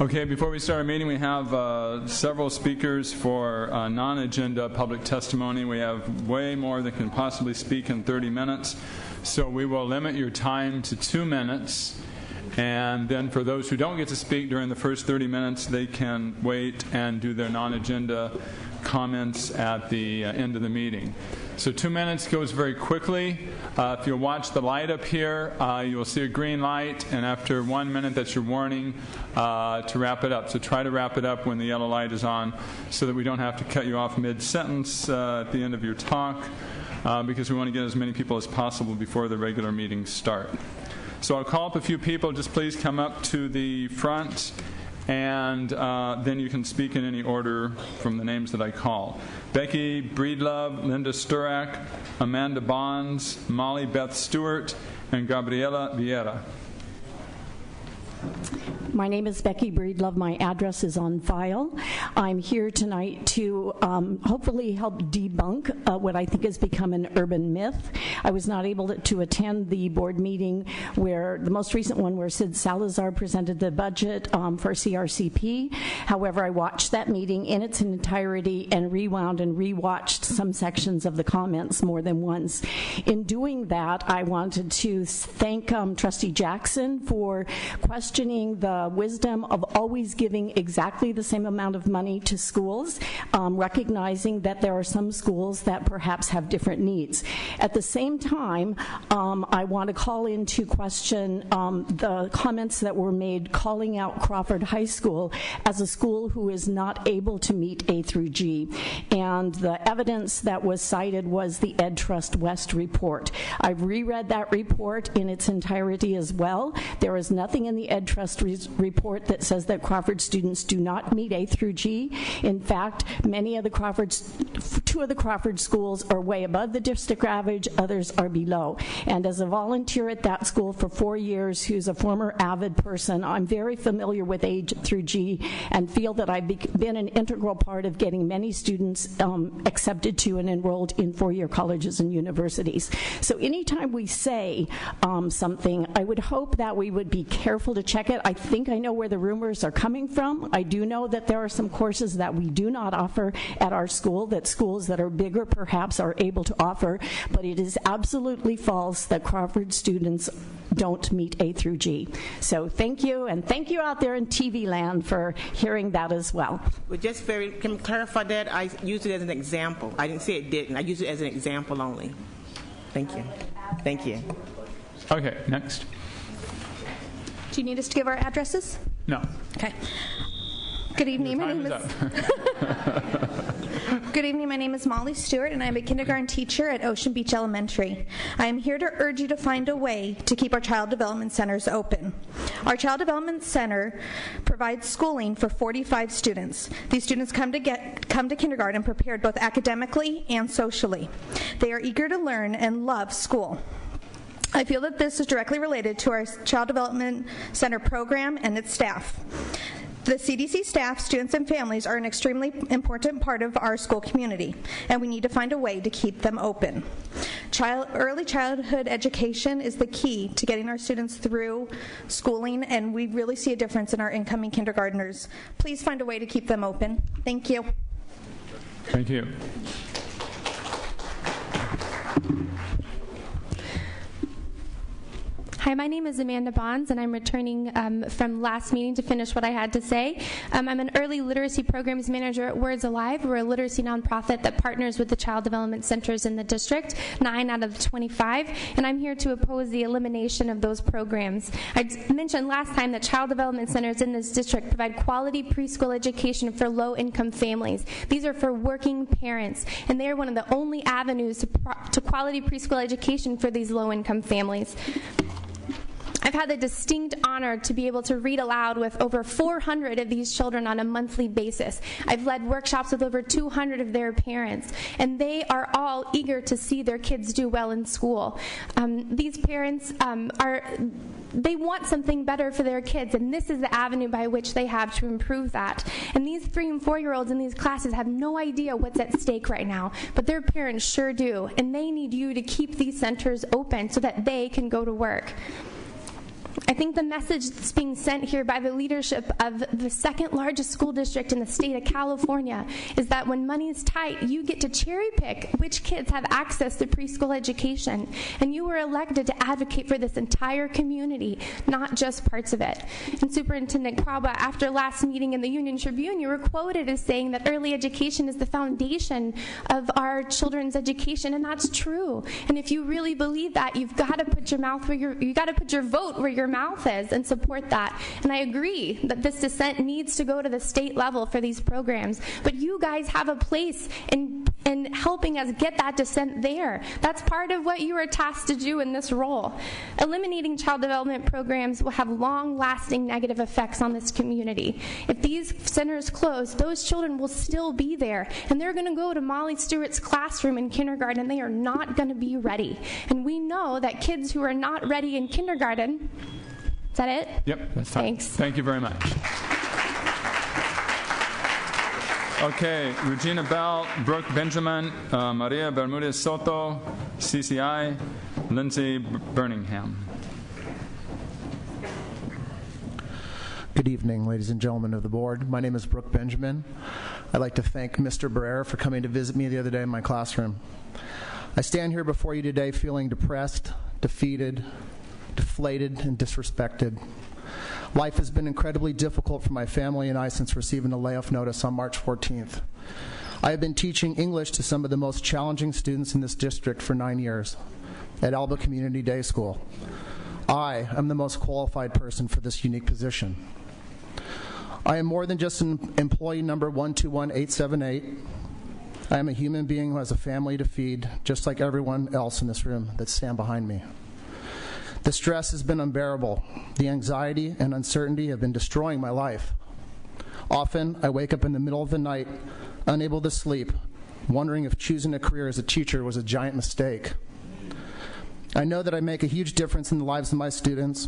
Okay, before we start our meeting, we have several speakers for non-agenda public testimony. We have way more than can possibly speak in 30 minutes, so we will limit your time to 2 minutes. And then for those who don't get to speak during the first 30 minutes, they can wait and do their non-agenda comments at the end of the meeting. So 2 minutes goes very quickly. If you'll watch the light up here, you'll see a green light, and after 1 minute, that's your warning to wrap it up. So try to wrap it up when the yellow light is on so that we don't have to cut you off mid-sentence at the end of your talk because we want to get as many people as possible before the regular meetings start. So I'll call up a few people. Just please come up to the front, and then you can speak in any order from the names that I call. Becky Breedlove, Linda Sturak, Amanda Bonds, Molly Beth Stewart, and Gabriela Vieira. My name is Becky Breedlove. My address is on file. I'm here tonight to hopefully help debunk what I think has become an urban myth. I was not able to attend the board meeting where the most recent one where Sid Salazar presented the budget for CRCP. However, I watched that meeting in its entirety and rewound and rewatched some sections of the comments more than once. In doing that, I wanted to thank Trustee Jackson for questioning the wisdom of always giving exactly the same amount of money to schools, recognizing that there are some schools that perhaps have different needs. At the same time, I want to call into question the comments that were made calling out Crawford High School as a school who is not able to meet A through G. And the evidence that was cited was the Ed Trust West report. I've reread that report in its entirety as well. There is nothing in the Ed Trust report that says that Crawford students do not meet A through G. In fact, two of the Crawford schools are way above the district average, others are below. And as a volunteer at that school for 4 years, who's a former AVID person, I'm very familiar with A through G and feel that I've been an integral part of getting many students accepted to and enrolled in four-year colleges and universities. So anytime we say something, I would hope that we would be careful to check it. I think I know where the rumors are coming from. I do know that there are some courses that we do not offer at our school that schools that are bigger perhaps are able to offer, but it is absolutely false that Crawford students don't meet A through G. So thank you, and thank you out there in TV land for hearing that as well. Well, just can you clarify that? I used it as an example. I didn't say it didn't. I used it as an example only. Thank you. Thank you. Okay, next. Do you need us to give our addresses? No. Okay. Good evening. My name is Good evening. My name is Molly Stewart, and I'm a kindergarten teacher at Ocean Beach Elementary. I am here to urge you to find a way to keep our child development centers open. Our child development center provides schooling for 45 students. These students come to kindergarten prepared both academically and socially. They are eager to learn and love school. I feel that this is directly related to our Child Development Center program and its staff. The CDC staff, students, and families are an extremely important part of our school community, and we need to find a way to keep them open. Early childhood education is the key to getting our students through schooling, and we really see a difference in our incoming kindergartners. Please find a way to keep them open. Thank you. Thank you. Hi, my name is Amanda Bonds, and I'm returning from last meeting to finish what I had to say. I'm an early literacy programs manager at Words Alive. We're a literacy nonprofit that partners with the child development centers in the district, 9 out of the 25, and I'm here to oppose the elimination of those programs. I mentioned last time that child development centers in this district provide quality preschool education for low-income families. These are for working parents, and they are one of the only avenues to quality preschool education for these low-income families. I've had the distinct honor to be able to read aloud with over 400 of these children on a monthly basis. I've led workshops with over 200 of their parents, and they are all eager to see their kids do well in school. These parents they want something better for their kids, and this is the avenue by which they have to improve that. And these 3- and 4-year-olds in these classes have no idea what's at stake right now, but their parents sure do, and they need you to keep these centers open so that they can go to work. I think the message that's being sent here by the leadership of the second largest school district in the state of California is that when money is tight, you get to cherry pick which kids have access to preschool education. And you were elected to advocate for this entire community, not just parts of it. And Superintendent Craba, after last meeting in the Union Tribune, you were quoted as saying that early education is the foundation of our children's education, and that's true. And if you really believe that, you've got to put your vote where your mouth is and support that. And I agree that this dissent needs to go to the state level for these programs. But you guys have a place in helping us get that dissent there. That's part of what you are tasked to do in this role. Eliminating child development programs will have long-lasting negative effects on this community. If these centers close, those children will still be there, and they're going to go to Molly Stewart's classroom in kindergarten, and they are not going to be ready. And we know that kids who are not ready in kindergarten, is that it? Yep, that's fine. Thanks. Thank you very much. Okay, Regina Bell, Brooke Benjamin, Maria Bermudez Soto, CCI, Lindsay Birmingham. Good evening, ladies and gentlemen of the board. My name is Brooke Benjamin. I'd like to thank Mr. Barrera for coming to visit me the other day in my classroom. I stand here before you today feeling depressed, defeated, deflated, and disrespected. Life has been incredibly difficult for my family and I since receiving a layoff notice on March 14th. I have been teaching English to some of the most challenging students in this district for 9 years at Alba Community Day School. I am the most qualified person for this unique position. I am more than just an employee number 121878. I am a human being who has a family to feed, just like everyone else in this room that stand behind me. The stress has been unbearable. The anxiety and uncertainty have been destroying my life. Often, I wake up in the middle of the night, unable to sleep, wondering if choosing a career as a teacher was a giant mistake. I know that I make a huge difference in the lives of my students,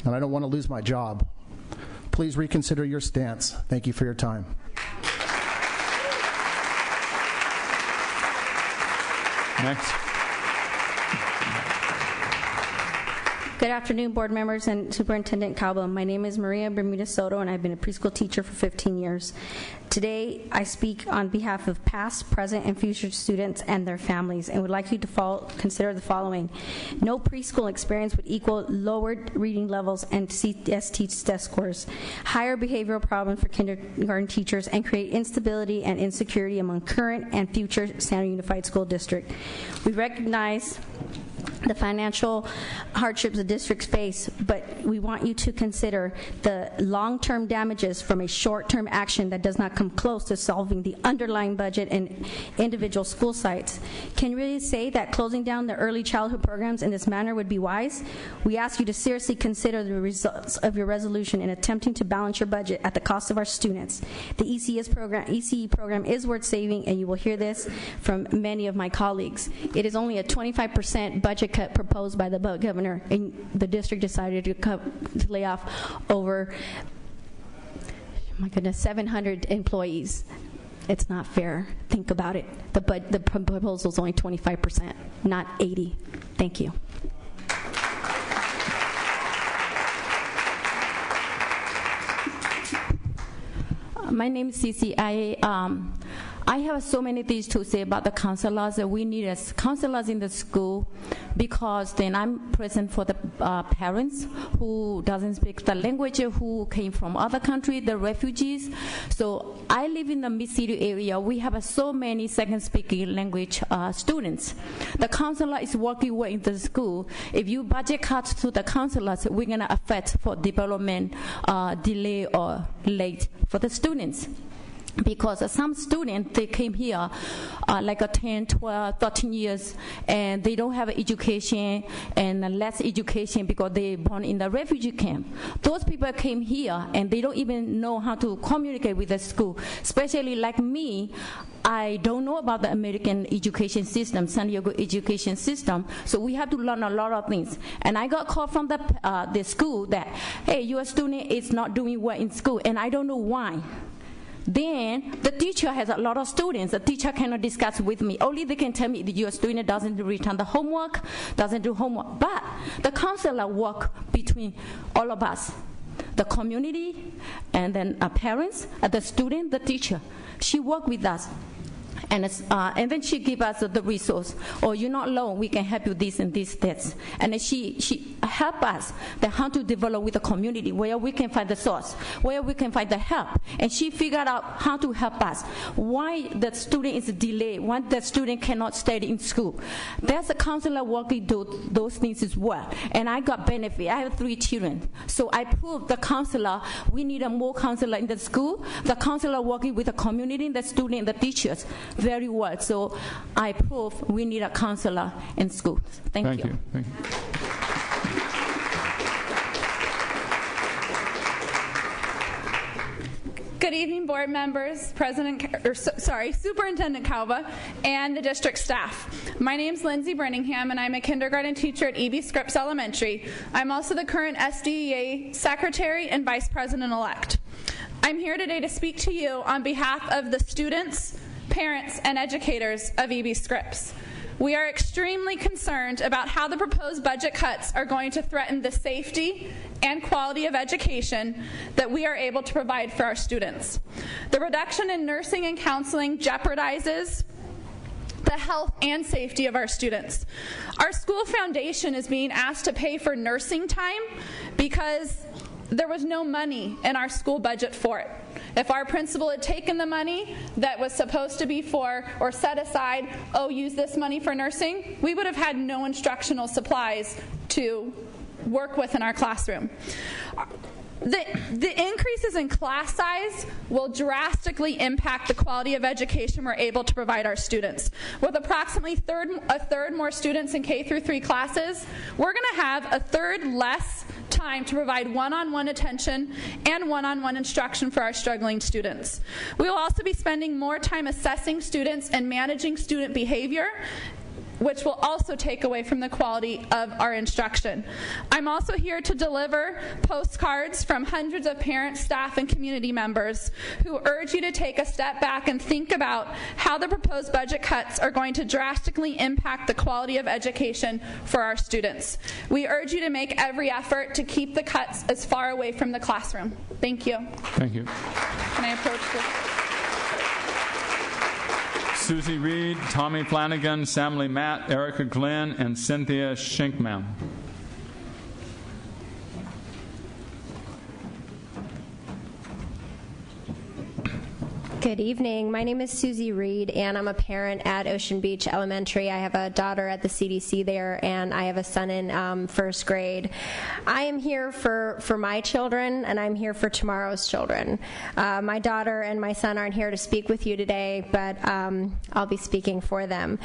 and I don't want to lose my job. Please reconsider your stance. Thank you for your time. Next. Good afternoon, board members and Superintendent Calvo. My name is Maria Bermudez Soto, and I've been a preschool teacher for 15 years. Today, I speak on behalf of past, present, and future students and their families, and would like you to consider the following. No preschool experience would equal lowered reading levels and CST test scores, higher behavioral problems for kindergarten teachers, and create instability and insecurity among current and future San Unified School District. We recognize the financial hardships the districts face, but we want you to consider the long-term damages from a short-term action that does not come close to solving the underlying budget in individual school sites. Can you really say that closing down the early childhood programs in this manner would be wise? We ask you to seriously consider the results of your resolution in attempting to balance your budget at the cost of our students. The ECE program is worth saving, and you will hear this from many of my colleagues. It is only a 25% budget cut proposed by the governor, and the district decided to lay off over, my goodness, 700 employees. It's not fair. Think about it. The proposal is only 25%, not 80%. Thank you. My name is Cici. I have so many things to say about the counselors. We need as counselors in the school because then I'm present for the parents who doesn't speak the language, who came from other countries, the refugees. So I live in the Mid-City area. We have so many second-speaking language students. The counselor is working well in the school. If you budget cut to the counselors, we're going to affect for development delay or late for the students. Because some students, they came here like a 10, 12, 13 years, and they don't have education and less education because they born in the refugee camp. Those people came here, and they don't even know how to communicate with the school. Especially like me, I don't know about the American education system, San Diego education system, so we have to learn a lot of things. And I got called from the school that, hey, your student is not doing well in school, and I don't know why. Then the teacher has a lot of students. The teacher cannot discuss with me. Only they can tell me that your student doesn't return the homework, doesn't do homework. But the counselor work between all of us, the community, and then our parents, the student, the teacher. She work with us. And then she give us the resource. Oh, you're not alone. We can help you this and this, that. And then she help us how to develop with the community, where we can find the source, where we can find the help. And she figured out how to help us. Why the student is delayed, why the student cannot study in school. There's a counselor working those things as well. And I got benefit. I have 3 children. So I proved the counselor, we need a more counselor in the school. The counselor working with the community, the student, the teachers very well. So I prove we need a counselor in school. Thank you. Thank you. Good evening, board members, Superintendent Calva, and the district staff. My name is Lindsay Brenningham, and I'm a kindergarten teacher at E.B. Scripps Elementary. I'm also the current SDEA Secretary and Vice President-elect. I'm here today to speak to you on behalf of the students, parents, and educators of E.B. Scripps. We are extremely concerned about how the proposed budget cuts are going to threaten the safety and quality of education that we are able to provide for our students. The reduction in nursing and counseling jeopardizes the health and safety of our students. Our school foundation is being asked to pay for nursing time because there was no money in our school budget for it. If our principal had taken the money that was supposed to be for, or set aside, use this money for nursing, we would have had no instructional supplies to work with in our classroom. The increases in class size will drastically impact the quality of education we're able to provide our students. With approximately a third more students in K through 3 classes, we're going to have a third less time to provide one-on-one attention and one-on-one instruction for our struggling students. We will also be spending more time assessing students and managing student behavior, which will also take away from the quality of our instruction. I'm also here to deliver postcards from hundreds of parents, staff, and community members who urge you to take a step back and think about how the proposed budget cuts are going to drastically impact the quality of education for our students. We urge you to make every effort to keep the cuts as far away from the classroom. Thank you. Thank you. Can I approach this? Susie Reed, Tommy Flanagan, Samly Matt, Erica Glenn, and Cynthia Shinkman. Good evening. My name is Susie Reed, and I'm a parent at Ocean Beach Elementary. I have a daughter at the CDC there, and I have a son in first grade. I am here for my children, and I'm here for tomorrow's children. My daughter and my son aren't here to speak with you today, but I'll be speaking for them.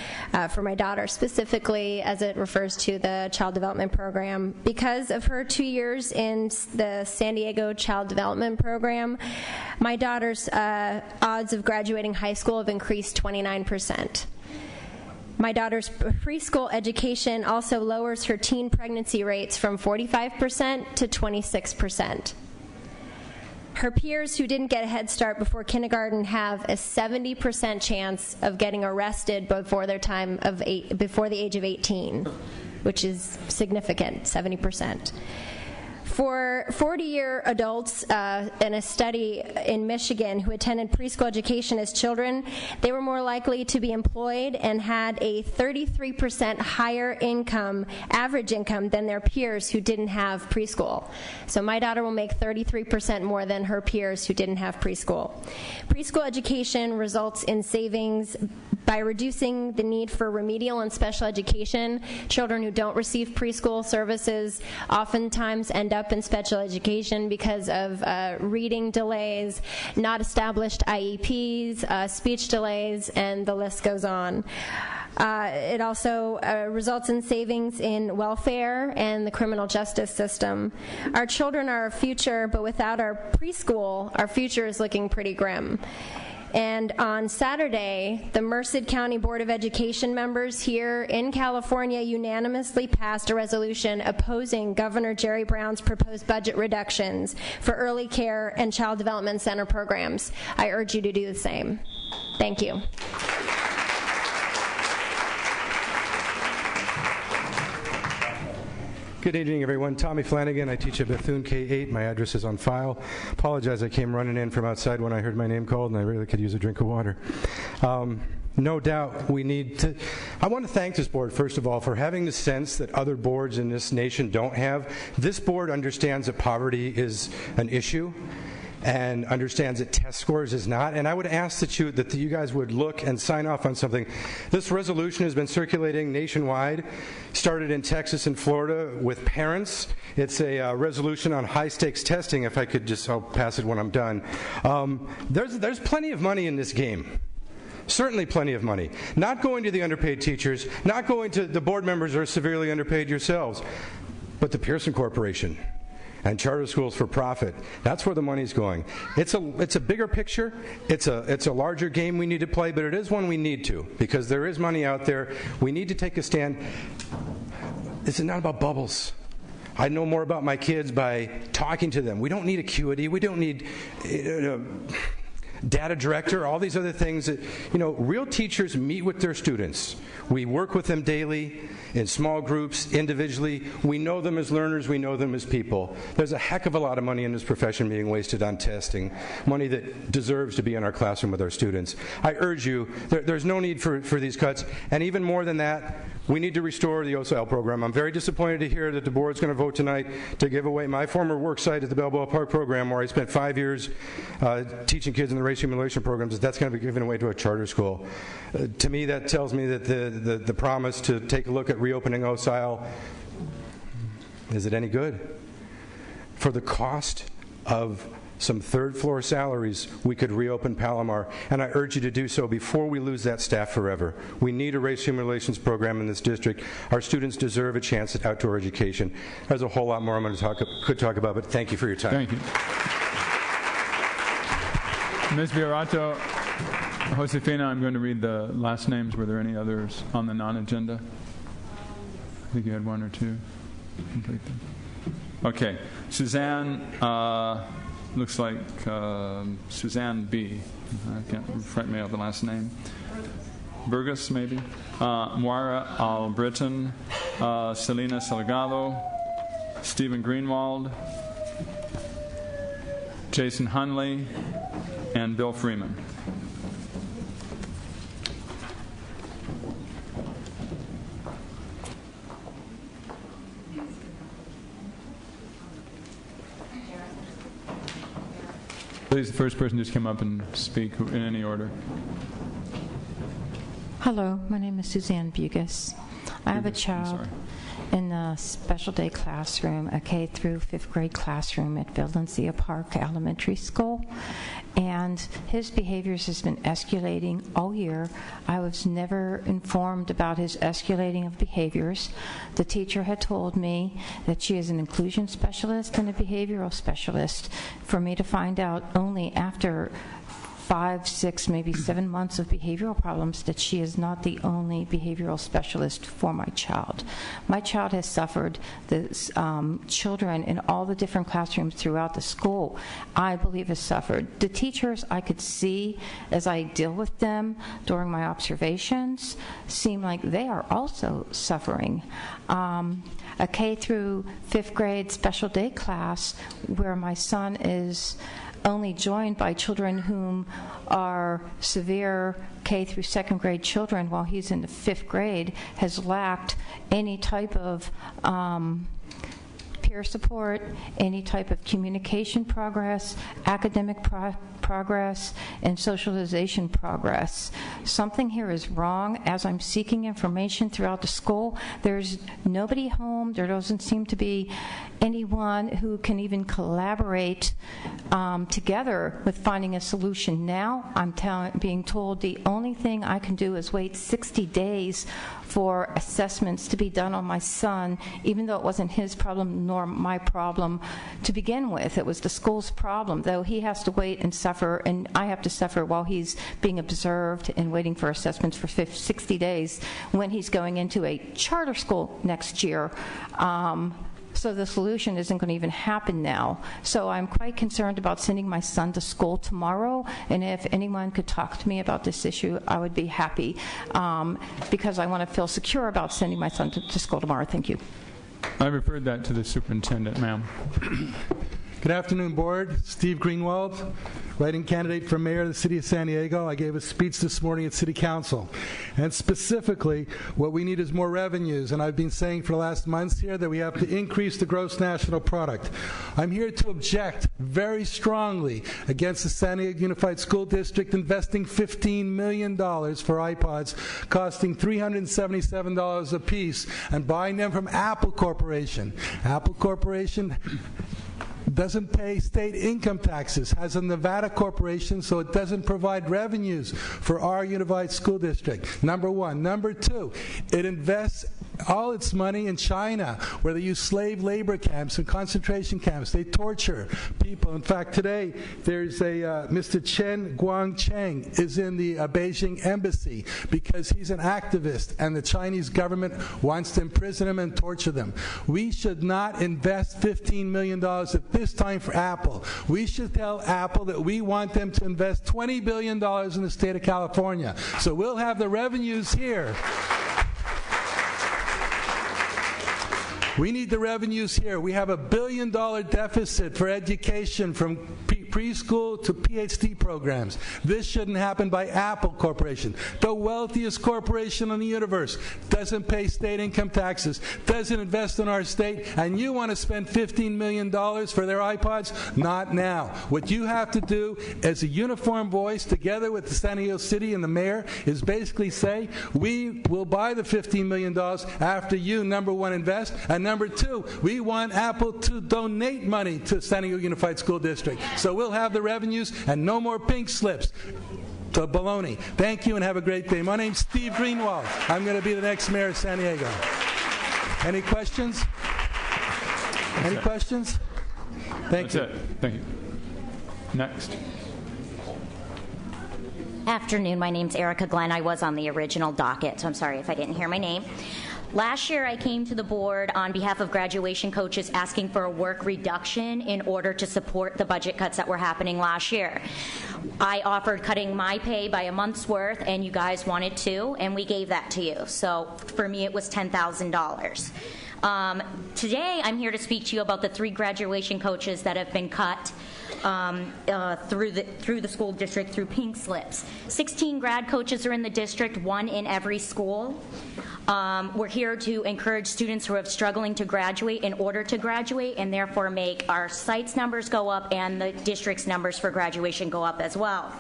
For my daughter specifically, as it refers to the Child Development Program. Because of her 2 years in the San Diego Child Development Program, my daughter's odds of graduating high school have increased 29%. My daughter's preschool education also lowers her teen pregnancy rates from 45% to 26%. Her peers who didn't get a head start before kindergarten have a 70% chance of getting arrested before their before the age of 18, which is significant, 70%. For 40-year adults in a study in Michigan who attended preschool education as children, they were more likely to be employed and had a 33% higher income, average income, than their peers who didn't have preschool. So my daughter will make 33% more than her peers who didn't have preschool. Preschool education results in savings by reducing the need for remedial and special education. Children who don't receive preschool services oftentimes end up in special education because of reading delays, not established IEPs, speech delays, and the list goes on. It also results in savings in welfare and the criminal justice system. Our children are our future, but without our preschool, our future is looking pretty grim. And on Saturday, the Merced County Board of Education members here in California unanimously passed a resolution opposing Governor Jerry Brown's proposed budget reductions for early care and child development center programs. I urge you to do the same. Thank you. Good evening, everyone. Tommy Flanagan. I teach at Bethune K-8. My address is on file. Apologize, I came running in from outside when I heard my name called, and I really could use a drink of water. No doubt we need to... I want to thank this board, first of all, for having the sense that other boards in this nation don't have. This board understands that poverty is an issue and understands that test scores is not. And I would ask that you guys would look and sign off on something. This resolution has been circulating nationwide, started in Texas and Florida with parents. It's a resolution on high-stakes testing. If I could just, I'll pass it when I'm done. There's plenty of money in this game. Certainly plenty of money. Not going to the underpaid teachers, not going to the board members who are severely underpaid yourselves, but the Pearson Corporation and charter schools for profit. That's where the money's going. It's a bigger picture. It's a larger game we need to play, but it is one we need to, because there is money out there. We need to take a stand. This is not about bubbles. I know more about my kids by talking to them. We don't need acuity. We don't need data director, all these other things that, real teachers meet with their students. We work with them daily, in small groups, individually. We know them as learners, we know them as people. There's a heck of a lot of money in this profession being wasted on testing, money that deserves to be in our classroom with our students. I urge you, there's no need for these cuts, and even more than that, we need to restore the OSIL program. I'm very disappointed to hear that the board's going to vote tonight to give away my former work site at the Balboa Park program, where I spent 5 years teaching kids in the race simulation programs. That's going to be given away to a charter school. To me, that tells me that the promise to take a look at reopening OSIL, is it any good? For the cost of some third-floor salaries, we could reopen Palomar, and I urge you to do so before we lose that staff forever. We need a race simulations program in this district. Our students deserve a chance at outdoor education. There's a whole lot more I'm going to could talk about, but thank you for your time. Thank you. Ms. Virato, Josefina, I'm going to read the last names. Were there any others on the non-agenda? I think you had one or two. Complete them. Okay. Suzanne, looks like Suzanne B. I can't front me out the last name. Burgess, maybe. Moira Albritton, Selena Salgado, Stephen Greenwald, Jason Hunley, and Bill Freeman. Please, the first person just come up and speak in any order. Hello, my name is Suzanne Bugas. I have a child in a special day classroom, a K through 5th grade classroom at Valencia Park Elementary School, and his behaviors has been escalating all year. I was never informed about his escalating of behaviors. The teacher had told me that she is an inclusion specialist and a behavioral specialist, for me to find out only after 5, 6, maybe 7 months of behavioral problems that she is not the only behavioral specialist for my child. My child has suffered. The children in all the different classrooms throughout the school, I believe, has suffered. The teachers I could see as I deal with them during my observations seem like they are also suffering. A K through 5th grade special day class where my son is only joined by children whom are severe K through 2nd grade children while he's in the 5th grade has lacked any type of peer support, any type of communication progress, academic progress, and socialization progress. Something here is wrong. As I'm seeking information throughout the school, there's nobody home. There doesn't seem to be anyone who can even collaborate together with finding a solution. Now I'm being told the only thing I can do is wait 60 days for assessments to be done on my son, even though it wasn't his problem nor my problem to begin with. It was the school's problem, though he has to wait and suffer, and I have to suffer while he's being observed and waiting for assessments for 60 days when he's going into a charter school next year. So the solution isn't going to even happen now. So I'm quite concerned about sending my son to school tomorrow, and if anyone could talk to me about this issue, I would be happy, because I want to feel secure about sending my son to school tomorrow. Thank you. I referred that to the superintendent, ma'am. Good afternoon, Board. Steve Greenwald, writing candidate for mayor of the city of San Diego. I gave a speech this morning at City Council. And specifically, what we need is more revenues. And I've been saying for the last months here that we have to increase the gross national product. I'm here to object very strongly against the San Diego Unified School District investing $15 million for iPods costing $377 a piece and buying them from Apple Corporation. Apple Corporation doesn't pay state income taxes, has a Nevada corporation, so it doesn't provide revenues for our unified school district. Number one. Number two, it invests all its money in China, where they use slave labor camps and concentration camps. They torture people. In fact, today there's a Mr. Chen Guangcheng is in the Beijing embassy because he's an activist, and the Chinese government wants to imprison him and torture them. We should not invest $15 million at this time for Apple. We should tell Apple that we want them to invest $20 billion in the state of California. So we'll have the revenues here. We need the revenues here. We have a $1 billion deficit for education from preschool to PhD programs. This shouldn't happen by Apple Corporation, the wealthiest corporation in the universe. Doesn't pay state income taxes, doesn't invest in our state, and you want to spend $15 million for their iPods? Not now. What you have to do as a uniform voice, together with the San Diego City and the mayor, is basically say, we will buy the $15 million after you, number one, invest, and number two, we want Apple to donate money to San Diego Unified School District. So we'll have the revenues and no more pink slips. To baloney. Thank you and have a great day. My name's Steve Greenwald. I'm going to be the next mayor of San Diego. Any questions? Any questions? Thank you. That's it. Thank you. Next. Afternoon. My name's Erica Glenn. I was on the original docket, so I'm sorry if I didn't hear my name. Last year, I came to the board on behalf of graduation coaches asking for a work reduction in order to support the budget cuts that were happening last year. I offered cutting my pay by a month's worth, and you guys wanted to, and we gave that to you. So for me, it was $10,000. Today, I'm here to speak to you about the 3 graduation coaches that have been cut through the school district through pink slips. 16 grad coaches are in the district, 1 in every school. We're here to encourage students who are struggling to graduate in order to graduate, and therefore make our sites numbers go up and the district's numbers for graduation go up as well.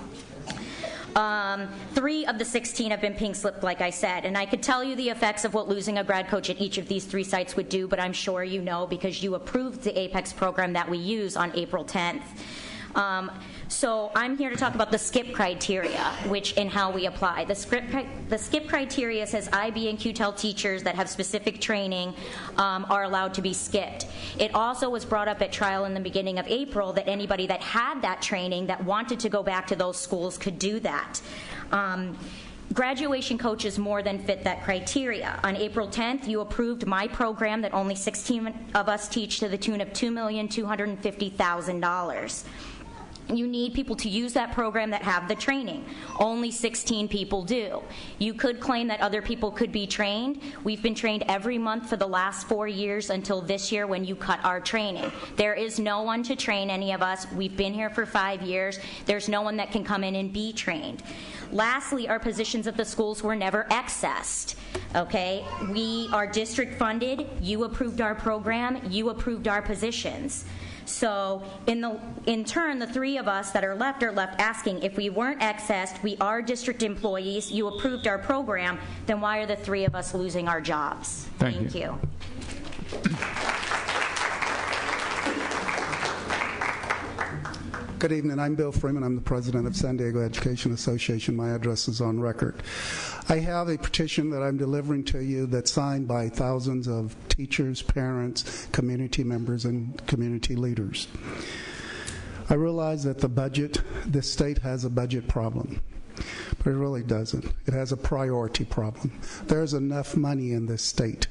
3 of the 16 have been pink slipped, like I said, and I could tell you the effects of what losing a grad coach at each of these 3 sites would do, but I'm sure you know because you approved the APEX program that we use on April 10th. So I'm here to talk about the SKIP criteria, which and how we apply. The SKIP criteria says IB and QTEL teachers that have specific training are allowed to be skipped. It also was brought up at trial in the beginning of April that anybody that had that training that wanted to go back to those schools could do that. Graduation coaches more than fit that criteria. On April 10th, you approved my program that only 16 of us teach to the tune of $2,250,000. You need people to use that program that have the training. Only 16 people do. You could claim that other people could be trained. We've been trained every month for the last 4 years until this year when you cut our training. There is no one to train any of us. We've been here for 5 years. There's no one that can come in and be trained. Lastly, our positions at the schools were never accessed. Okay? We are district funded. You approved our program. You approved our positions. So in turn, the 3 of us that are left asking, if we weren't accessed, we are district employees, you approved our program, then why are the 3 of us losing our jobs? Thank you. Good evening. I'm Bill Freeman. I'm the president of San Diego Education Association. My address is on record. I have a petition that I'm delivering to you that's signed by thousands of teachers, parents, community members, and community leaders. I realize that this state has a budget problem, but it really doesn't. It has a priority problem. There's enough money in this state.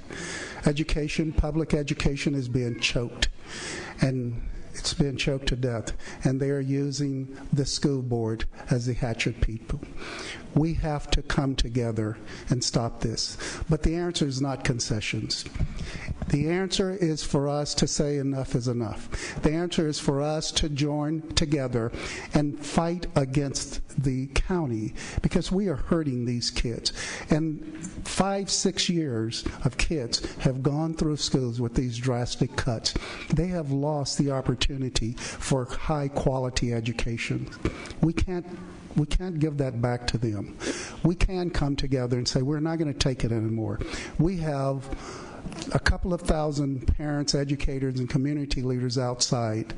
Education, public education is being choked, and it's been choked to death, and they are using the school board as the hatchet people. We have to come together and stop this. But the answer is not concessions. The answer is for us to say enough is enough. The answer is for us to join together and fight against the county, because we are hurting these kids. And 5-6 years of kids have gone through schools with these drastic cuts. They have lost the opportunity for high quality education. We can't give that back to them. We can come together and say, we're not going to take it anymore. We have a couple of thousand parents, educators, and community leaders outside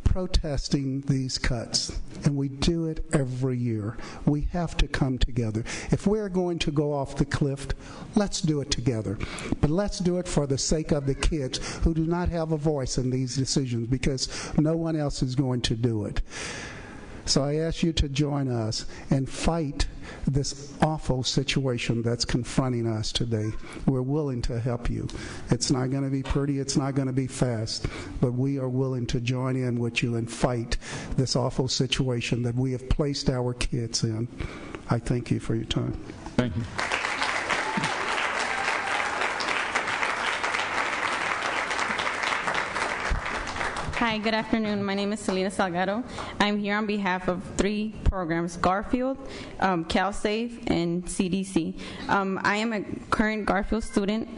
protesting these cuts, and we do it every year. We have to come together. If we're going to go off the cliff, let's do it together. But let's do it for the sake of the kids who do not have a voice in these decisions, because no one else is going to do it. So I ask you to join us and fight this awful situation that's confronting us today. We're willing to help you. It's not going to be pretty, it's not going to be fast, but we are willing to join in with you and fight this awful situation that we have placed our kids in. I thank you for your time. Thank you. Hi, good afternoon. My name is Selena Salgado. I'm here on behalf of 3 programs, Garfield, CalSafe, and CDC. I am a current Garfield student.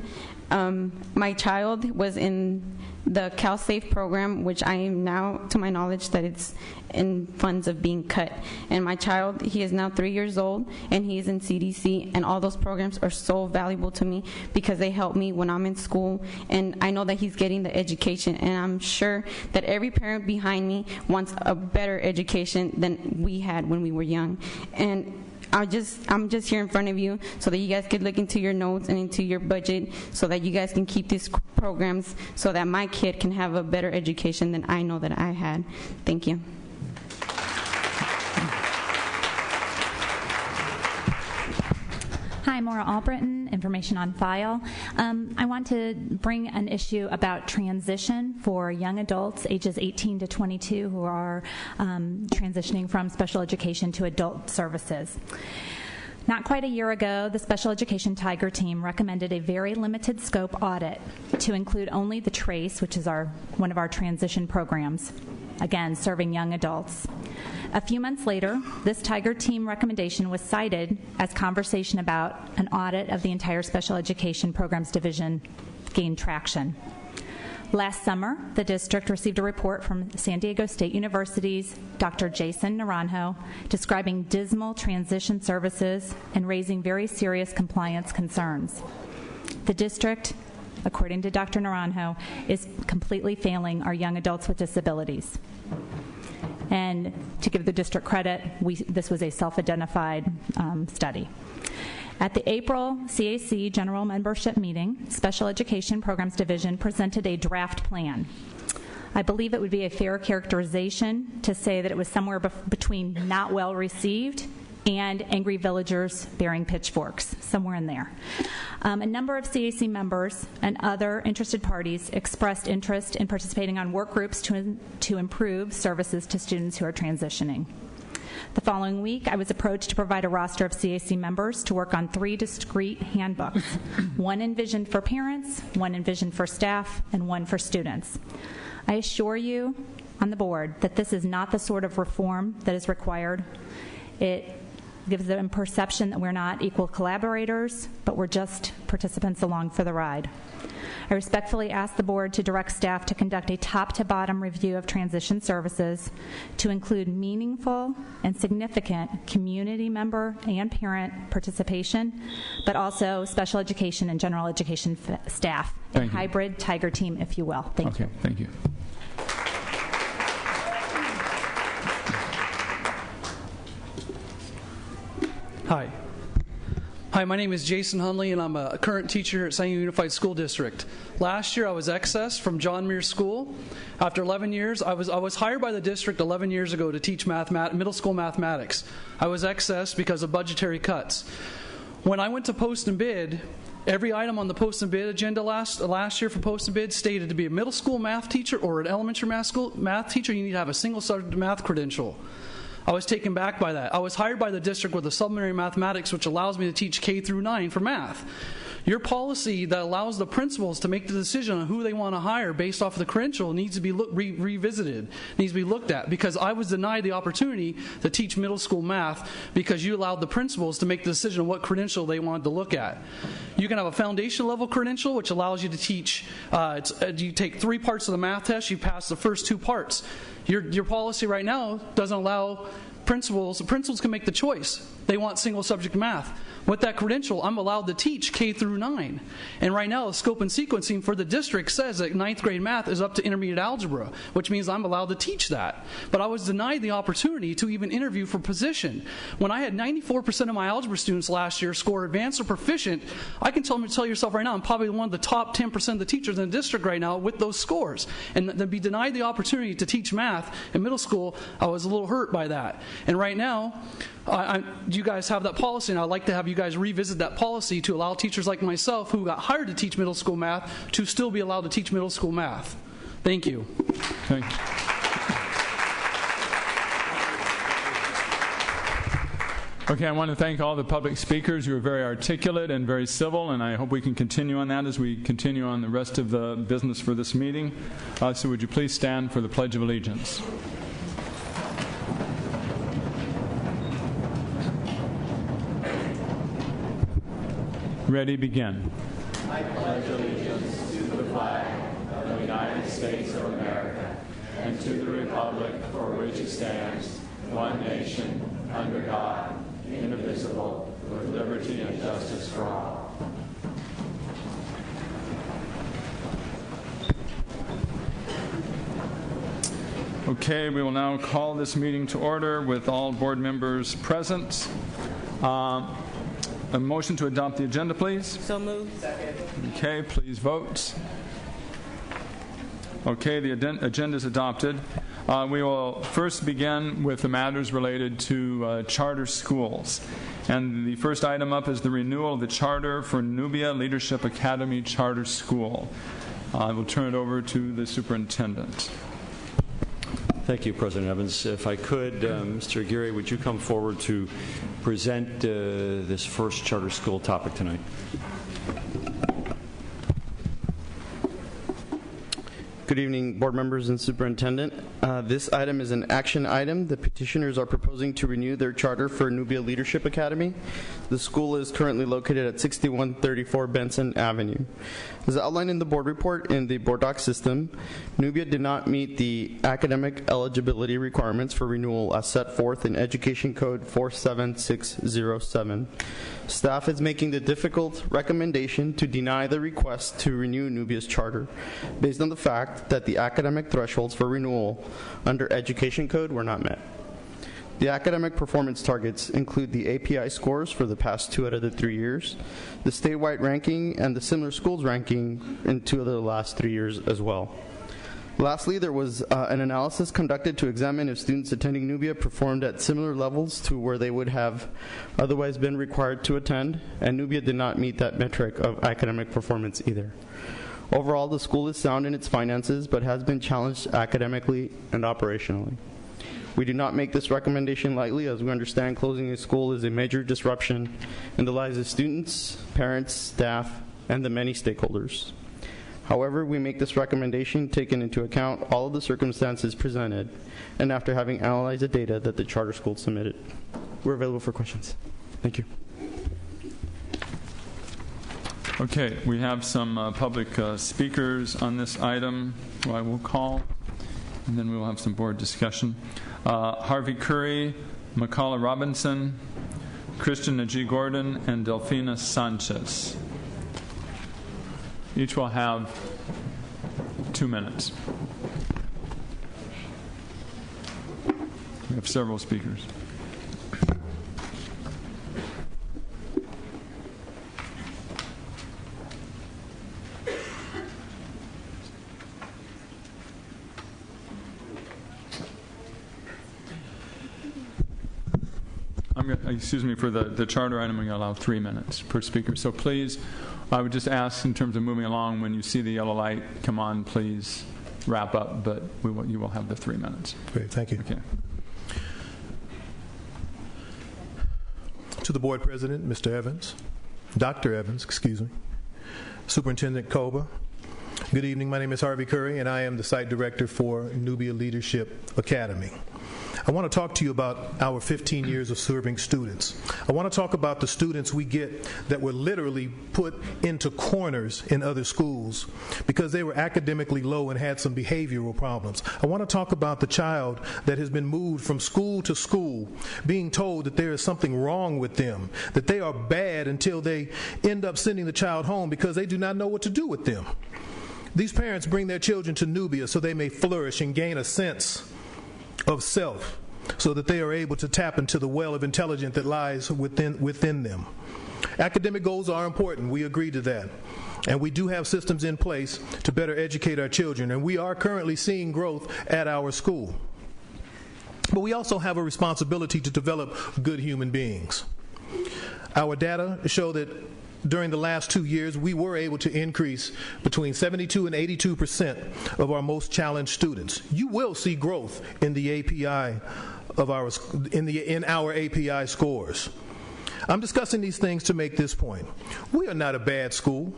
My child was in the CalSafe program, which I am now, to my knowledge, that it's in funds of being cut. And my child, he is now 3 years old, and he is in CDC, and all those programs are so valuable to me because they help me when I'm in school, and I know that he's getting the education, and I'm sure that every parent behind me wants a better education than we had when we were young. And I'm just here in front of you so that you guys could look into your notes and into your budget so that you guys can keep these programs so that my kid can have a better education than I know that I had. Thank you. Hi, Maura Albritton, Information on File. I want to bring an issue about transition for young adults ages 18 to 22 who are transitioning from special education to adult services. Not quite a year ago, the Special Education Tiger Team recommended a very limited scope audit to include only the TRACE, which is one of our transition programs, again, serving young adults. A few months later, this Tiger Team recommendation was cited as conversation about an audit of the entire Special Education Programs Division gained traction. Last summer, the district received a report from San Diego State University's Dr. Jason Naranjo describing dismal transition services and raising very serious compliance concerns. The district, according to Dr. Naranjo, is completely failing our young adults with disabilities. And to give the district credit, this was a self-identified study. At the April CAC General Membership Meeting, Special Education Programs Division presented a draft plan. I believe it would be a fair characterization to say that it was somewhere between not well received and angry villagers bearing pitchforks, somewhere in there. A number of CAC members and other interested parties expressed interest in participating on work groups to improve services to students who are transitioning. The following week, I was approached to provide a roster of CAC members to work on 3 discrete handbooks, one envisioned for parents, one envisioned for staff, and one for students. I assure you on the board that this is not the sort of reform that is required. It gives the perception that we're not equal collaborators, but we're just participants along for the ride. I respectfully ask the board to direct staff to conduct a top-to-bottom review of transition services to include meaningful and significant community member and parent participation, but also special education and general education staff, a hybrid Tiger Team, if you will. Thank you. Thank you. Hi. Hi, my name is Jason Hunley, and I'm a current teacher at Sandy Unified School District. Last year, I was excessed from John Muir School. After 11 years, I was hired by the district 11 years ago to teach middle school mathematics. I was excessed because of budgetary cuts. When I went to post and bid, every item on the post and bid agenda last year for post and bid stated to be a middle school math teacher or an elementary math teacher, you need to have a single subject math credential. I was taken back by that. I was hired by the district with a supplementary mathematics, which allows me to teach K through 9 for math. Your policy that allows the principals to make the decision on who they want to hire based off of the credential needs to be revisited, needs to be looked at, because I was denied the opportunity to teach middle school math because you allowed the principals to make the decision on what credential they wanted to look at. You can have a foundation level credential, which allows you to teach, you take 3 parts of the math test, you pass the first 2 parts. Your policy right now doesn't allow principals can make the choice. They want single subject math. With that credential, I'm allowed to teach K through 9. And right now, the scope and sequencing for the district says that 9th grade math is up to intermediate algebra, which means I'm allowed to teach that. But I was denied the opportunity to even interview for position. When I had 94% of my algebra students last year score advanced or proficient, I can tell yourself right now, I'm probably one of the top 10% of the teachers in the district right now with those scores. And to be denied the opportunity to teach math in middle school, I was a little hurt by that. And right now, you guys have that policy, and I'd like to have you guys revisit that policy to allow teachers like myself who got hired to teach middle school math to still be allowed to teach middle school math. Thank you. Thank you. Okay, I want to thank all the public speakers. You were very articulate and very civil, and I hope we can continue on that as we continue on the rest of the business for this meeting. So would you please stand for the Pledge of Allegiance? Ready, begin. I pledge allegiance to the flag of the United States of America and to the republic for which it stands, one nation, under God, indivisible, with liberty and justice for all. Okay, we will now call this meeting to order with all board members present. A motion to adopt the agenda, please. So moved. Second. Okay, please vote. Okay, the agenda is adopted. We will first begin with the matters related to charter schools. And the first item up is the renewal of the charter for Nubia Leadership Academy Charter School. I will turn it over to the superintendent. Thank you, President Evans. If I could, Mr. Aguirre, would you come forward to present this first charter school topic tonight? Good evening, board members and superintendent. This item is an action item. The petitioners are proposing to renew their charter for Nubia Leadership Academy. The school is currently located at 6134 Benson Avenue. As outlined in the board report in the board doc system, Nubia did not meet the academic eligibility requirements for renewal as set forth in Education Code 47607. Staff is making the difficult recommendation to deny the request to renew Nubia's charter based on the fact that the academic thresholds for renewal under Education Code were not met. The academic performance targets include the API scores for the past 2 out of the 3 years, the statewide ranking, and the similar schools ranking in 2 of the last 3 years as well. Lastly, there was an analysis conducted to examine if students attending Nubia performed at similar levels to where they would have otherwise been required to attend, and Nubia did not meet that metric of academic performance either. Overall, the school is sound in its finances, but has been challenged academically and operationally. We do not make this recommendation lightly, as we understand closing a school is a major disruption in the lives of students, parents, staff, and the many stakeholders. However, we make this recommendation taking into account all of the circumstances presented and after having analyzed the data that the charter school submitted. We're available for questions. Thank you. Okay, we have some public speakers on this item who I will call, and then we will have some board discussion. Harvey Curry, McCullough Robinson, Christian Najee Gordon, and Delfina Sanchez. Each will have 2 minutes. We have several speakers. for the charter item, we're going to allow 3 minutes per speaker. So please, I would just ask in terms of moving along, when you see the yellow light come on, please wrap up, but you will have the 3 minutes. Great, thank you. Okay. To the board president, Mr. Evans, Dr. Evans, excuse me, Superintendent Koba. Good evening. My name is Harvey Curry, and I am the site director for Nubia Leadership Academy. I want to talk to you about our 15 years of serving students. I want to talk about the students we get that were literally put into corners in other schools because they were academically low and had some behavioral problems. I want to talk about the child that has been moved from school to school, being told that there is something wrong with them, that they are bad until they end up sending the child home because they do not know what to do with them. These parents bring their children to Nubia so they may flourish and gain a sense of self, so that they are able to tap into the well of intelligence that lies within them. Academic goals are important. We agree to that. And we do have systems in place to better educate our children, and we are currently seeing growth at our school. But we also have a responsibility to develop good human beings. Our data show that during the last 2 years, we were able to increase between 72 and 82% of our most challenged students. You will see growth in the API of in our API scores. I'm discussing these things to make this point. We are not a bad school.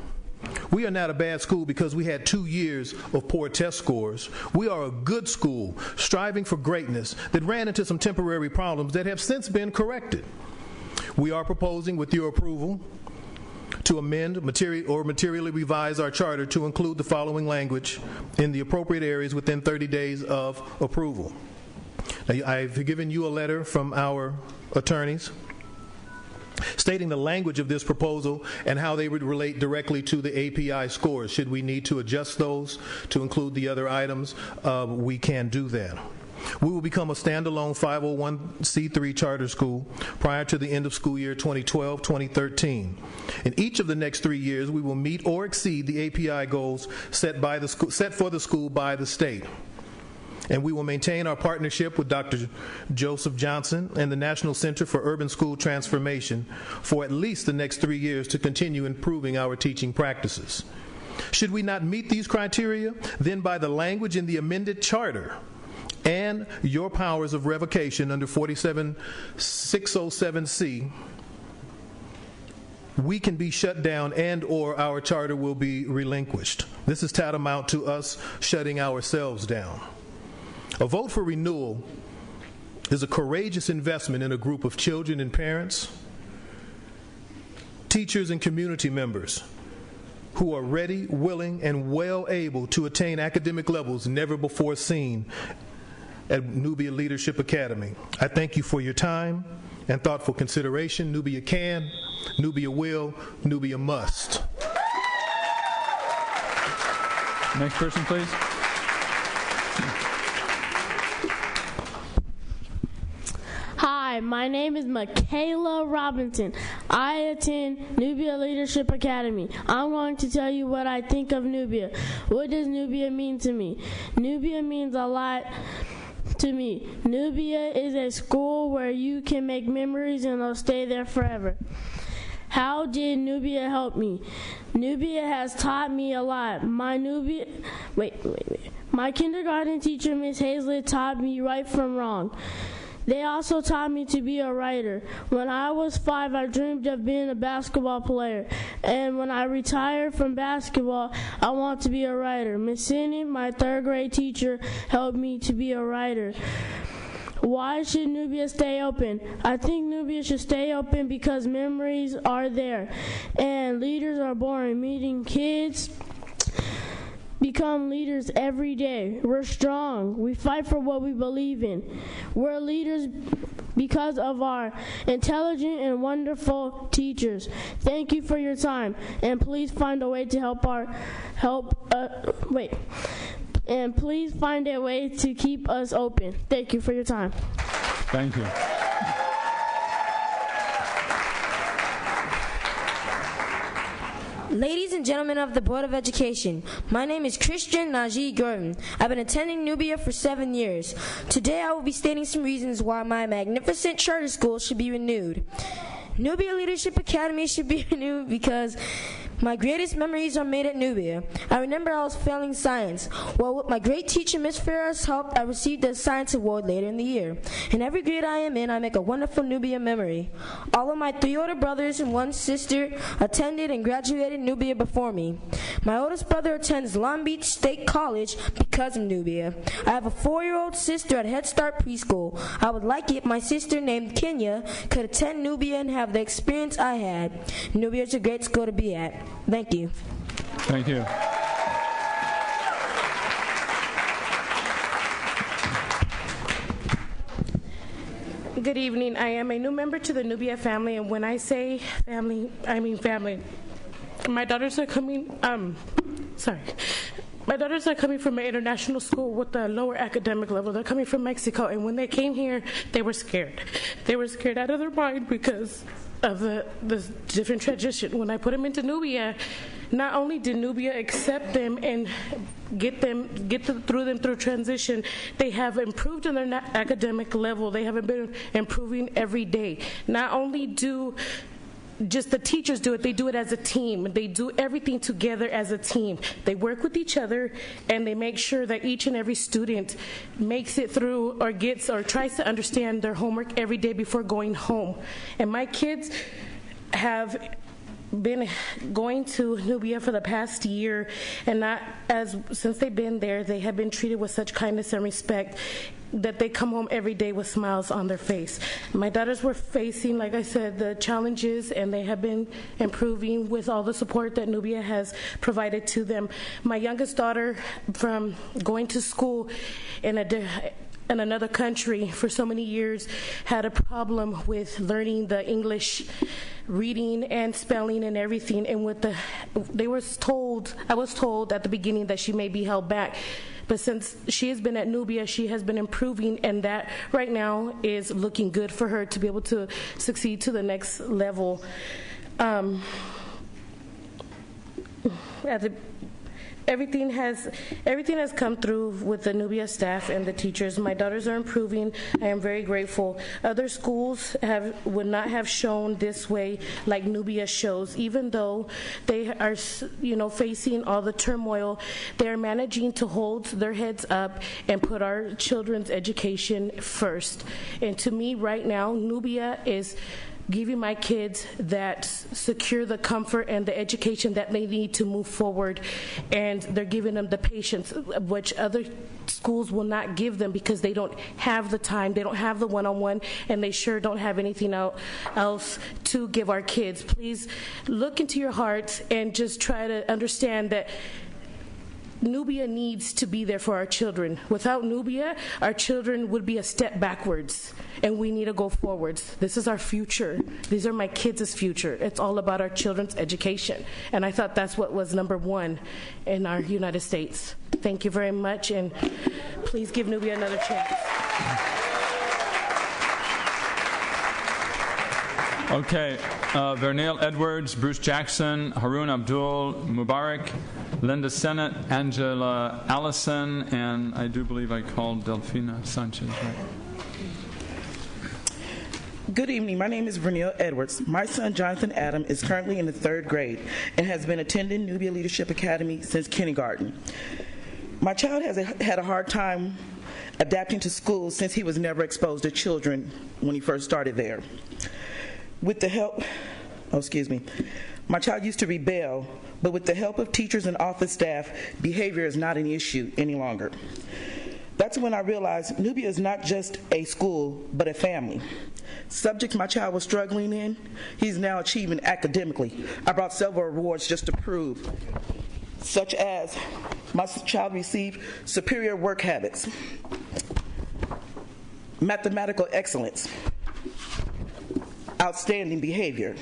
We are not a bad school because we had 2 years of poor test scores. We are a good school striving for greatness that ran into some temporary problems that have since been corrected. We are proposing, with your approval, to amend materially revise our charter to include the following language in the appropriate areas within 30 days of approval. Now, I've given you a letter from our attorneys stating the language of this proposal and how they would relate directly to the API scores. Should we need to adjust those to include the other items, we can do that. We will become a standalone 501c3 charter school prior to the end of school year 2012-2013. In each of the next 3 years, we will meet or exceed the API goals set for the school by the state. And we will maintain our partnership with Dr. Joseph Johnson and the National Center for Urban School Transformation for at least the next 3 years to continue improving our teaching practices. Should we not meet these criteria, then by the language in the amended charter and your powers of revocation under 47607C, we can be shut down and or our charter will be relinquished. This is tantamount to us shutting ourselves down. A vote for renewal is a courageous investment in a group of children and parents, teachers and community members who are ready, willing, and well able to attain academic levels never before seen at Nubia Leadership Academy. I thank you for your time and thoughtful consideration. Nubia can, Nubia will, Nubia must. Next person, please. Hi, my name is Michaela Robinson. I attend Nubia Leadership Academy. I'm going to tell you what I think of Nubia. What does Nubia mean to me? Nubia means a lot to me. Nubia is a school where you can make memories and they'll stay there forever. How did Nubia help me? Nubia has taught me a lot. My kindergarten teacher, Miss Hazlett, taught me right from wrong. They also taught me to be a writer. When I was 5, I dreamed of being a basketball player. And when I retired from basketball, I want to be a writer. Miss Sidney, my 3rd grade teacher, helped me to be a writer. Why should Nubia stay open? I think Nubia should stay open because memories are there. And leaders are born. Meeting kids become leaders every day. We're strong. We fight for what we believe in. We're leaders because of our intelligent and wonderful teachers. Thank you for your time, and please find a way to and please find a way to keep us open. Thank you for your time. Thank you. Ladies and gentlemen of the Board of Education, my name is Christian Najee Gordon. I've been attending Nubia for 7 years. Today I will be stating some reasons why my magnificent charter school should be renewed. Nubia Leadership Academy should be renewed because my greatest memories are made at Nubia. I remember I was failing science. Well, with my great teacher, Ms. Farrah's help, I received a science award later in the year. In every grade I am in, I make a wonderful Nubia memory. All of my 3 older brothers and 1 sister attended and graduated Nubia before me. My oldest brother attends Long Beach State College because of Nubia. I have a 4-year-old sister at Head Start Preschool. I would like it if my sister named Kenya could attend Nubia and have the experience I had. Nubia is a great school to be at. Thank you. Thank you. Good evening. I am a new member to the Nubia family, and when I say family, I mean family. My daughters are coming, My daughters are coming from an international school with a lower academic level. They're coming from Mexico, and when they came here, they were scared. They were scared out of their mind because of the different transition. When I put them into Nubia, not only did Nubia accept them and get through transition, they have improved in their academic level. They have been improving every day. Not only do just the teachers do it, they do it as a team. They do everything together as a team. They work with each other, and they make sure that each and every student makes it through or gets or tries to understand their homework every day before going home. And my kids have been going to Nubia for the past year, and since they've been there, they have been treated with such kindness and respect that they come home every day with smiles on their face. My daughters were facing, like I said, the challenges, and they have been improving with all the support that Nubia has provided to them. My youngest daughter, from going to school in another country for so many years, had a problem with learning the English reading and spelling and everything. And I was told at the beginning that she may be held back. But since she has been at Nubia, she has been improving, and that right now is looking good for her to be able to succeed to the next level. Everything has come through with the Nubia staff and the teachers. My daughters are improving. I am very grateful. Other schools would not have shown this way like Nubia shows. Even though they are, facing all the turmoil, they are managing to hold their heads up and put our children's education first. And to me, right now, Nubia is giving my kids that secure the comfort and the education that they need to move forward, and they're giving them the patience which other schools will not give them because they don't have the time, they don't have the one-on-one, and they sure don't have anything else to give our kids. Please look into your hearts and just try to understand that Nubia needs to be there for our children. Without Nubia, our children would be a step backwards, and we need to go forwards. This is our future. These are my kids' future. It's all about our children's education, and I thought that's what was number one in our United States. Thank you very much, and please give Nubia another chance. Okay, Vernell Edwards, Bruce Jackson, Harun Abdul Mubarak, Linda Sennett, Angela Allison, and I do believe I called Delfina Sanchez, right? Good evening. My name is Vernell Edwards. My son, Jonathan Adam, is currently in the 3rd grade and has been attending Nubia Leadership Academy since kindergarten. My child has had a hard time adapting to school since he was never exposed to children when he first started there. With the help, my child used to rebel, but with the help of teachers and office staff, behavior is not an issue any longer. That's when I realized Nubia is not just a school, but a family. Subjects my child was struggling in, he's now achieving academically. I brought several awards just to prove, such as my child received superior work habits, mathematical excellence, outstanding behavior.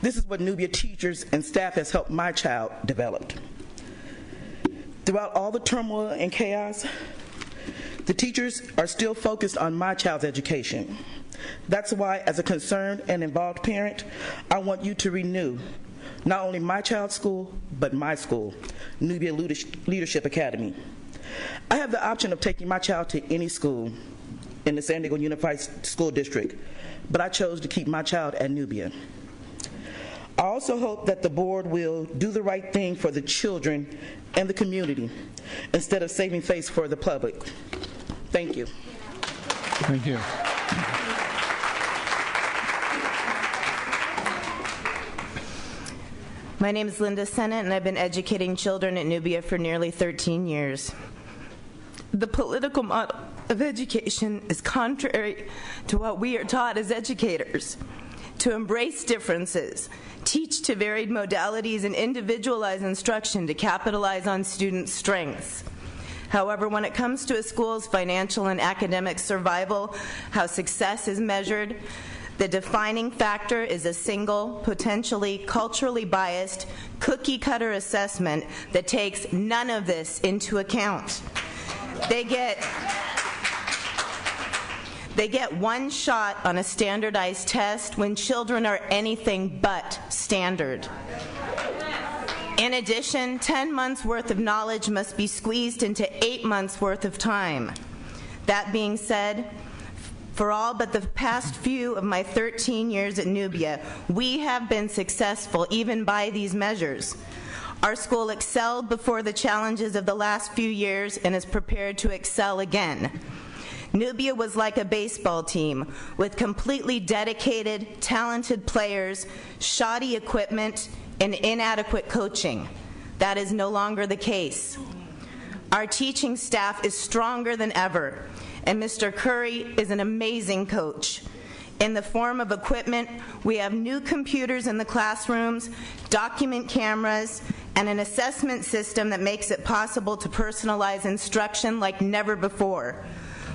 This is what Nubia teachers and staff has helped my child develop. Throughout all the turmoil and chaos, the teachers are still focused on my child's education. That's why, as a concerned and involved parent, I want you to renew not only my child's school, but my school, Nubia Leadership Academy. I have the option of taking my child to any school in the San Diego Unified School District, but I chose to keep my child at Nubia. I also hope that the board will do the right thing for the children and the community instead of saving face for the public. Thank you. Thank you. My name is Linda Sennett, and I've been educating children at Nubia for nearly 13 years. The political model of education is contrary to what we are taught as educators: to embrace differences, teach to varied modalities, and individualize instruction to capitalize on students' strengths. However, when it comes to a school's financial and academic survival, how success is measured, the defining factor is a single, potentially culturally biased, cookie-cutter assessment that takes none of this into account. They get one shot on a standardized test when children are anything but standard. In addition, 10 months' worth of knowledge must be squeezed into 8 months' worth of time. That being said, for all but the past few of my 13 years at Nubia, we have been successful even by these measures. Our school excelled before the challenges of the last few years and is prepared to excel again. Nubia was like a baseball team with completely dedicated, talented players, shoddy equipment, and inadequate coaching. That is no longer the case. Our teaching staff is stronger than ever, and Mr. Curry is an amazing coach. In the form of equipment, we have new computers in the classrooms, document cameras, and an assessment system that makes it possible to personalize instruction like never before.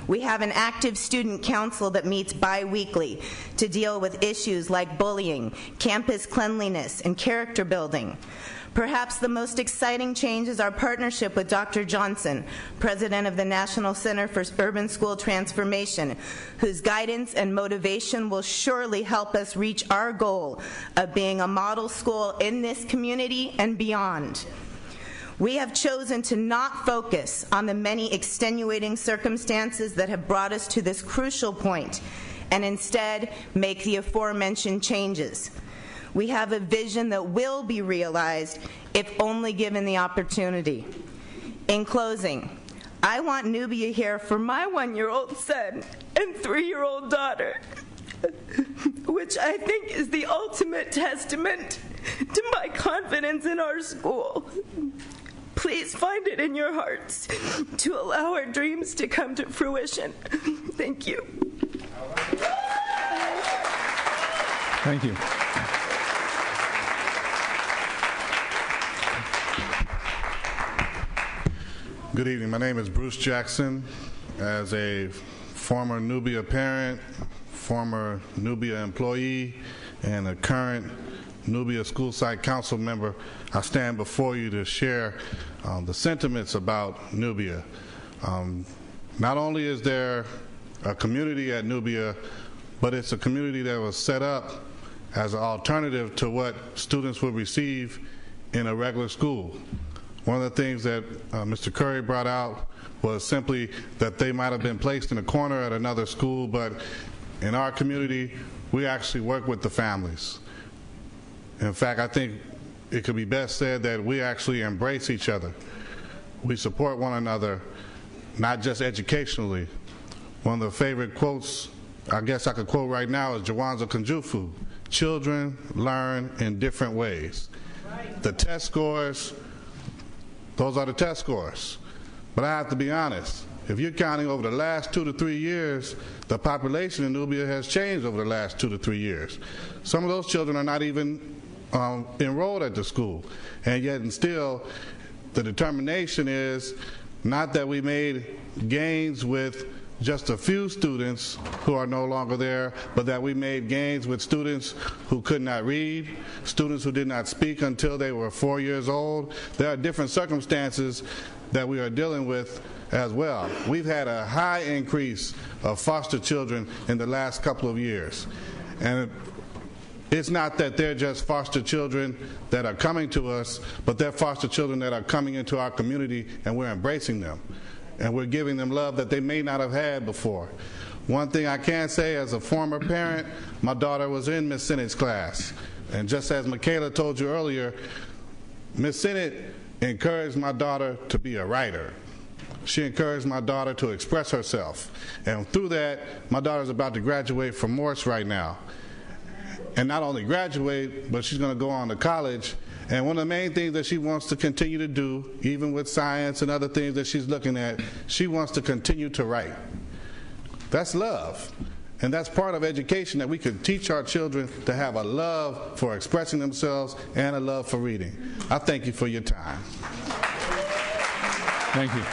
We have an active student council that meets bi-weekly to deal with issues like bullying, campus cleanliness, and character building. Perhaps the most exciting change is our partnership with Dr. Johnson, president of the National Center for Urban School Transformation, whose guidance and motivation will surely help us reach our goal of being a model school in this community and beyond. We have chosen to not focus on the many extenuating circumstances that have brought us to this crucial point, and instead make the aforementioned changes. We have a vision that will be realized if only given the opportunity. In closing, I want Nubia here for my 1-year-old son and 3-year-old daughter, which I think is the ultimate testament to my confidence in our school. Please find it in your hearts to allow our dreams to come to fruition. Thank you. Thank you. Good evening. My name is Bruce Jackson. As a former Nubia parent, former Nubia employee, and a current Nubia School Site Council member, I stand before you to share the sentiments about Nubia. Not only is there a community at Nubia, but it's a community that was set up as an alternative to what students would receive in a regular school. One of the things that Mr. Curry brought out was simply that they might have been placed in a corner at another school, but in our community, we actually work with the families. In fact, I think it could be best said that we actually embrace each other. We support one another, not just educationally. One of the favorite quotes, I guess I could quote right now, is Jawanza Kunjufu: children learn in different ways. The test scores, those are the test scores. But I have to be honest, if you're counting over the last 2 to 3 years, the population in Nubia has changed over the last 2 to 3 years. Some of those children are not even enrolled at the school, and yet and still the determination is not that we made gains with just a few students who are no longer there, but that we made gains with students who could not read, students who did not speak until they were 4 years old. There are different circumstances that we are dealing with as well. We've had a high increase of foster children in the last couple of years. And It's not that they're just foster children that are coming to us, but they're foster children that are coming into our community, and we're embracing them. And we're giving them love that they may not have had before. One thing I can say as a former parent, my daughter was in Miss Sennett's class. And just as Michaela told you earlier, Miss Sennett encouraged my daughter to be a writer. She encouraged my daughter to express herself. And through that, my daughter's about to graduate from Morse right now. And not only graduate, but she's going to go on to college. And one of the main things that she wants to continue to do, even with science and other things that she's looking at, she wants to continue to write. That's love. And that's part of education, that we could teach our children to have a love for expressing themselves and a love for reading. I thank you for your time. Thank you.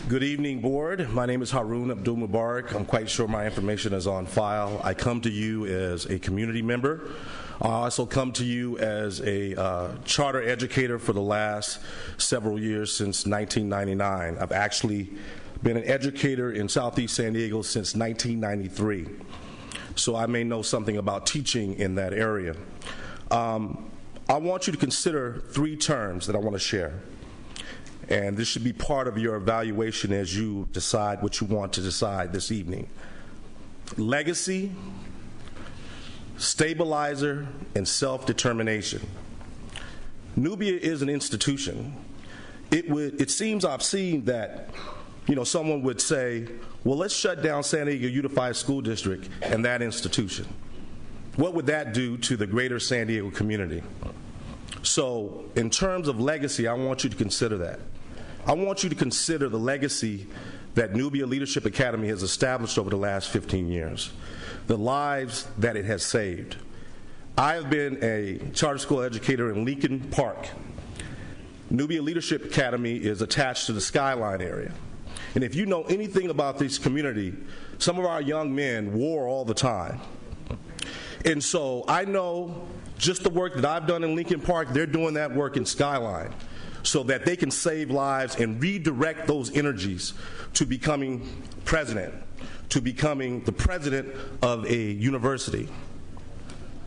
Good evening, Board. My name is Haroon Abdul Mubarak. I'm quite sure my information is on file. I come to you as a community member. I also come to you as a charter educator for the last several years since 1999. I've actually been an educator in Southeast San Diego since 1993. So I may know something about teaching in that area. I want you to consider 3 terms that I want to share. And this should be part of your evaluation as you decide what you want to decide this evening. Legacy, stabilizer, and self-determination. Nubia is an institution. It seems I've seen that, someone would say, well, let's shut down San Diego Unified School District and that institution. What would that do to the greater San Diego community? So in terms of legacy, I want you to consider that. I want you to consider the legacy that Nubia Leadership Academy has established over the last 15 years, the lives that it has saved. I have been a charter school educator in Lincoln Park. Nubia Leadership Academy is attached to the Skyline area. And if you know anything about this community, some of our young men war all the time. And so I know just the work that I've done in Lincoln Park, they're doing that work in Skyline, so that they can save lives and redirect those energies to becoming president, to becoming the president of a university.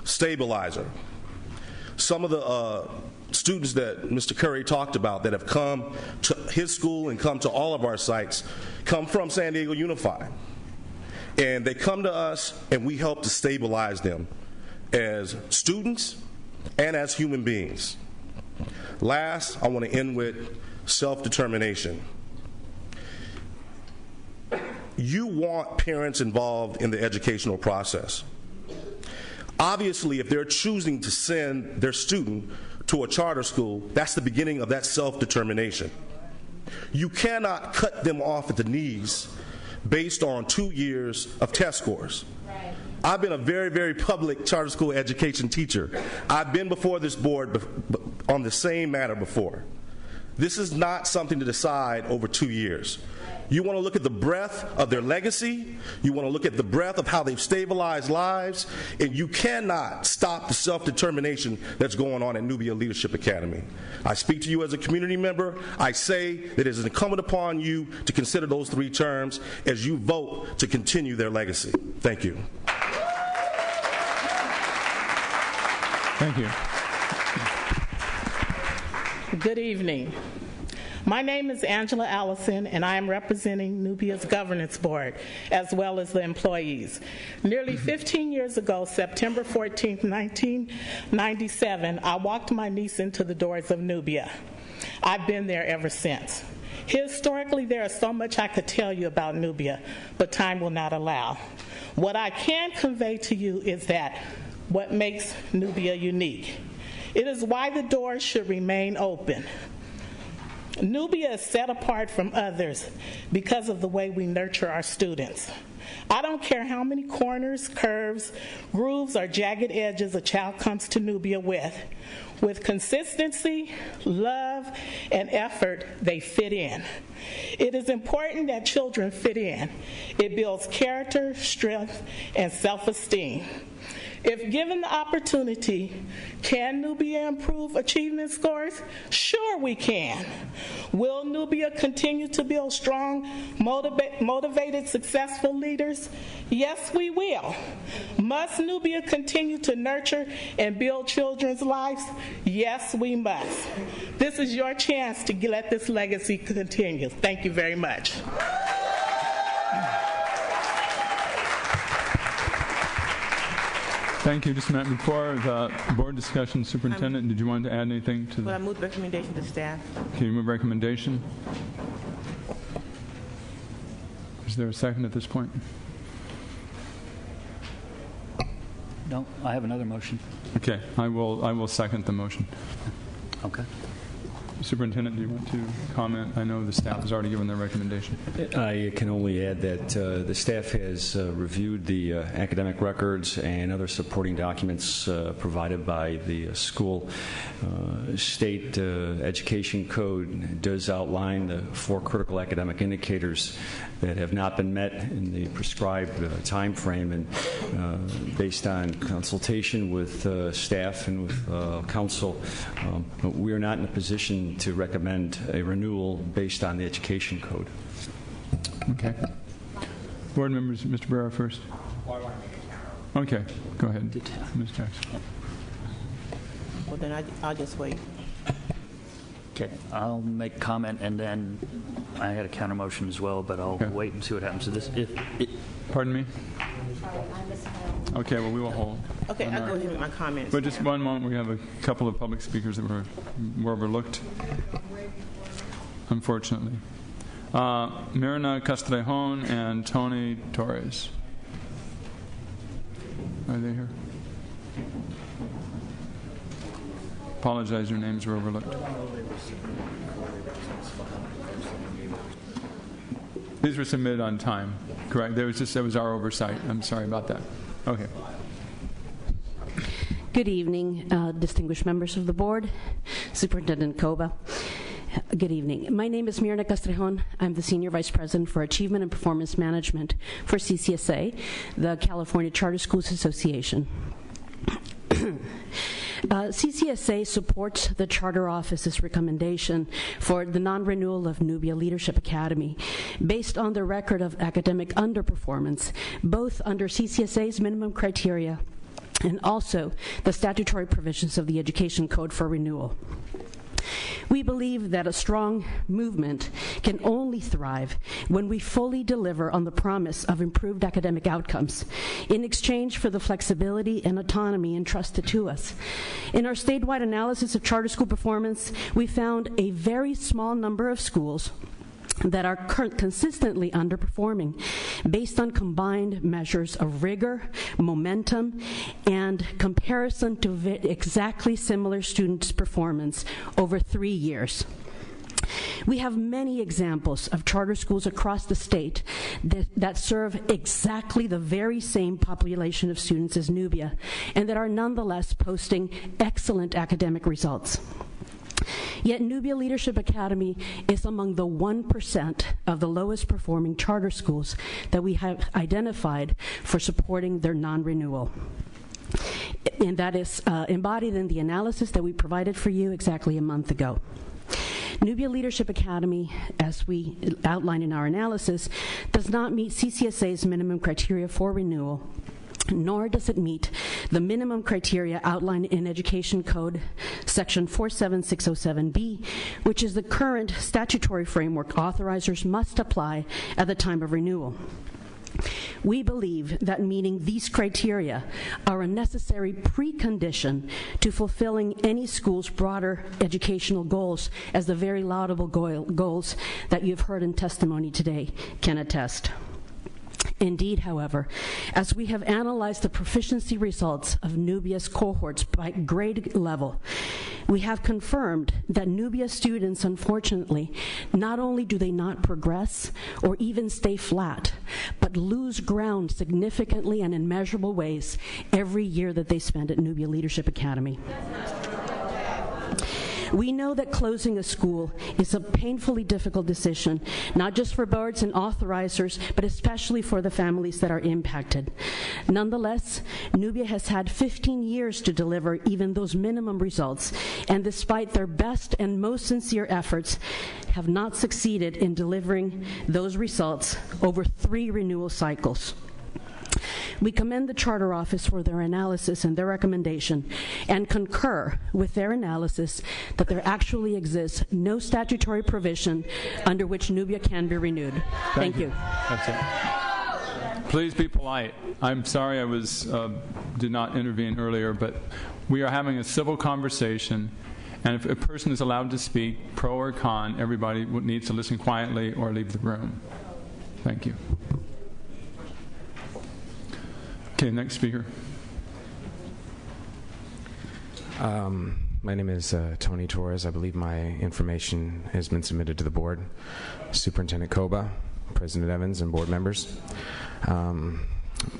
Stabilizer. Some of the students that Mr. Curry talked about that have come to his school and come to all of our sites come from San Diego Unified. And they come to us and we help to stabilize them as students and as human beings. Last, I want to end with self-determination. You want parents involved in the educational process. Obviously, if they're choosing to send their student to a charter school, that's the beginning of that self-determination. You cannot cut them off at the knees based on 2 years of test scores. Right. I've been a very, very public charter school education teacher. I've been before this board on the same matter before. This is not something to decide over 2 years. You want to look at the breadth of their legacy. You want to look at the breadth of how they've stabilized lives. And you cannot stop the self-determination that's going on at Nubia Leadership Academy. I speak to you as a community member. I say that it is incumbent upon you to consider those 3 terms as you vote to continue their legacy. Thank you. Thank you. Good evening. My name is Angela Allison, and I am representing Nubia's governance board, as well as the employees. Nearly 15 years ago, September 14, 1997, I walked my niece into the doors of Nubia. I've been there ever since. Historically, there is so much I could tell you about Nubia, but time will not allow. What I can convey to you is that what makes Nubia unique. It is why the doors should remain open. Nubia is set apart from others because of the way we nurture our students. I don't care how many corners, curves, grooves, or jagged edges a child comes to Nubia with. With consistency, love, and effort, they fit in. It is important that children fit in. It builds character, strength, and self-esteem. If given the opportunity, can Nubia improve achievement scores? Sure we can. Will Nubia continue to build strong, motivated, successful leaders? Yes, we will. Must Nubia continue to nurture and build children's lives? Yes, we must. This is your chance to let this legacy continue. Thank you very much. Thank you. Just a minute before the board discussion, Superintendent, did you want to add anything to Well, I moved recommendation to staff. Can you move recommendation? Is there a second at this point? No, I have another motion. Okay, I will second the motion. Okay. Superintendent, do you want to comment? I know the staff has already given their recommendation. I can only add that the staff has reviewed the academic records and other supporting documents provided by the school. State education code does outline the 4 critical academic indicators that have not been met in the prescribed time frame, and based on consultation with staff and with council, we are not in a position to recommend a renewal based on the education code. Okay. Board members, Mr. Barrera first. Okay, go ahead, Ms. Jackson. Well, then I'll just wait. Okay, I'll make comment, and then I had a counter motion as well, but I'll wait and see what happens to this. Pardon me? Okay, well, we will hold. Okay, I'll go ahead with my comments. But just one moment, we have a couple of public speakers that were overlooked, unfortunately. Mirna Castrejón and Tony Torres. Are they here? Apologize, your names were overlooked. These were submitted on time, correct? That was our oversight. I'm sorry about that. Okay. Good evening, distinguished members of the board, Superintendent Koba. Good evening. My name is Mirna Castrejón. I'm the Senior Vice President for Achievement and Performance Management for CCSA, the California Charter Schools Association. CCSA supports the Charter Office's recommendation for the non-renewal of Nubia Leadership Academy based on the record of academic underperformance, both under CCSA's minimum criteria and also the statutory provisions of the Education Code for renewal. We believe that a strong movement can only thrive when we fully deliver on the promise of improved academic outcomes in exchange for the flexibility and autonomy entrusted to us. In our statewide analysis of charter school performance, we found a very small number of schools that are consistently underperforming based on combined measures of rigor, momentum, and comparison to exactly similar students' performance over 3 years. We have many examples of charter schools across the state that serve exactly the very same population of students as Nubia and that are nonetheless posting excellent academic results. Yet Nubia Leadership Academy is among the 1% of the lowest performing charter schools that we have identified for supporting their non-renewal. And that is embodied in the analysis that we provided for you exactly a month ago. Nubia Leadership Academy, as we outlined in our analysis, does not meet CCSA's minimum criteria for renewal, nor does it meet the minimum criteria outlined in Education Code Section 47607B, which is the current statutory framework authorizers must apply at the time of renewal. We believe that meeting these criteria are a necessary precondition to fulfilling any school's broader educational goals, as the very laudable goals that you've heard in testimony today can attest. Indeed, however, as we have analyzed the proficiency results of Nubia's cohorts by grade level, we have confirmed that Nubia students, unfortunately, not only do they not progress or even stay flat, but lose ground significantly and in measurable ways every year that they spend at Nubia Leadership Academy. We know that closing a school is a painfully difficult decision, not just for boards and authorizers, but especially for the families that are impacted. Nonetheless, Nubia has had 15 years to deliver even those minimum results, and despite their best and most sincere efforts, have not succeeded in delivering those results over 3 renewal cycles. We commend the Charter Office for their analysis and their recommendation, and concur with their analysis that there actually exists no statutory provision under which Nubia can be renewed. Thank you. That's it. Please be polite. I'm sorry I did not intervene earlier, but we are having a civil conversation, and if a person is allowed to speak, pro or con, everybody needs to listen quietly or leave the room. Thank you. Okay, next speaker. My name is Tony Torres. I believe my information has been submitted to the board. Superintendent Koba, President Evans, and board members. I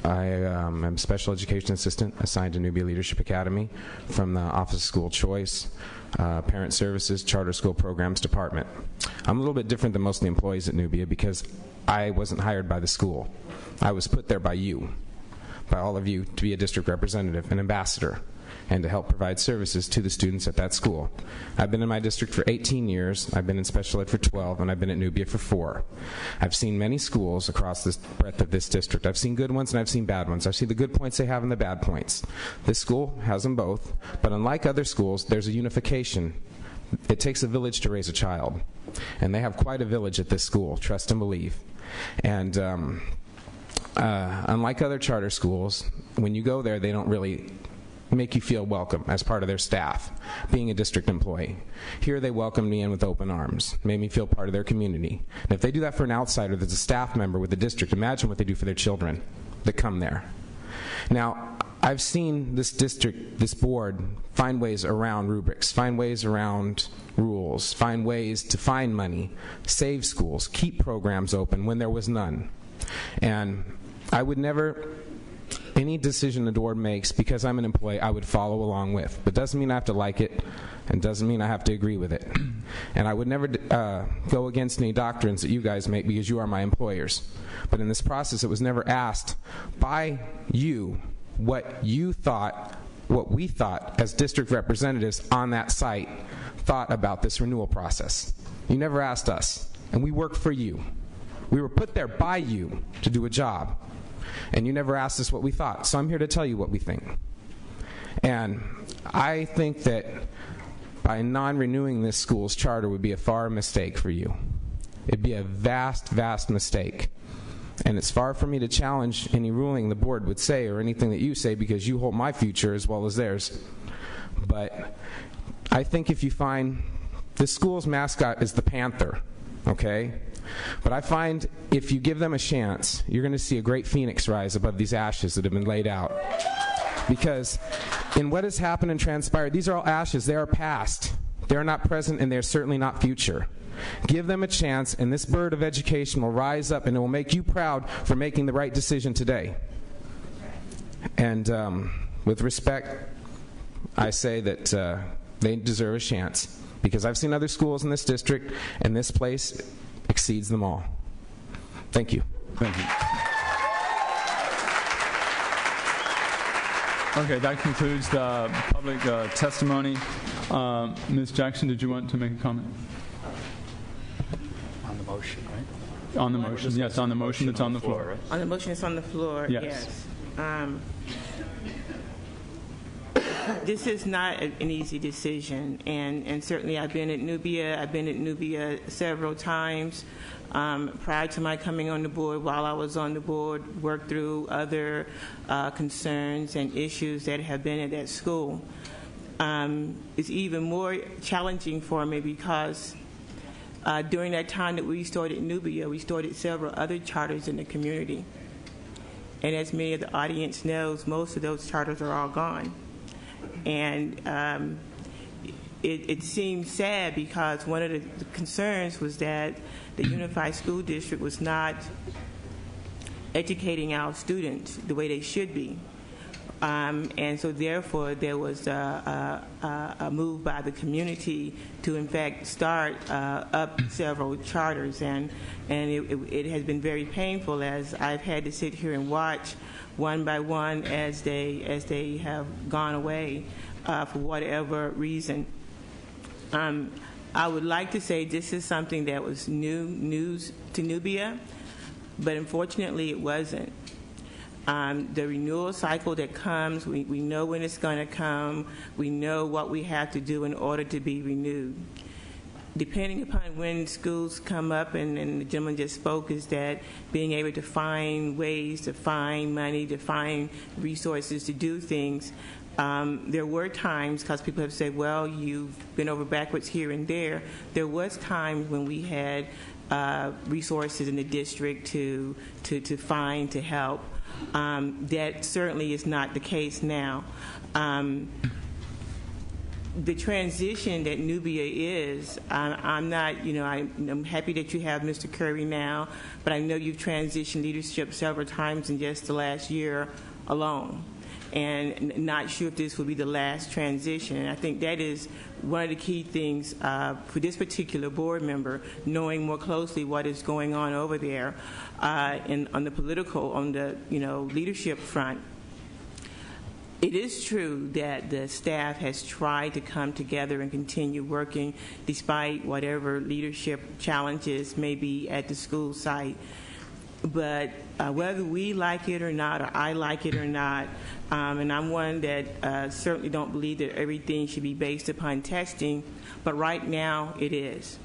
am a special education assistant assigned to Nubia Leadership Academy from the Office of School Choice, Parent Services, Charter School Programs Department. I'm a little bit different than most of the employees at Nubia because I wasn't hired by the school. I was put there by you, by all of you, to be a district representative, an ambassador, and to help provide services to the students at that school. I've been in my district for 18 years, I've been in special ed for 12, and I've been at Nubia for 4. I've seen many schools across the breadth of this district. I've seen good ones and I've seen bad ones. I've seen the good points they have and the bad points. This school has them both, but unlike other schools, there's a unification. It takes a village to raise a child, and they have quite a village at this school, trust and believe. And unlike other charter schools, when you go there, they don't really make you feel welcome as part of their staff, being a district employee. Here they welcomed me in with open arms, made me feel part of their community. And if they do that for an outsider that's a staff member with the district, imagine what they do for their children that come there. Now, I've seen this district, this board, find ways around rubrics, find ways around rules, find ways to find money, save schools, keep programs open when there was none. And I would never, any decision the board makes, because I'm an employee, I would follow along with. But doesn't mean I have to like it, and doesn't mean I have to agree with it. And I would never go against any doctrines that you guys make because you are my employers. But in this process, it was never asked by you what you thought, what we thought as district representatives on that site thought about this renewal process. You never asked us, and we work for you. We were put there by you to do a job, and you never asked us what we thought. So I'm here to tell you what we think. And I think that by non-renewing this school's charter would be a far mistake for you. It'd be a vast, vast mistake. And it's far from me to challenge any ruling the board would say or anything that you say, because you hold my future as well as theirs. But I think if you find this school's mascot is the panther, okay? But I find if you give them a chance, you're going to see a great phoenix rise above these ashes that have been laid out. Because in what has happened and transpired, these are all ashes. They are past. They are not present, and they're certainly not future. Give them a chance, and this bird of education will rise up, and it will make you proud for making the right decision today. And with respect, I say that they deserve a chance, because I've seen other schools in this district, and this place exceeds them all. Thank you. Thank you. Okay, that concludes the public testimony. Ms. Jackson, did you want to make a comment? On the motion, right? On the motion, yes, on the motion that's on the floor. Right? On the motion that's on the floor, yes. This is not an easy decision, and certainly I've been at Nubia several times. Prior to my coming on the board, while I was on the board, worked through other concerns and issues that have been at that school. It's even more challenging for me because during that time that we started Nubia, we started several other charters in the community. And as many of the audience knows, most of those charters are all gone. And it seemed sad because one of the concerns was that the Unified School District was not educating our students the way they should be. And so therefore there was a move by the community to in fact start up several charters, and it has been very painful as I've had to sit here and watch one by one as they have gone away for whatever reason. I would like to say this is something that was news to Nubia, but unfortunately it wasn't. The renewal cycle that comes, we know when it's going to come. We know what we have to do in order to be renewed. Depending upon when schools come up, and the gentleman just spoke, is that being able to find ways to find money, to find resources to do things. There were times, because people have said, well, you've been over backwards here and there. There was times when we had resources in the district to find, to help. That certainly is not the case now. The transition that Nubia is, I'm not, I'm happy that you have Mr. Curry now, but I know you've transitioned leadership several times in just the last year alone, and not sure if this will be the last transition. And I think that is one of the key things for this particular board member, knowing more closely what is going on over there on the political, on the leadership front. It is true that the staff has tried to come together and continue working despite whatever leadership challenges may be at the school site. But whether we like it or not, or I like it or not, and I'm one that certainly don't believe that everything should be based upon testing, but right now it is.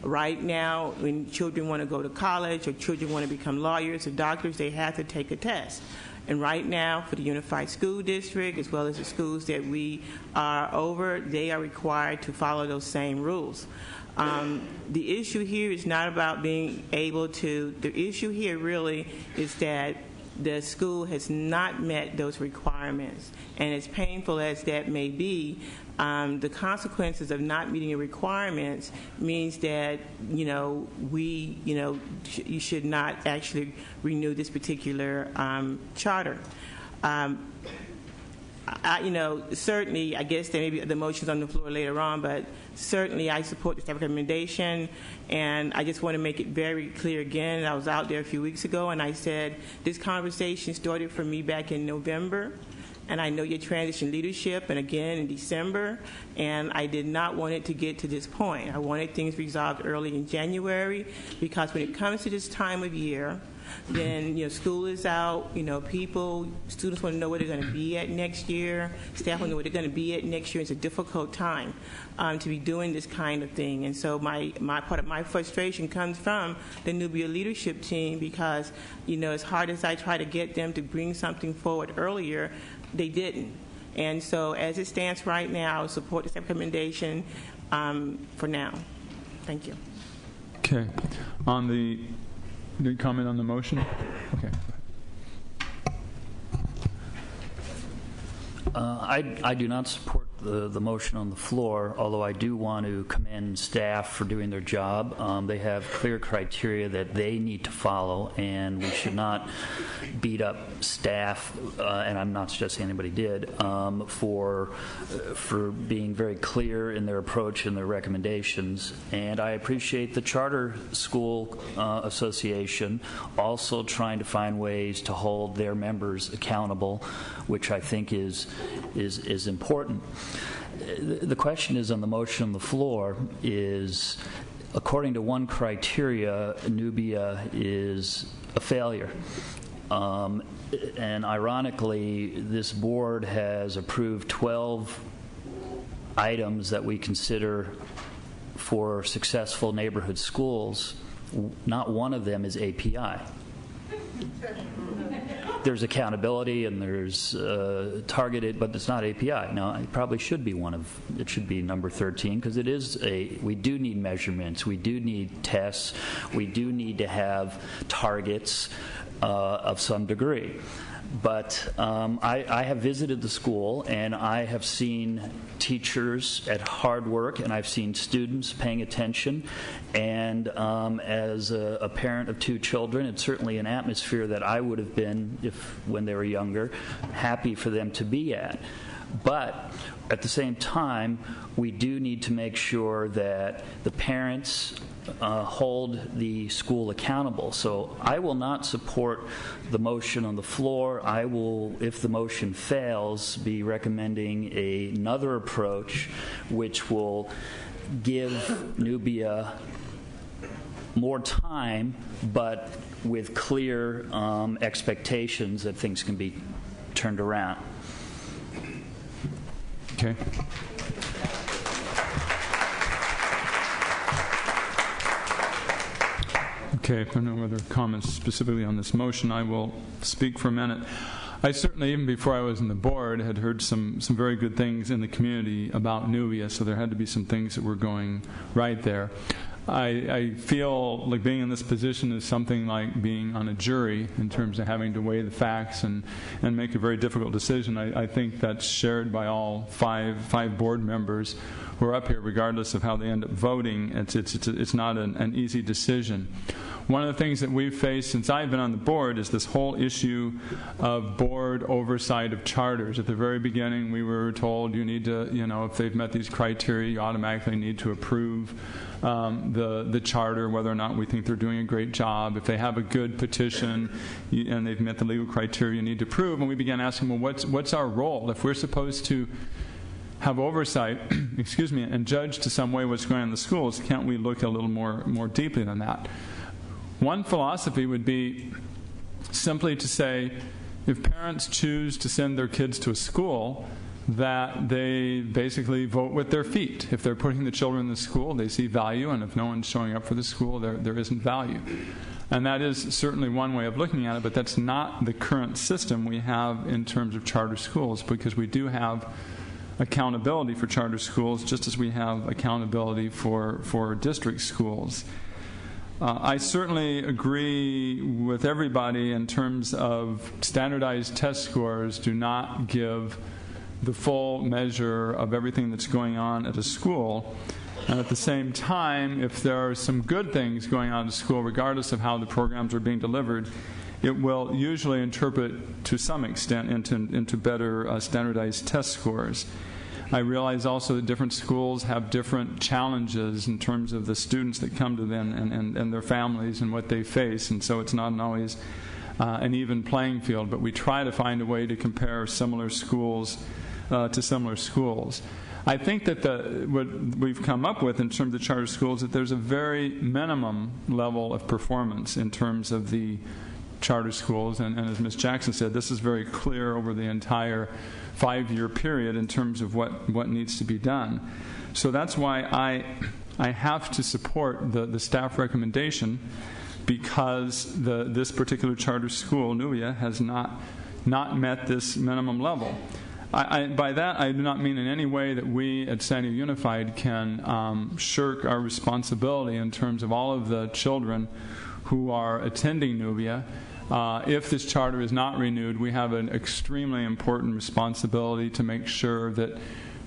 Right now, when children want to go to college or children want to become lawyers or doctors, they have to take a test. And right now, for the Unified School District, as well as the schools that we are over, they are required to follow those same rules. The issue here is not about being able to, the issue here really is that the school has not met those requirements. And as painful as that may be, the consequences of not meeting the requirements means that, you should not actually renew this particular charter. Certainly, I guess there may be the motions on the floor later on, but certainly I support this recommendation, and I just want to make it very clear again. I was out there a few weeks ago, and I said this conversation started for me back in November, and I know your transition leadership, and again in December, and I did not want it to get to this point. I wanted things resolved early in January, because when it comes to this time of year, then school is out, students want to know where they're going to be at next year, staff want to know where they're going to be at next year. It's a difficult time to be doing this kind of thing. And so my part of my frustration comes from the Nubia leadership team, because as hard as I try to get them to bring something forward earlier, they didn't. And so as it stands right now, I support this recommendation for now. Thank you. Okay. Did you comment on the motion? Okay. I do not support the motion on the floor, although I do want to commend staff for doing their job. They have clear criteria that they need to follow, and we should not beat up staff, and I'm not suggesting anybody did, for being very clear in their approach and their recommendations. And I appreciate the Charter School Association also trying to find ways to hold their members accountable, which I think is important. The question is on the motion on the floor is, according to one criteria, Nubia is a failure. And ironically, this board has approved 12 items that we consider for successful neighborhood schools. Not one of them is API. There's accountability and there's targeted, but it's not API. Now, it probably should be it should be number 13, because it is we do need measurements, we do need tests, we do need to have targets of some degree. But I have visited the school, and I have seen teachers at hard work, and I've seen students paying attention. And as a parent of 2 children, it's certainly an atmosphere that I would have been, when they were younger, happy for them to be at. But at the same time, we do need to make sure that the parents hold the school accountable. So I will not support the motion on the floor. I will, if the motion fails, be recommending another approach which will give Nubia more time, but with clear expectations that things can be turned around. Okay. Okay, if there are no other comments specifically on this motion, I will speak for a minute. I certainly, even before I was on the board, had heard some very good things in the community about Nubia, so there had to be some things that were going right there. I feel like being in this position is something like being on a jury in terms of having to weigh the facts and make a very difficult decision. I think that's shared by all five board members who are up here, regardless of how they end up voting. It's not an easy decision. One of the things that we've faced since I've been on the board is this whole issue of board oversight of charters. At the very beginning, we were told you need to, if they've met these criteria, you automatically need to approve the charter, whether or not we think they're doing a great job. If they have a good petition and they've met the legal criteria, you need to approve. And we began asking, well, what's our role? If we're supposed to have oversight, and judge to some way what's going on in the schools, can't we look a little more deeply than that? One philosophy would be simply to say, if parents choose to send their kids to a school, that they basically vote with their feet. If they're putting the children in the school, they see value, and if no one's showing up for the school, there isn't value. And that is certainly one way of looking at it, but that's not the current system we have in terms of charter schools, because we do have accountability for charter schools just as we have accountability for district schools. I certainly agree with everybody in terms of standardized test scores do not give the full measure of everything that's going on at a school. And at the same time, if there are some good things going on at a school, regardless of how the programs are being delivered, it will usually interpret to some extent into better standardized test scores. I realize also that different schools have different challenges in terms of the students that come to them and their families and what they face, and so it's not always an even playing field, but we try to find a way to compare similar schools to similar schools. I think that what we've come up with in terms of the charter schools is that there's a very minimum level of performance in terms of the charter schools, and as Ms. Jackson said, this is very clear over the entire 5-year period in terms of what needs to be done. So that's why I have to support the staff recommendation, because this particular charter school, Nubia, has not met this minimum level. By that, I do not mean in any way that we at Sandy Unified can shirk our responsibility in terms of all of the children who are attending Nubia. If this charter is not renewed, we have an extremely important responsibility to make sure that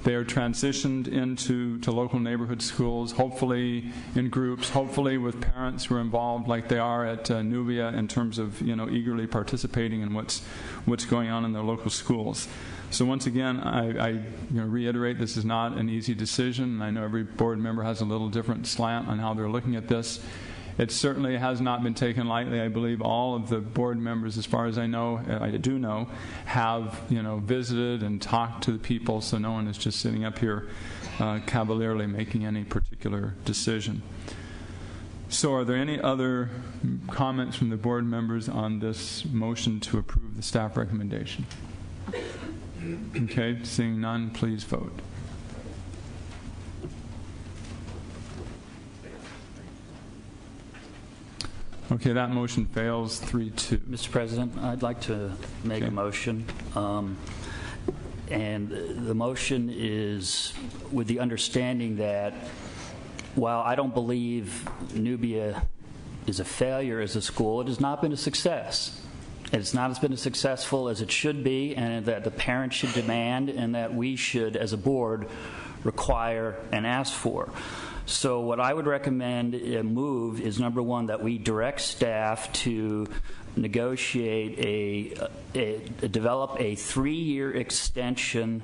they are transitioned into local neighborhood schools, hopefully in groups, hopefully with parents who are involved like they are at Nubia in terms of eagerly participating in what's going on in their local schools. So once again, I reiterate, this is not an easy decision. I know every board member has a little different slant on how they're looking at this. It certainly has not been taken lightly. I believe all of the board members, as far as I do know, have visited and talked to the people, so no one is just sitting up here cavalierly making any particular decision. So are there any other comments from the board members on this motion to approve the staff recommendation? Okay, seeing none, please vote. Okay, that motion fails 3-2. Mr. President, I'd like to make a motion. And the motion is with the understanding that while I don't believe Nubia is a failure as a school, it has not been a success. It's not been as successful as it should be, and that the parents should demand, and that we should, as a board, require and ask for. So what I would recommend move is, number one, that we direct staff to negotiate develop a 3-year extension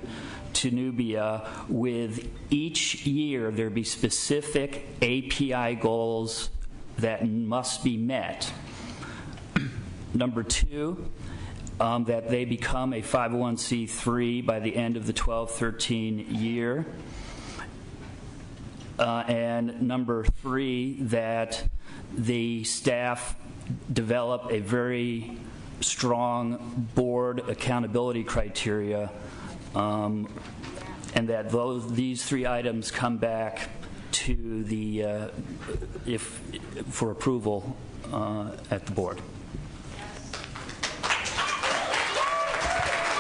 to Nubia. With each year there be specific API goals that must be met. Number two, that they become a 501c3 by the end of the 12-13 year. And number three, that the staff develop a very strong board accountability criteria, and that these 3 items come back to the for approval at the board.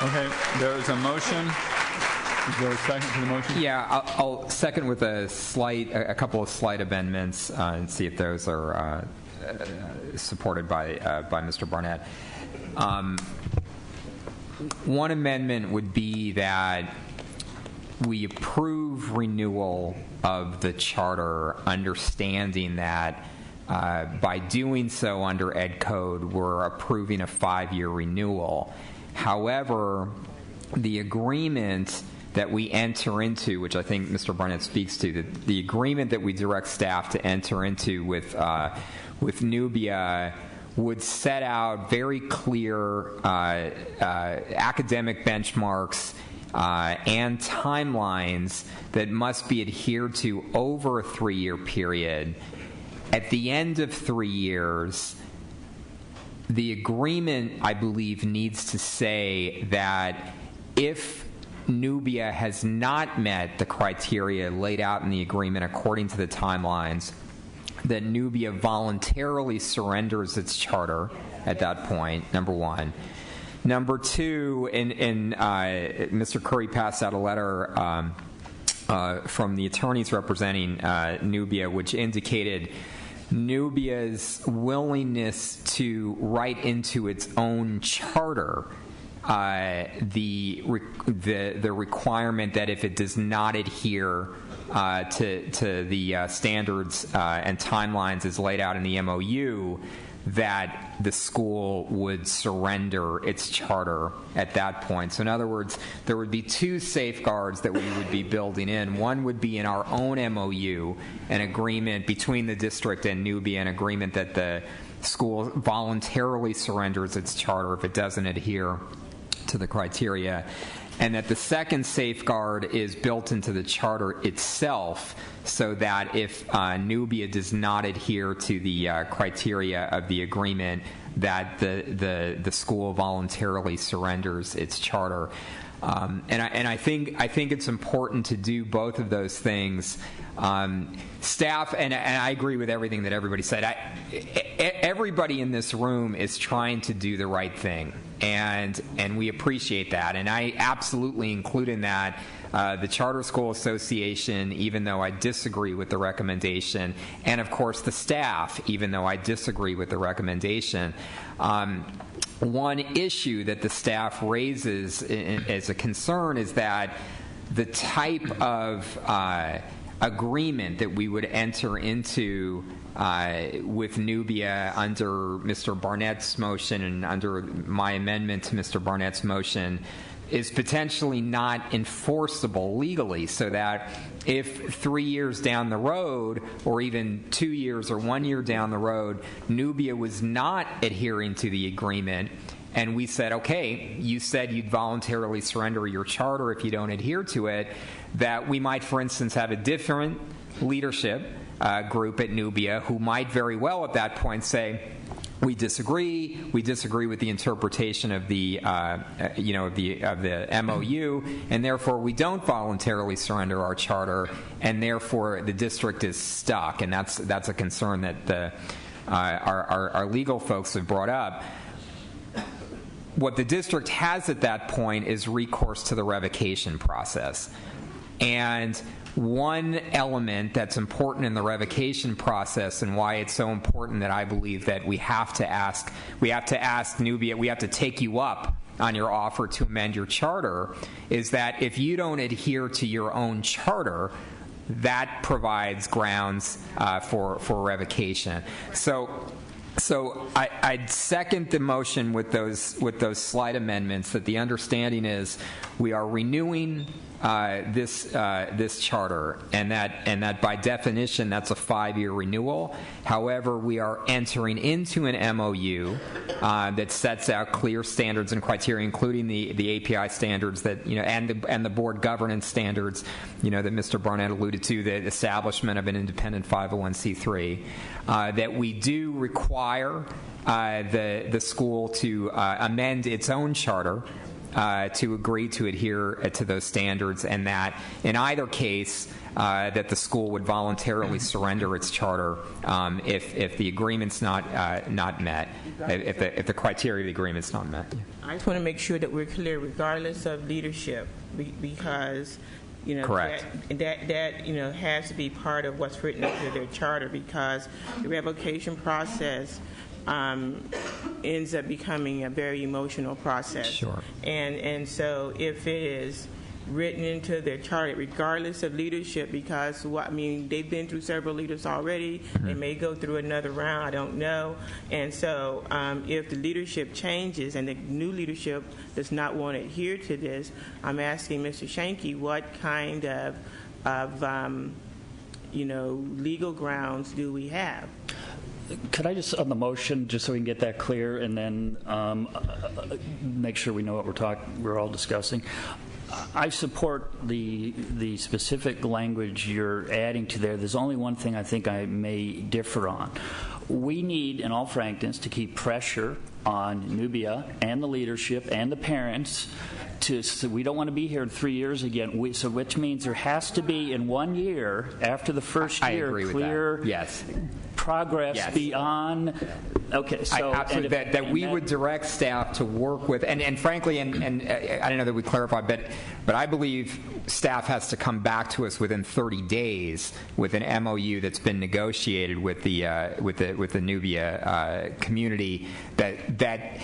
Okay, there is a motion. Is there a second to the motion? Yeah, I'll second with a couple of slight amendments and see if those are supported by Mr. Barnett. One amendment would be that we approve renewal of the charter, understanding that by doing so under Ed Code, we're approving a 5-year renewal. However, the agreement that we enter into, which I think Mr. Barnett speaks to, the agreement that we direct staff to enter into with Nubia would set out very clear academic benchmarks and timelines that must be adhered to over a 3-year period. At the end of 3 years, the agreement, I believe, needs to say that if Nubia has not met the criteria laid out in the agreement according to the timelines, that Nubia voluntarily surrenders its charter at that point, number one. Number two, and Mr. Curry passed out a letter from the attorneys representing Nubia, which indicated Nubia's willingness to write into its own charter the requirement that if it does not adhere to the standards and timelines as laid out in the MOU, that the school would surrender its charter at that point. So in other words, there would be 2 safeguards that we would be building in. One would be in our own MOU, an agreement between the district and Nubia, an agreement that the school voluntarily surrenders its charter if it doesn't adhere to the criteria, and that the second safeguard is built into the charter itself, so that if Nubia does not adhere to the criteria of the agreement, that the school voluntarily surrenders its charter. And I think it's important to do both of those things. Staff, and I agree with everything that everybody said. Everybody in this room is trying to do the right thing, and we appreciate that. And I absolutely include in that the Charter School Association, even though I disagree with the recommendation, and of course the staff, even though I disagree with the recommendation. One issue that the staff raises as a concern is that the type of agreement that we would enter into with Nubia under Mr. Barnett's motion and under my amendment to Mr. Barnett's motion is potentially not enforceable legally, so that if 3 years down the road, or even 2 years or 1 year down the road, Nubia was not adhering to the agreement, and we said, okay, you said you'd voluntarily surrender your charter if you don't adhere to it, that we might, for instance, have a different leadership group at Nubia who might very well at that point say, we disagree with the interpretation of the of the MOU, and therefore we don't voluntarily surrender our charter, and therefore the district is stuck. And that's a concern that our legal folks have brought up. What the district has at that point is recourse to the revocation process. And one element that's important in the revocation process, and why it's so important that I believe that we have to ask Nubia, we have to take you up on your offer to amend your charter, is that if you don't adhere to your own charter, that provides grounds for revocation. So I'd second the motion with those slight amendments, that the understanding is we are renewing this charter, and that by definition that's a 5-year renewal. However, we are entering into an MOU that sets out clear standards and criteria, including the API standards that and the board governance standards that Mr. Barnett alluded to, the establishment of an independent 501c3, that we do require the school to amend its own charter to agree to adhere to those standards, and that in either case that the school would voluntarily surrender its charter if the agreement's not met, if the criteria of the agreement's not met. I just want to make sure that we're clear, regardless of leadership, because correct. That has to be part of what's written into their charter, because the revocation process ends up becoming a very emotional process. Sure. And so if it is written into their charter, regardless of leadership, because they've been through several leaders already. Mm-hmm. They may go through another round. I don't know. And so if the leadership changes and the new leadership does not want to adhere to this, I'm asking Mr. Shanke what kind of legal grounds do we have? Could I just, on the motion, just so we can get that clear, and then make sure we know what we're all discussing. I support the specific language you're adding to there. There's only one thing I think I may differ on. We need, in all frankness, to keep pressure on Nubia and the leadership and the parents. So we don't want to be here in 3 years again. Which means there has to be, in 1 year after the first year, clear progress beyond. Okay, so absolutely that we would direct staff to work with, and frankly, and I don't know that we clarified, but I believe staff has to come back to us within 30 days with an MOU that's been negotiated with the Nubia community that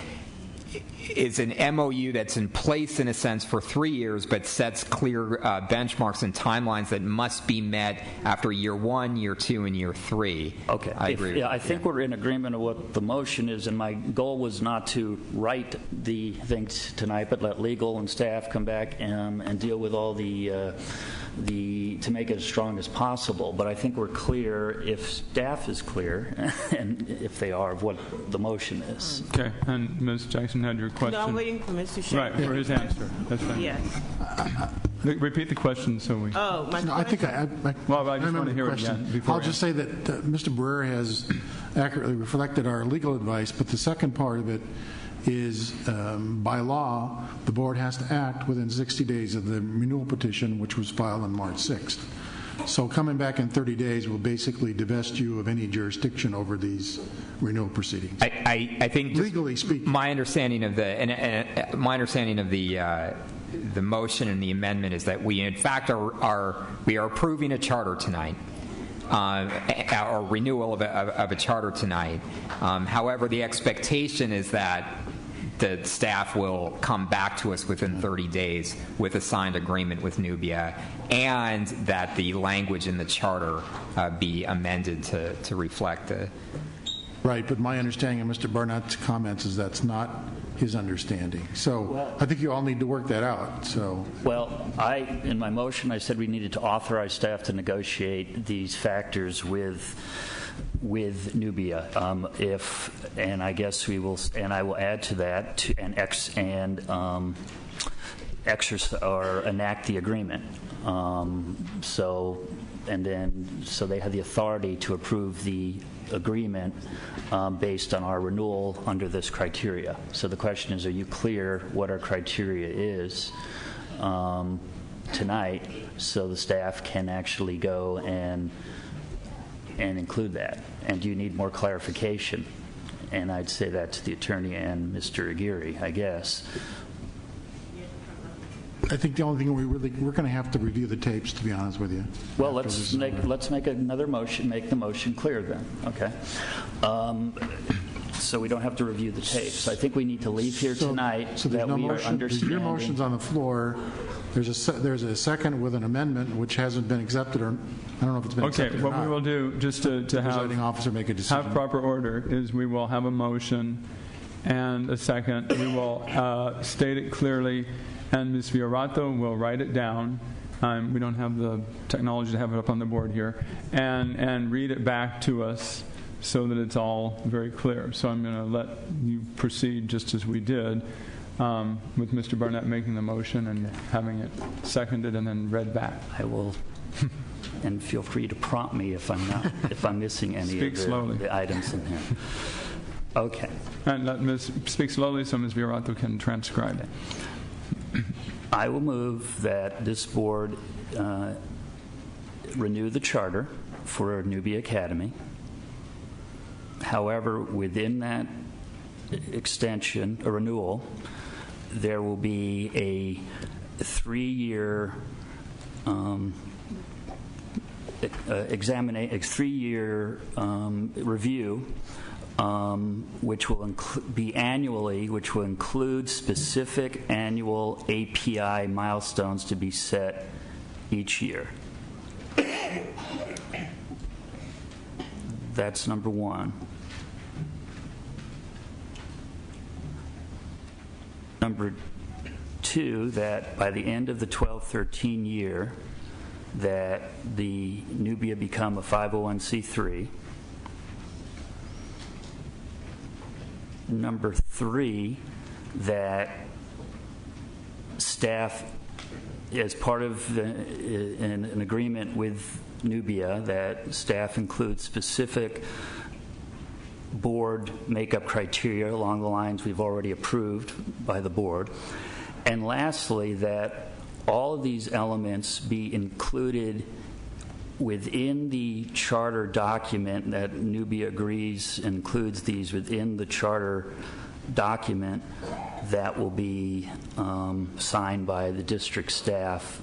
is an MOU that's in place in a sense for 3 years, but sets clear benchmarks and timelines that must be met after year 1, year 2, and year 3. Okay, I agree. I think we're in agreement of what the motion is, and my goal was not to write the things tonight, but let legal and staff come back and deal with all the to make it as strong as possible. But I think we're clear, if staff is clear, and if they are, of what the motion is. Okay, and Ms. Jackson had your question. No, I'm waiting for Mr. Shanke. Right, for his answer. That's right. Yes. Repeat the question so we... Oh, my no, I think I just want to hear it again. I'll just say that Mr. Brewer has accurately reflected our legal advice, but the second part of it is by law, the board has to act within 60 days of the renewal petition, which was filed on March 6th. So coming back in 30 days will basically divest you of any jurisdiction over these renewal proceedings. I think, legally speaking, my understanding of the motion and the amendment is that we in fact are approving a charter tonight. Or renewal of a charter tonight. However, the expectation is that the staff will come back to us within 30 days with a signed agreement with Nubia, and that the language in the charter be amended to reflect the... Right, but my understanding of Mr. Barnett's comments is that's not his understanding. So I think you all need to work that out. So in my motion, I said we needed to authorize staff to negotiate these factors with Nubia. And I guess we will, and I will add to that exercise or enact the agreement. So they have the authority to approve the agreement based on our renewal under this criteria. So the question is, are you clear what our criteria is tonight, so the staff can actually go and include that? And do you need more clarification? And I'd say that to the attorney and Mr. Aguirre, I guess. I think the only thing we're going to have to review the tapes, to be honest with you. Well, let's make another motion. Make the motion clear then. Okay. So we don't have to review the tapes. I think we need to leave here tonight so that no we motion, are understanding. Your motion's on the floor. There's a second with an amendment which hasn't been accepted, or I don't know if it's been accepted or not. Okay, what we will do, just to have presiding officer make a decision. Have proper order, is we will have a motion and a second. We will state it clearly, and Ms. Fiorato will write it down. We don't have the technology to have it up on the board here, and read it back to us so that it's all very clear. So I'm going to let you proceed just as we did, with Mr. Barnett making the motion and having it seconded and then read back. I will, and feel free to prompt me if I'm missing any of the items in here. Okay. And let Ms. speak slowly so Ms. Fiorato can transcribe it. I will move that this board renew the charter for Nubia Academy. However, within that extension, a renewal, there will be a 3-year review, which will be annually, which will include specific annual API milestones to be set each year. That's number one. Number two, that by the end of the 12-13 year, that the Nubia become a 501c3. Number three, that staff, as part of an agreement with Nubia, that staff includes specific board makeup criteria along the lines we've already approved by the board. And lastly, that all of these elements be included within the charter document, that Nubia agrees includes these within the charter document that will be signed by the district staff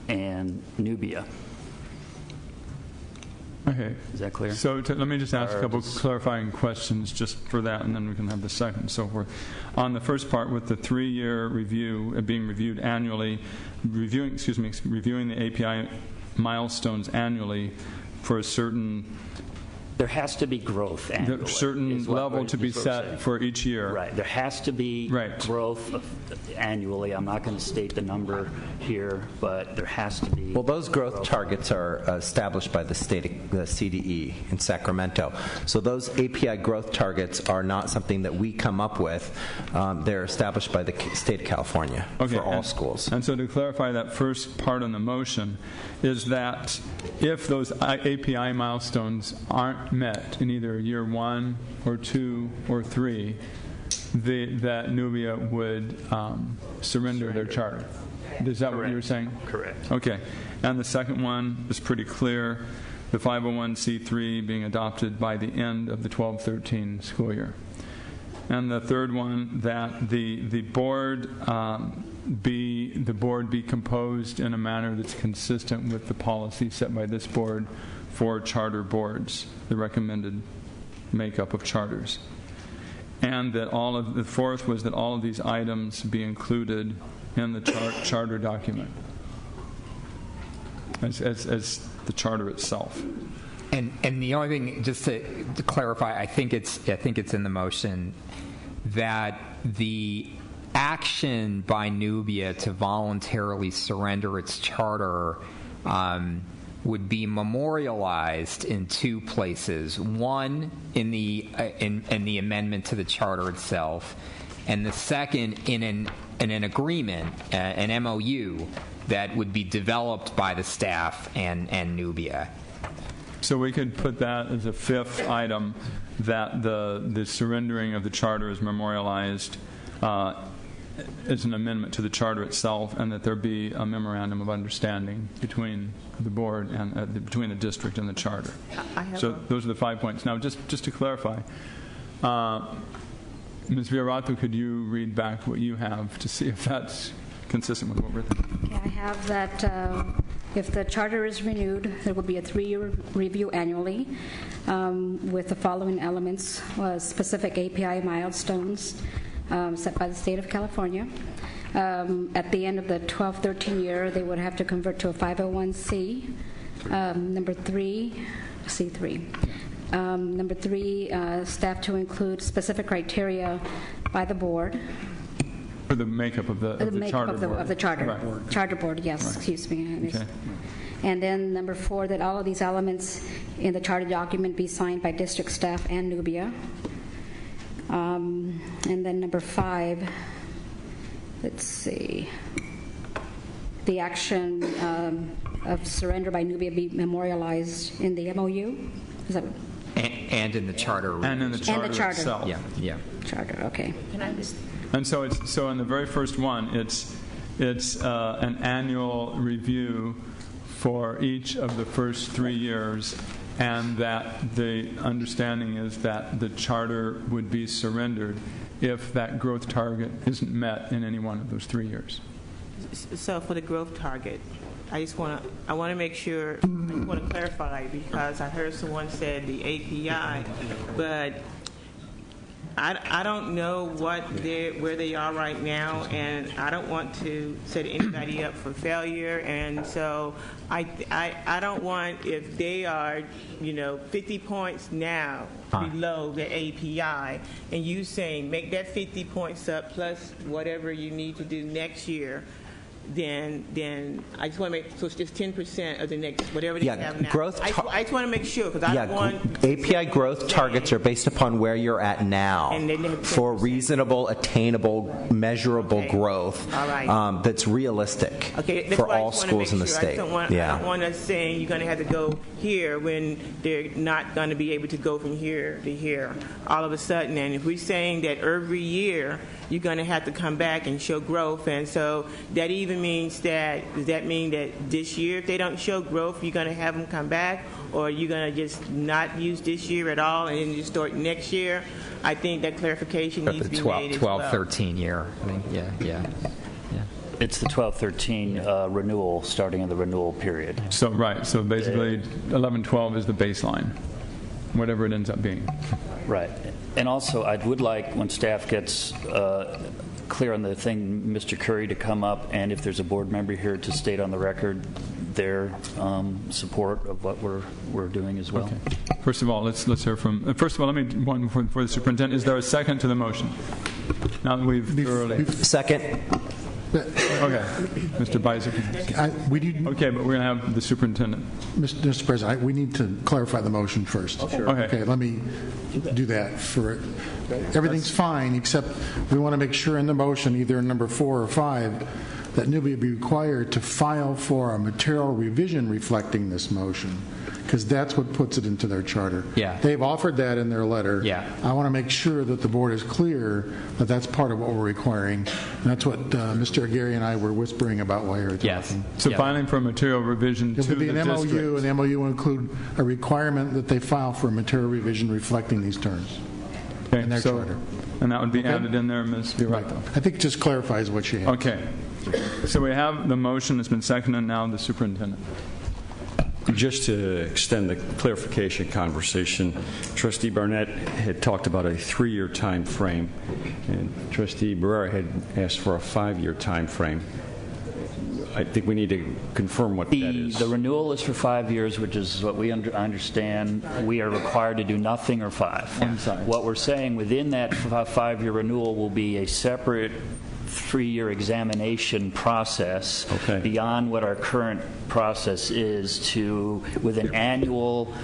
and Nubia. Okay. Is that clear? So let me just ask a couple clarifying questions just for that, and then we can have the second and so forth. On the first part, with the 3-year review being reviewed annually, reviewing the API milestones annually for a certain... There has to be growth annually. A certain level to be set for each year. Right. There has to be growth annually. I'm not going to state the number here, but there has to be. Well, those growth targets are established by the CDE in Sacramento. So those API growth targets are not something that we come up with. They're established by the state of California for all schools. And so to clarify that first part on the motion, is that if those API milestones aren't met in either year 1 or 2 or 3, that Nubia would surrender their charter. Is that what you were saying? Correct. Okay. And the second one is pretty clear, the 501c3 being adopted by the end of the 12-13 school year. And the third one, that the board be composed in a manner that's consistent with the policy set by this board for charter boards, the recommended makeup of charters. And that the fourth was that all of these items be included in the charter document as the charter itself. And the only thing, just to clarify, I think it's in the motion that the action by Nubia to voluntarily surrender its charter would be memorialized in 2 places. One, in the amendment to the charter itself, and the second in an agreement, an MOU that would be developed by the staff and Nubia. So we could put that as a 5th item, that the surrendering of the charter is memorialized as an amendment to the charter itself, and that there be a memorandum of understanding between the board and between the district and the charter. So those are the 5 points. Now, just to clarify, Ms. Fiorato, could you read back what you have to see if that's consistent with what we're thinking. Okay, I have that if the charter is renewed, there will be a 3-year review annually with the following elements: specific API milestones set by the state of California. At the end of the 12-13 year, they would have to convert to a 501c. Number 3, C3. Number 3, staff to include specific criteria by the board. For the makeup of the charter board. Of the charter. Right. Charter board, yes, right. Excuse me. Okay. And then number 4, that all of these elements in the charter document be signed by district staff and Nubia. And then number 5, let's see, the action of surrender by Nubia be memorialized in the MOU? Is that? And in the charter. And in the charter, and the charter. itself. Yeah. Charter, okay. Can I just... And so in the very first one, it's an annual review for each of the first 3 years, and that the understanding is that the charter would be surrendered if that growth target isn't met in any one of those 3 years. So for the growth target, I want to make sure, I want to clarify, because I heard someone said the API, but I don't know where they are right now, and I don't want to set anybody up for failure. And so I don't want, if they are 50 points now below the API, and you saying make that 50 points up plus whatever you need to do next year, then I just want to make, so it's just 10% of the next, whatever they have now. I just want to make sure, because I don't want... API growth targets are based upon where you're at now for reasonable, attainable, measurable growth that's realistic for all schools in the state. I don't want us saying you're going to have to go here when they're not going to be able to go from here to here all of a sudden. And if we're saying that every year you're going to have to come back and show growth, and so that even means that, does that mean that this year if they don't show growth you're going to have them come back, or you're going to just not use this year at all and then you start next year? I think that clarification needs to be made as well. 12-13 year. I mean, yeah. It's the 12-13 renewal, starting in the renewal period. So basically 11-12 is the baseline, whatever it ends up being. Right. And also, I would like, when staff gets clear on the thing, Mr. Curry to come up, and if there's a board member here, to state on the record their support of what we're doing as well. Okay. First of all, let's hear from. First of all, let me one for the superintendent. Is there a second to the motion? Now that we've thoroughly second. Okay, Mr. Beiser. Okay, but we're going to have the superintendent. Mr. President, we need to clarify the motion first. Sure. Okay, let me do that. Everything's fine, except we want to make sure in the motion, either in number 4 or 5, that Nubia be required to file for a material revision reflecting this motion, because that's what puts it into their charter. Yeah. They've offered that in their letter. Yeah. I want to make sure that the board is clear that that's part of what we're requiring. And that's what Mr. Aguirre and I were whispering about while you were talking. Yes. So filing for a material revision to the district. It will be an MOU, and the MOU will include a requirement that they file for a material revision reflecting these terms in their charter. And that would be added in there, Ms. Virata. I think it just clarifies what you have. Okay. So we have the motion that's been seconded, and now the superintendent. Just to extend the clarification conversation, Trustee Barnett had talked about a 3-year time frame, and Trustee Barrera had asked for a 5-year time frame. I think we need to confirm what that is. The renewal is for 5 years, which is what we understand. We are required to do nothing or 5. What we're saying within that 5-year renewal will be a separate 3-year examination process beyond what our current process is, with an annual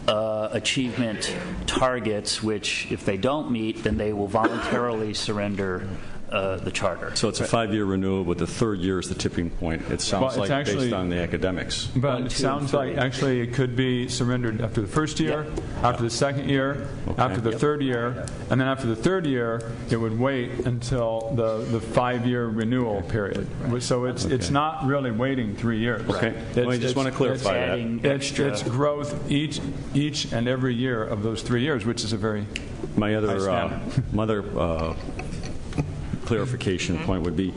achievement targets, which if they don't meet, then they will voluntarily surrender the charter. So it's a 5-year renewal, but the 3rd year is the tipping point. It sounds like based on the academics. But it sounds like actually it could be surrendered after the 1st year, after the 2nd year, after the 3rd year, and then after the 3rd year, it would wait until the 5-year renewal period. So it's not really waiting 3 years. Okay. I just want to clarify that. It's growth each and every year of those 3 years, which is a very my other clarification point would be,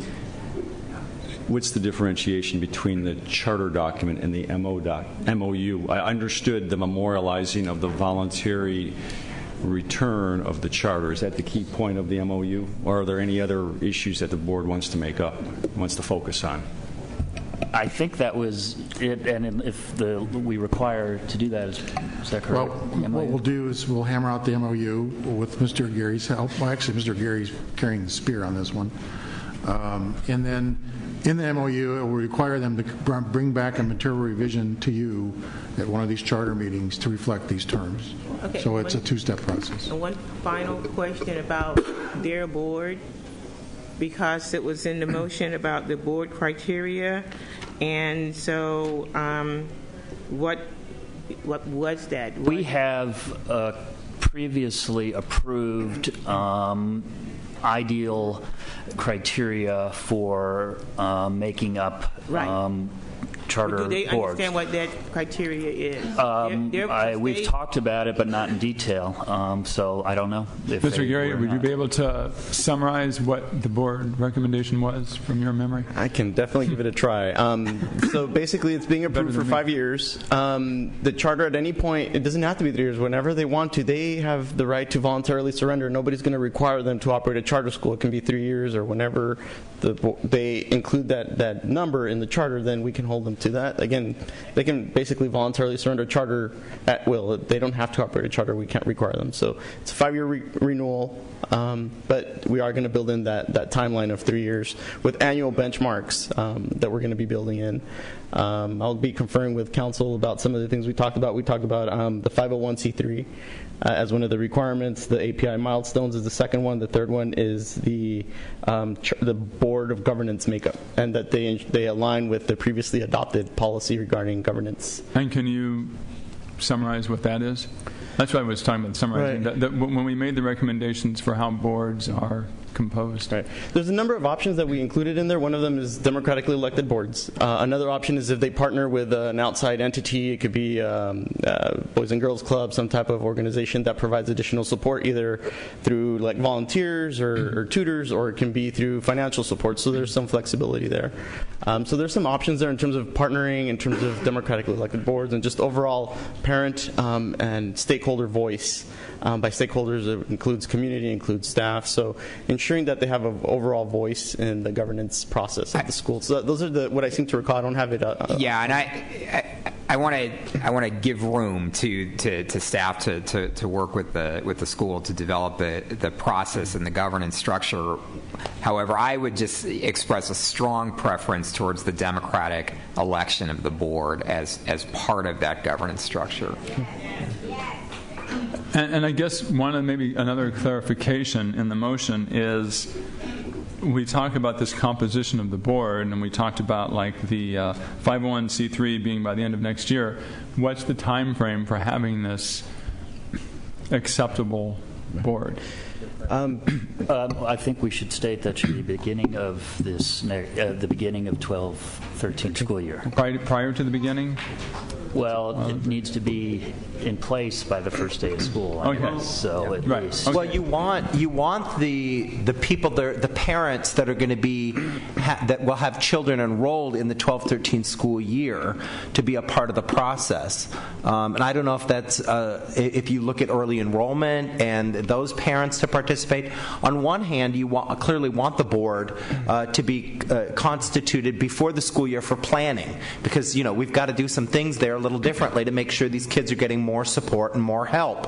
what's the differentiation between the charter document and the MOU? I understood the memorializing of the voluntary return of the charter. Is that the key point of the MOU, or are there any other issues that the board wants to make up, wants to focus on? I think that was it, and if we require to do that, is that correct? Well, what we'll do is we'll hammer out the MOU with Mr. Gary's help. Well, actually, Mr. Gary's carrying the spear on this one. And then in the MOU, it will require them to bring back a material revision to you at one of these charter meetings to reflect these terms. Okay, so it's a two-step process. And one final question about their board, because it was in the motion about the board criteria, and so what was that? We have previously approved ideal criteria for making up charter do they boards. understand what that criteria is? We've talked about it, but not in detail. So I don't know. Mr. Gary, would you be able to summarize what the board recommendation was from your memory? I can definitely give it a try. So basically, it's being approved for 5 years. The charter at any point, it doesn't have to be 3 years. Whenever they want to, they have the right to voluntarily surrender. Nobody's going to require them to operate a charter school. It can be 3 years, or whenever they include that number in the charter, then we can hold them to that. Again, they can basically voluntarily surrender charter at will. They don't have to operate a charter. We can't require them. So it's a 5-year renewal, but we are going to build in that timeline of 3 years with annual benchmarks that we're going to be building in. I'll be conferring with council about some of the things we talked about. We talked about the 501c3 as one of the requirements. The API milestones is the second one. The third one is the board of governance makeup, and that they align with the previously adopted policy regarding governance. And can you summarize what that is? That's what I was talking about, summarizing. Right. When we made the recommendations for how boards are composed. Right. There's a number of options that we included in there. One of them is democratically elected boards. Another option is if they partner with an outside entity. It could be Boys and Girls Club, some type of organization that provides additional support, either through like volunteers or tutors, or it can be through financial support. So there's some flexibility there. So there's some options there in terms of partnering, in terms of democratically elected boards, and just overall parent and stakeholder voice. By stakeholders, it includes community, includes staff. So ensuring that they have an overall voice in the governance process of the school. So those are what I seem to recall. I don't have it. Yeah, and I want to give room to staff to work with the school to develop the process and the governance structure. However, I would just express a strong preference towards the democratic election of the board as part of that governance structure. And I guess maybe another clarification in the motion is we talk about this composition of the board, and we talked about like the 501c3 being by the end of next year. What's the time frame for having this acceptable board? I think we should state that should be the beginning of the beginning of 12-13 school year. Prior to the beginning? Well, it needs to be in place by the first day of school. Okay. So at least. Well, you want the people there, the parents that are going to be that will have children enrolled in the 12-13 school year to be a part of the process. And I don't know if that's if you look at early enrollment and those parents to participate. On one hand, you clearly want the board to be constituted before the school year for planning, because we've got to do some things there a little differently to make sure these kids are getting more support and more help.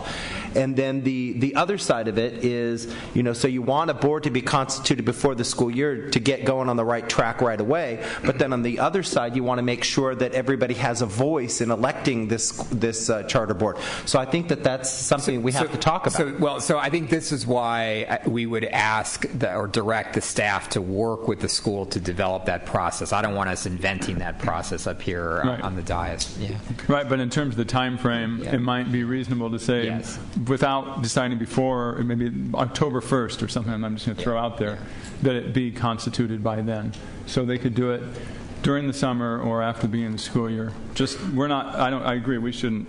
And then the other side of it is, so you want a board to be constituted before the school year to get going on the right track right away. But then on the other side, you want to make sure that everybody has a voice in electing this charter board. So I think that's something we have to talk about. So I think this is why we would ask or direct the staff to work with the school to develop that process. I don't want us inventing that process up here on the dais. Yeah. Right, but in terms of the time frame, it might be reasonable to say, without deciding before, maybe October 1st or something, I'm just going to throw out there, that it be constituted by then. So they could do it during the summer or after the beginning of the school year. I agree, we shouldn't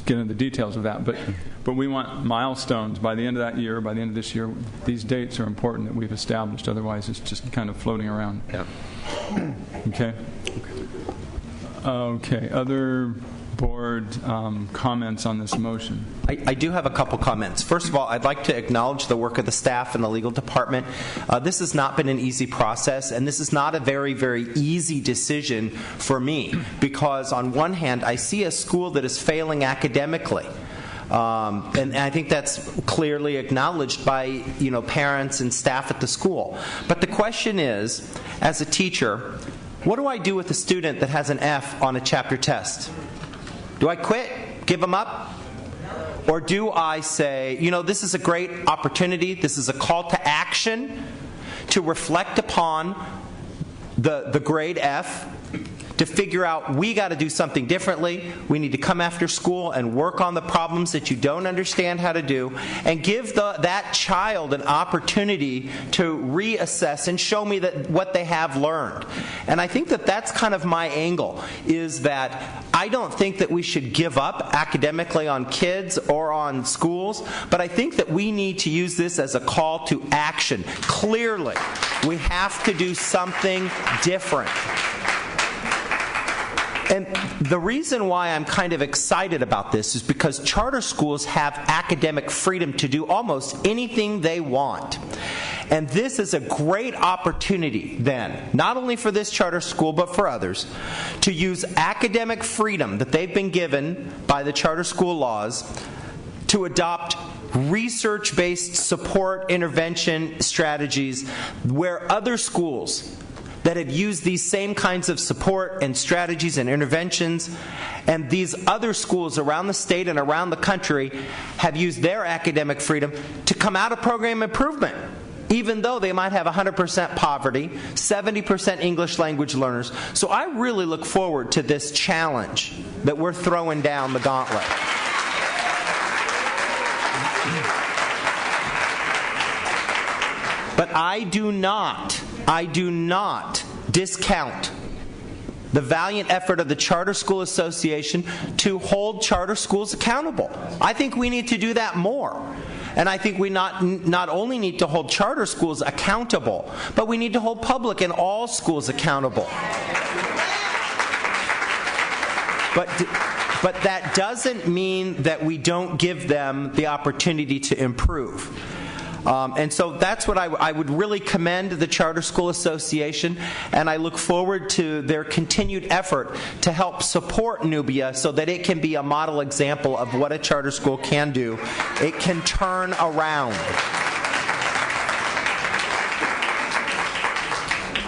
get into the details of that. But we want milestones by the end of that year, by the end of this year. These dates are important that we've established. Otherwise, it's just kind of floating around. Yeah. Okay. Okay. Other board comments on this motion? I do have a couple comments. First of all, I'd like to acknowledge the work of the staff and the legal department. This has not been an easy process, and this is not a very, very easy decision for me, because on one hand, I see a school that is failing academically. And I think that's clearly acknowledged by parents and staff at the school. But the question is, as a teacher, what do I do with a student that has an F on a chapter test? Do I quit? Give them up? Or do I say, this is a great opportunity, this is a call to action to reflect upon the grade F, to figure out we got to do something differently. We need to come after school and work on the problems that you don't understand how to do, and give that child an opportunity to reassess and show me that what they have learned. And I think that that's kind of my angle, is that I don't think that we should give up academically on kids or on schools, but I think that we need to use this as a call to action. Clearly, we have to do something different. And the reason why I'm kind of excited about this is because charter schools have academic freedom to do almost anything they want. And this is a great opportunity then, not only for this charter school but for others, to use academic freedom that they've been given by the charter school laws to adopt research-based support intervention strategies where other schools that have used these same kinds of support and strategies and interventions, and these other schools around the state and around the country have used their academic freedom to come out of program improvement, even though they might have 100% poverty, 70% English language learners. So I really look forward to this challenge that we're throwing down the gauntlet. But I do not discount the valiant effort of the Charter School Association to hold charter schools accountable. I think we need to do that more. And I think we not only need to hold charter schools accountable, but we need to hold public and all schools accountable. But that doesn't mean that we don't give them the opportunity to improve. And so that's what I would really commend the Charter School Association, and I look forward to their continued effort to help support Nubia so that it can be a model example of what a charter school can do. It can turn around.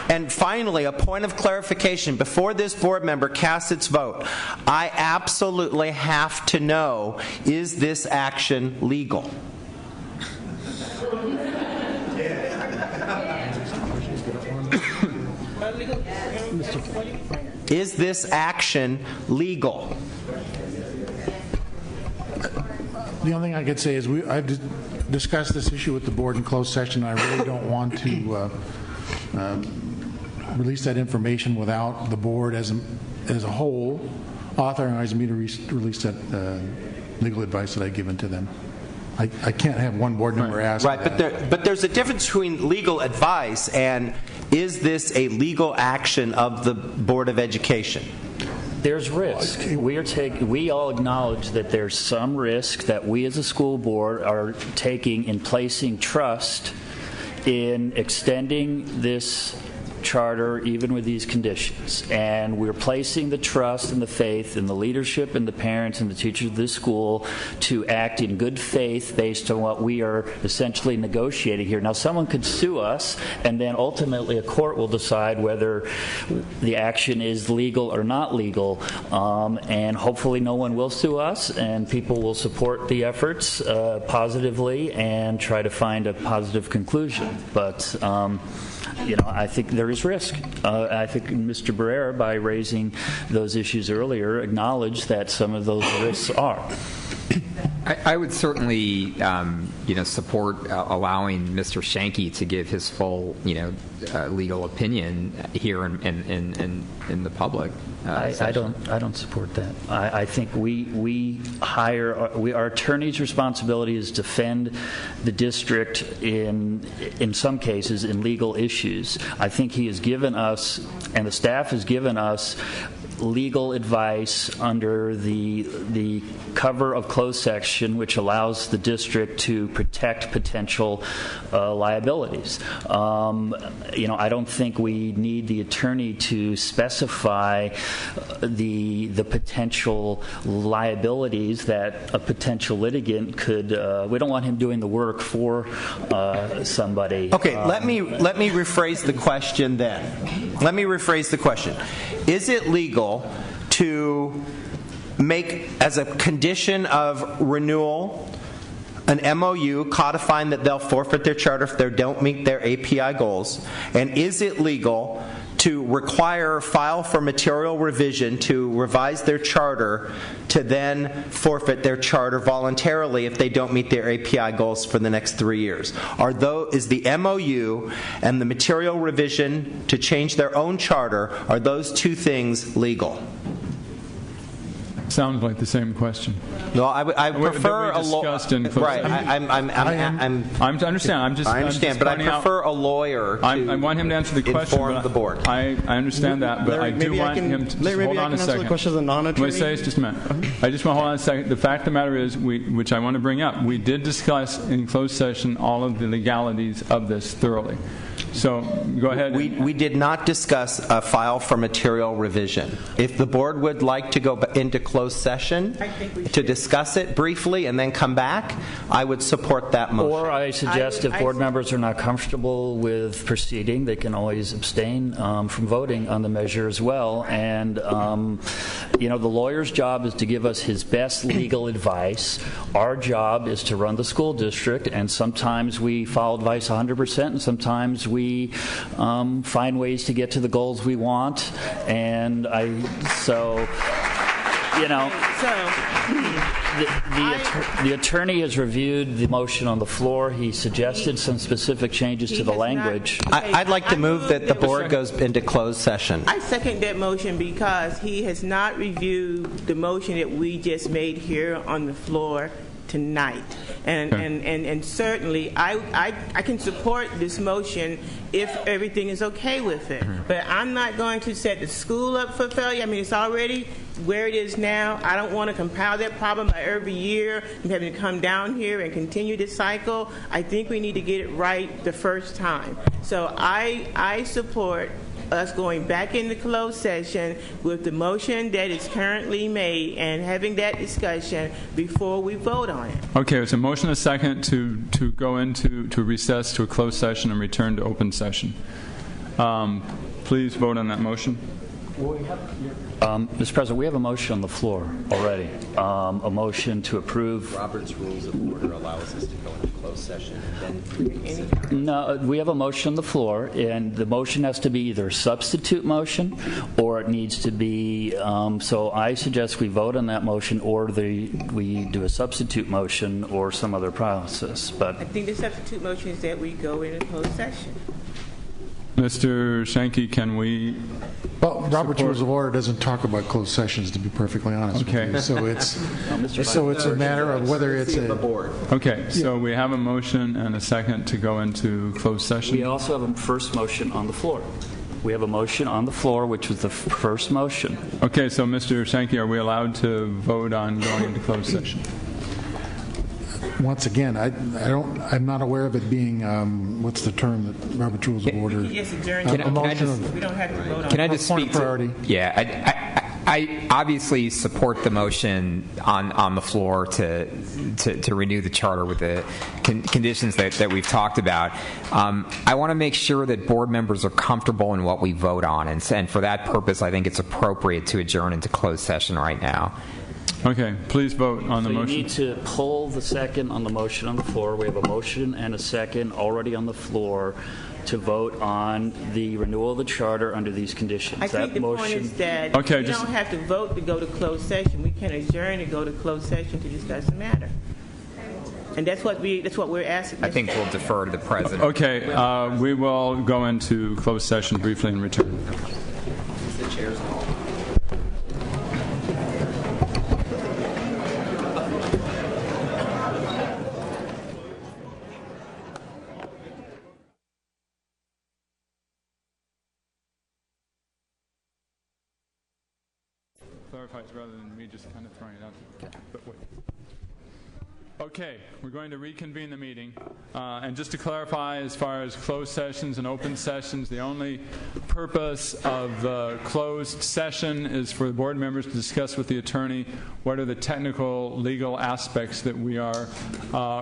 And finally, a point of clarification. Before this board member casts its vote, I absolutely have to know, is this action legal? Is this action legal? The only thing I could say is I've discussed this issue with the board in closed session. I really don't want to release that information without the board as a whole authorizing me to release that legal advice that I've given to them. I can't have one board member ask. Right, but there's a difference between legal advice and is this a legal action of the Board of Education? There's risk. We all acknowledge that there's some risk that we as a school board are taking in placing trust in extending this charter even with these conditions, and we're placing the trust and the faith in the leadership and the parents and the teachers of this school to act in good faith based on what we are essentially negotiating here. Now, someone could sue us, and then ultimately a court will decide whether the action is legal or not legal, and hopefully no one will sue us, and people will support the efforts positively and try to find a positive conclusion. But I think there is risk. I think Mr. Barrera, by raising those issues earlier, acknowledged that some of those risks are. I would certainly, support allowing Mr. Shanky to give his full, legal opinion here in the public. I don't support that. I think our attorney's responsibility is to defend the district in some cases in legal issues. I think he has given us, and the staff has given us, legal advice under the cover of closed section, which allows the district to protect potential liabilities. I don't think we need the attorney to specify the potential liabilities that a potential litigant could. We don't want him doing the work for somebody. Okay, let me rephrase the question then. Let me rephrase the question. Is it legal to make, as a condition of renewal, an MOU codifying that they'll forfeit their charter if they don't meet their API goals? And is it legal to require file for material revision to revise their charter to then forfeit their charter voluntarily if they don't meet their API goals for the next 3 years? Is the MOU and the material revision to change their own charter, are those two things legal? Sounds like the same question. No, I prefer a lawyer. Right, I understand. I understand, but I prefer a lawyer to I want him to answer the question. Inform the board. I understand that, but I do want him to just hold on a second. The question as a non-attorney. Just a minute. I just want to hold on a second. The fact of the matter is, which I want to bring up, we did discuss in closed session all of the legalities of this thoroughly. So go ahead. We did not discuss a file for material revision. If the board would like to go into closed session to discuss it briefly and then come back, I would support that motion. Or I suggest if board members are not comfortable with proceeding, they can always abstain from voting on the measure as well. And the lawyer's job is to give us his best legal advice. Our job is to run the school district, and sometimes we follow advice 100%, and sometimes we find ways to get to the goals we want. And the attorney has reviewed the motion on the floor. He suggested some specific changes to the language. I'd like to move that the board goes into closed session. I second that motion because he has not reviewed the motion that we just made here on the floor tonight. And certainly I can support this motion if everything is okay with it. But I'm not going to set the school up for failure. I mean, it's already where it is now. I don't want to compile that problem by every year and having to come down here and continue this cycle. I think we need to get it right the first time. So I support us going back into closed session with the motion that is currently made and having that discussion before we vote on it. Okay, it's a motion and a second to go to recess to a closed session and return to open session. Please vote on that motion. Mr. President, we have a motion on the floor already. A motion to approve. Robert's Rules of Order allows us to go into closed session and then. No, we have a motion on the floor, and the motion has to be either a substitute motion or it needs to be. So I suggest we vote on that motion, or we do a substitute motion or some other process. But I think the substitute motion is that we go into closed session. Mr. Shanky, can we? Well, Robert's Rules of Order doesn't talk about closed sessions, to be perfectly honest with you. So it's a matter of whether it's a board. Okay, so we have a motion and a second to go into closed session. We also have a first motion on the floor. We have a motion on the floor, which was the first motion. Okay, so Mr. Shanky, are we allowed to vote on going into closed session? Once again, I'm not aware of it being what's the term that Robert's Rules of Order. Yes, adjourn. We don't have to vote on. Can I just speak to? Yeah, I obviously support the motion on the floor to renew the charter with the conditions that we've talked about. I want to make sure that board members are comfortable in what we vote on, and for that purpose, I think it's appropriate to adjourn into closed session right now. Okay, please vote on the motion. You need to pull the second on the motion on the floor. We have a motion and a second already on the floor to vote on the renewal of the charter under these conditions. I think the point is that we don't have to vote to go to closed session. We can adjourn to go to closed session to discuss the matter. And that's what we're asking. I think we'll defer to the president. Okay, we will go into closed session briefly and return. The chair's call. Clarifies rather than me just kind of throwing it out there. But wait. Okay, we're going to reconvene the meeting. And just to clarify, as far as closed sessions and open sessions, the only purpose of the closed session is for the board members to discuss with the attorney what are the technical legal aspects that we are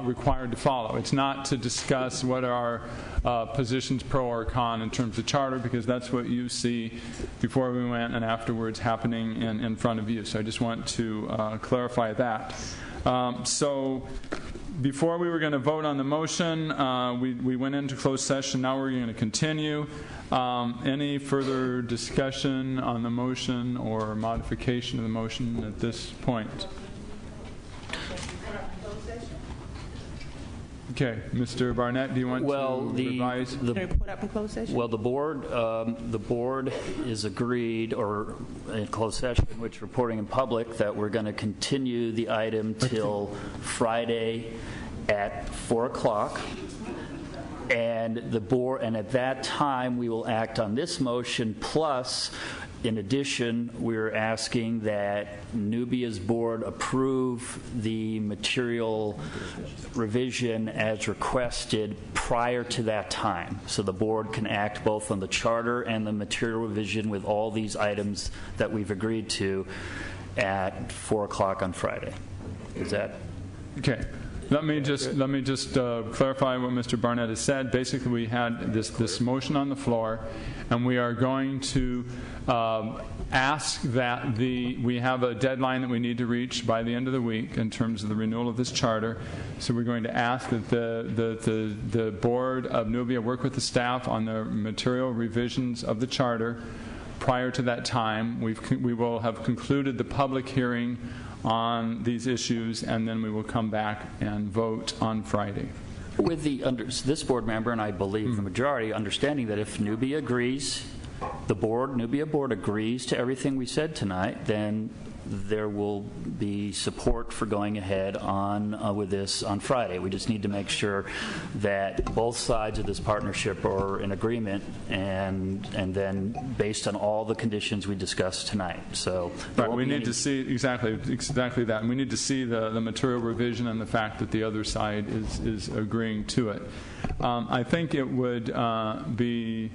required to follow. It's not to discuss what are our positions pro or con in terms of charter, because that's what you see before we went and afterwards happening in front of you. So I just want to clarify that. So before we were going to vote on the motion, we went into closed session. Now we're going to continue. Any further discussion on the motion or modification of the motion at this point? Okay, Mr. Barnett, do you want to revise? Can we put up in closed session? Well, the board is agreed, or in closed session, which reporting in public, that we're going to continue the item till Friday at 4 o'clock. And the board, and at that time, we will act on this motion. Plus, in addition, we're asking that Nubia's board approve the material revision as requested prior to that time. So the board can act both on the charter and the material revision with all these items that we've agreed to at 4 o'clock on Friday. Is that? Okay. Let me just clarify what Mr. Barnett has said. Basically, we had this motion on the floor, and we are going to ask that we have a deadline that we need to reach by the end of the week in terms of the renewal of this charter. So we're going to ask that the board of Nubia work with the staff on the material revisions of the charter. Prior to that time, we will have concluded the public hearing on these issues, and then we will come back and vote on Friday. With this board member, and I believe the majority, understanding that if Nubia agrees, the Nubia board agrees to everything we said tonight, then there will be support for going ahead on with this on Friday. We just need to make sure that both sides of this partnership are in agreement, and then based on all the conditions we discussed tonight. So right, we need to see exactly that, and we need to see the material revision and the fact that the other side is agreeing to it. I think it would be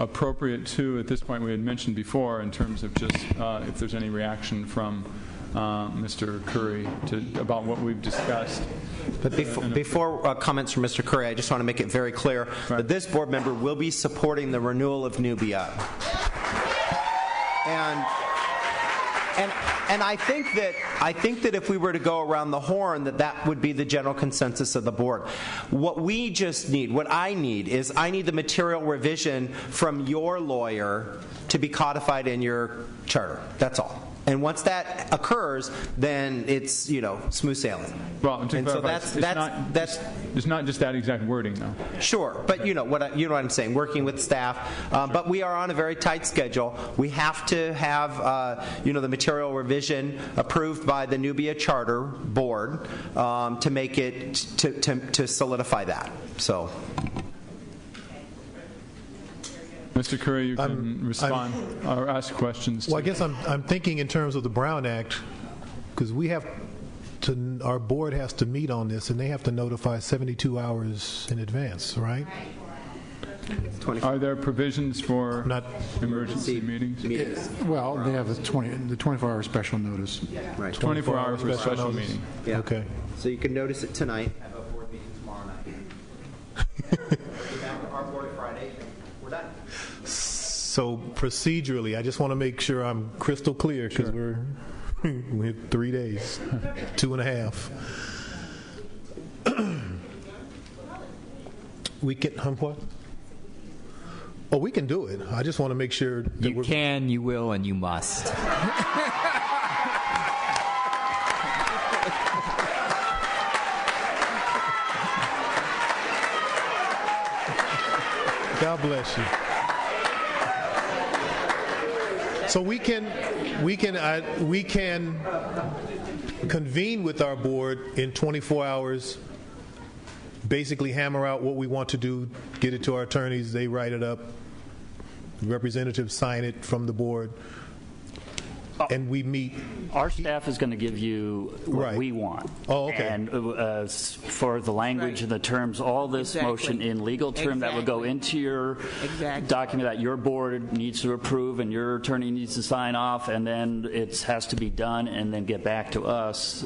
appropriate too, at this point, we had mentioned before, in terms of just if there's any reaction from Mr. Curry about what we've discussed. But before comments from Mr. Curry, I just want to make it very clear that this board member will be supporting the renewal of Nubia. And I think that if we were to go around the horn, that would be the general consensus of the board. What I need is the material revision from your lawyer to be codified in your charter. That's all. And once that occurs, then it's smooth sailing. Well, to clarify, it's not just that exact wording, though. Sure, but you know what I'm saying. Working with staff, but we are on a very tight schedule. We have to have the material revision approved by the Nubia Charter Board to make it to solidify that. So. Mr. Curry, you can respond or ask questions. Well, I guess I'm thinking in terms of the Brown Act, because our board has to meet on this, and they have to notify 72 hours in advance, right? Are there provisions for emergency meetings? Well, they have the 24-hour special notice. Right. 24-hour special meeting. Yeah. Okay. So you can notice it tonight. Have a board meeting tomorrow night. Our board Friday. We're done. So procedurally, I just want to make sure I'm crystal clear, because we have 3 days, 2.5. We can what? Oh, we can do it. I just want to make sure that You can, you will, and you must. God bless you. So we can convene with our board in 24 hours, basically hammer out what we want to do, get it to our attorneys, they write it up, representatives sign it from the board, and we meet. Our staff is going to give you what we want. Oh, okay. And for the language and the terms, all this motion in legal term that will go into your document that your board needs to approve and your attorney needs to sign off, and then it has to be done and then get back to us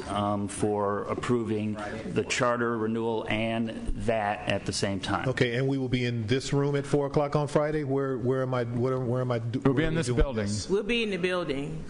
for approving the charter renewal and that at the same time. Okay, and we will be in this room at 4 o'clock on Friday. Where am I? We'll be in this building. We'll be in the building.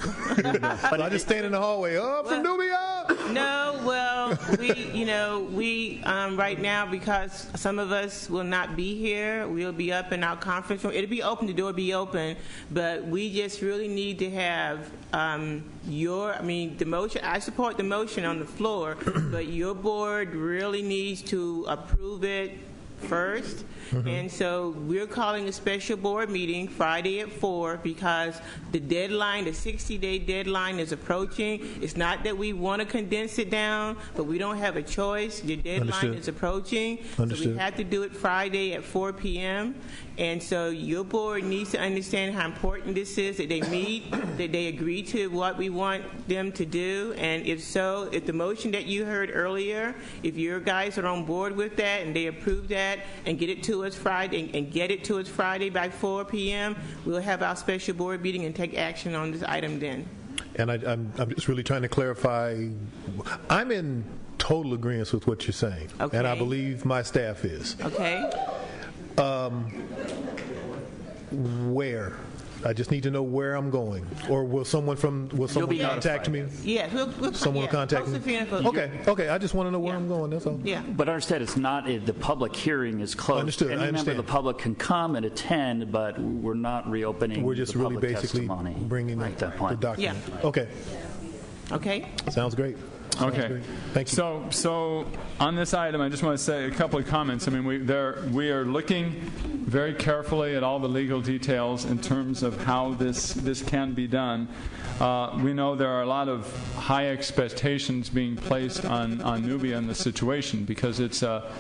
But I just stand in the hallway. Oh, from Nubia. No, well, we right now, because some of us will not be here, we'll be up in our conference room. It'll be open. The door will be open, but we just really need to have the motion. I support the motion on the floor, but your board really needs to approve it first. And so we're calling a special board meeting Friday at 4 because the deadline, the 60-day deadline is approaching. It's not that we want to condense it down, but we don't have a choice. The deadline is approaching. So we have to do it Friday at 4 p.m. And so your board needs to understand how important this is, that they meet, that they agree to what we want them to do. And if so, if the motion that you heard earlier, if your guys are on board with that and they approve that and get it to us Friday and get it to us Friday by 4 p.m., we'll have our special board meeting and take action on this item then. And I'm just really trying to clarify. I'm in total agreement with what you're saying, and I believe my staff is. Okay. Where? I just need to know where I'm going. Or will someone contact me? Yes, someone will contact me. Okay. I just want to know where I'm going. That's all. Yeah. But understand, it's not the public hearing is closed. Understood. Any member of the public can come and attend, but we're not reopening. We're just the really public basically testimony bringing at that point. the document. Yeah. Okay. Sounds great. Okay. Thank you. So on this item, I just want to say a couple of comments. I mean, we are looking very carefully at all the legal details in terms of how this can be done. We know there are a lot of high expectations being placed on Nubia in this situation because it's a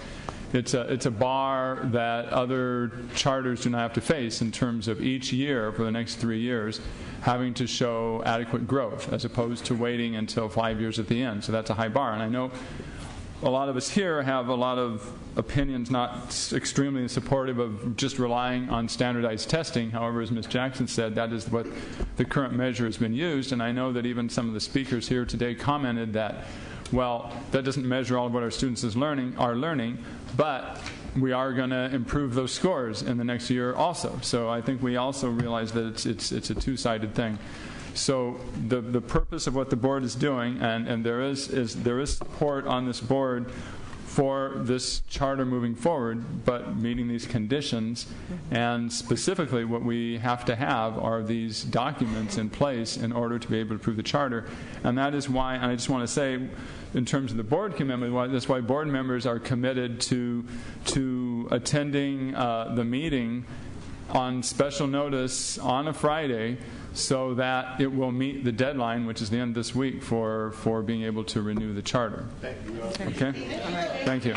bar that other charters do not have to face in terms of each year for the next 3 years having to show adequate growth as opposed to waiting until 5 years at the end. So that's a high bar. And I know a lot of us here have a lot of opinions not extremely supportive of just relying on standardized testing. However, as Ms. Jackson said, that is what the current measure has been used. And I know that even some of the speakers here today commented that, well, that doesn't measure all of what our students are learning, but we are going to improve those scores in the next year also. So I think we also realize that it's a two-sided thing. So the purpose of what the board is doing, and there is support on this board for this charter moving forward, but meeting these conditions, and specifically what we have to have are these documents in place in order to be able to approve the charter. And that is why, and I just want to say, in terms of the board commitment, that's why board members are committed to attending the meeting on special notice on a Friday so that it will meet the deadline, which is the end of this week, for being able to renew the charter. Thank you. Okay? Thank you.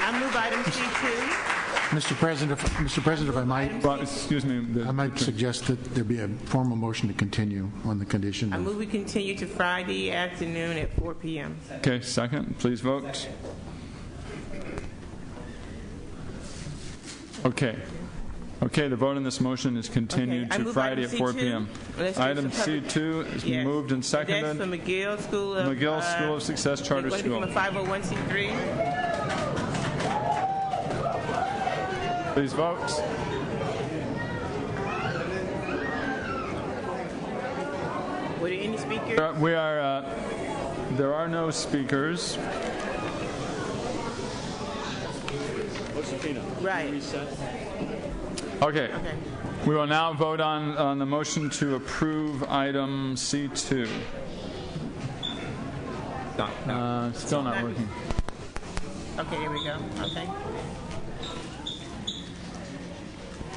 I move item C2. Mr. President, if I might, excuse me, I might suggest that there be a formal motion to continue on the condition. I move we continue to Friday afternoon at 4 p.m. Okay, second. Please vote. Okay. Okay, the vote on this motion is continued to Friday at 4 p.m. Item C2 is moved and seconded. That's for McGill School of Success Charter School. From a 501c3. Please vote. Were there any speakers? There are no speakers. Josephina. Right. Okay. We will now vote on the motion to approve item C2. Still not working. Okay, here we go. Okay.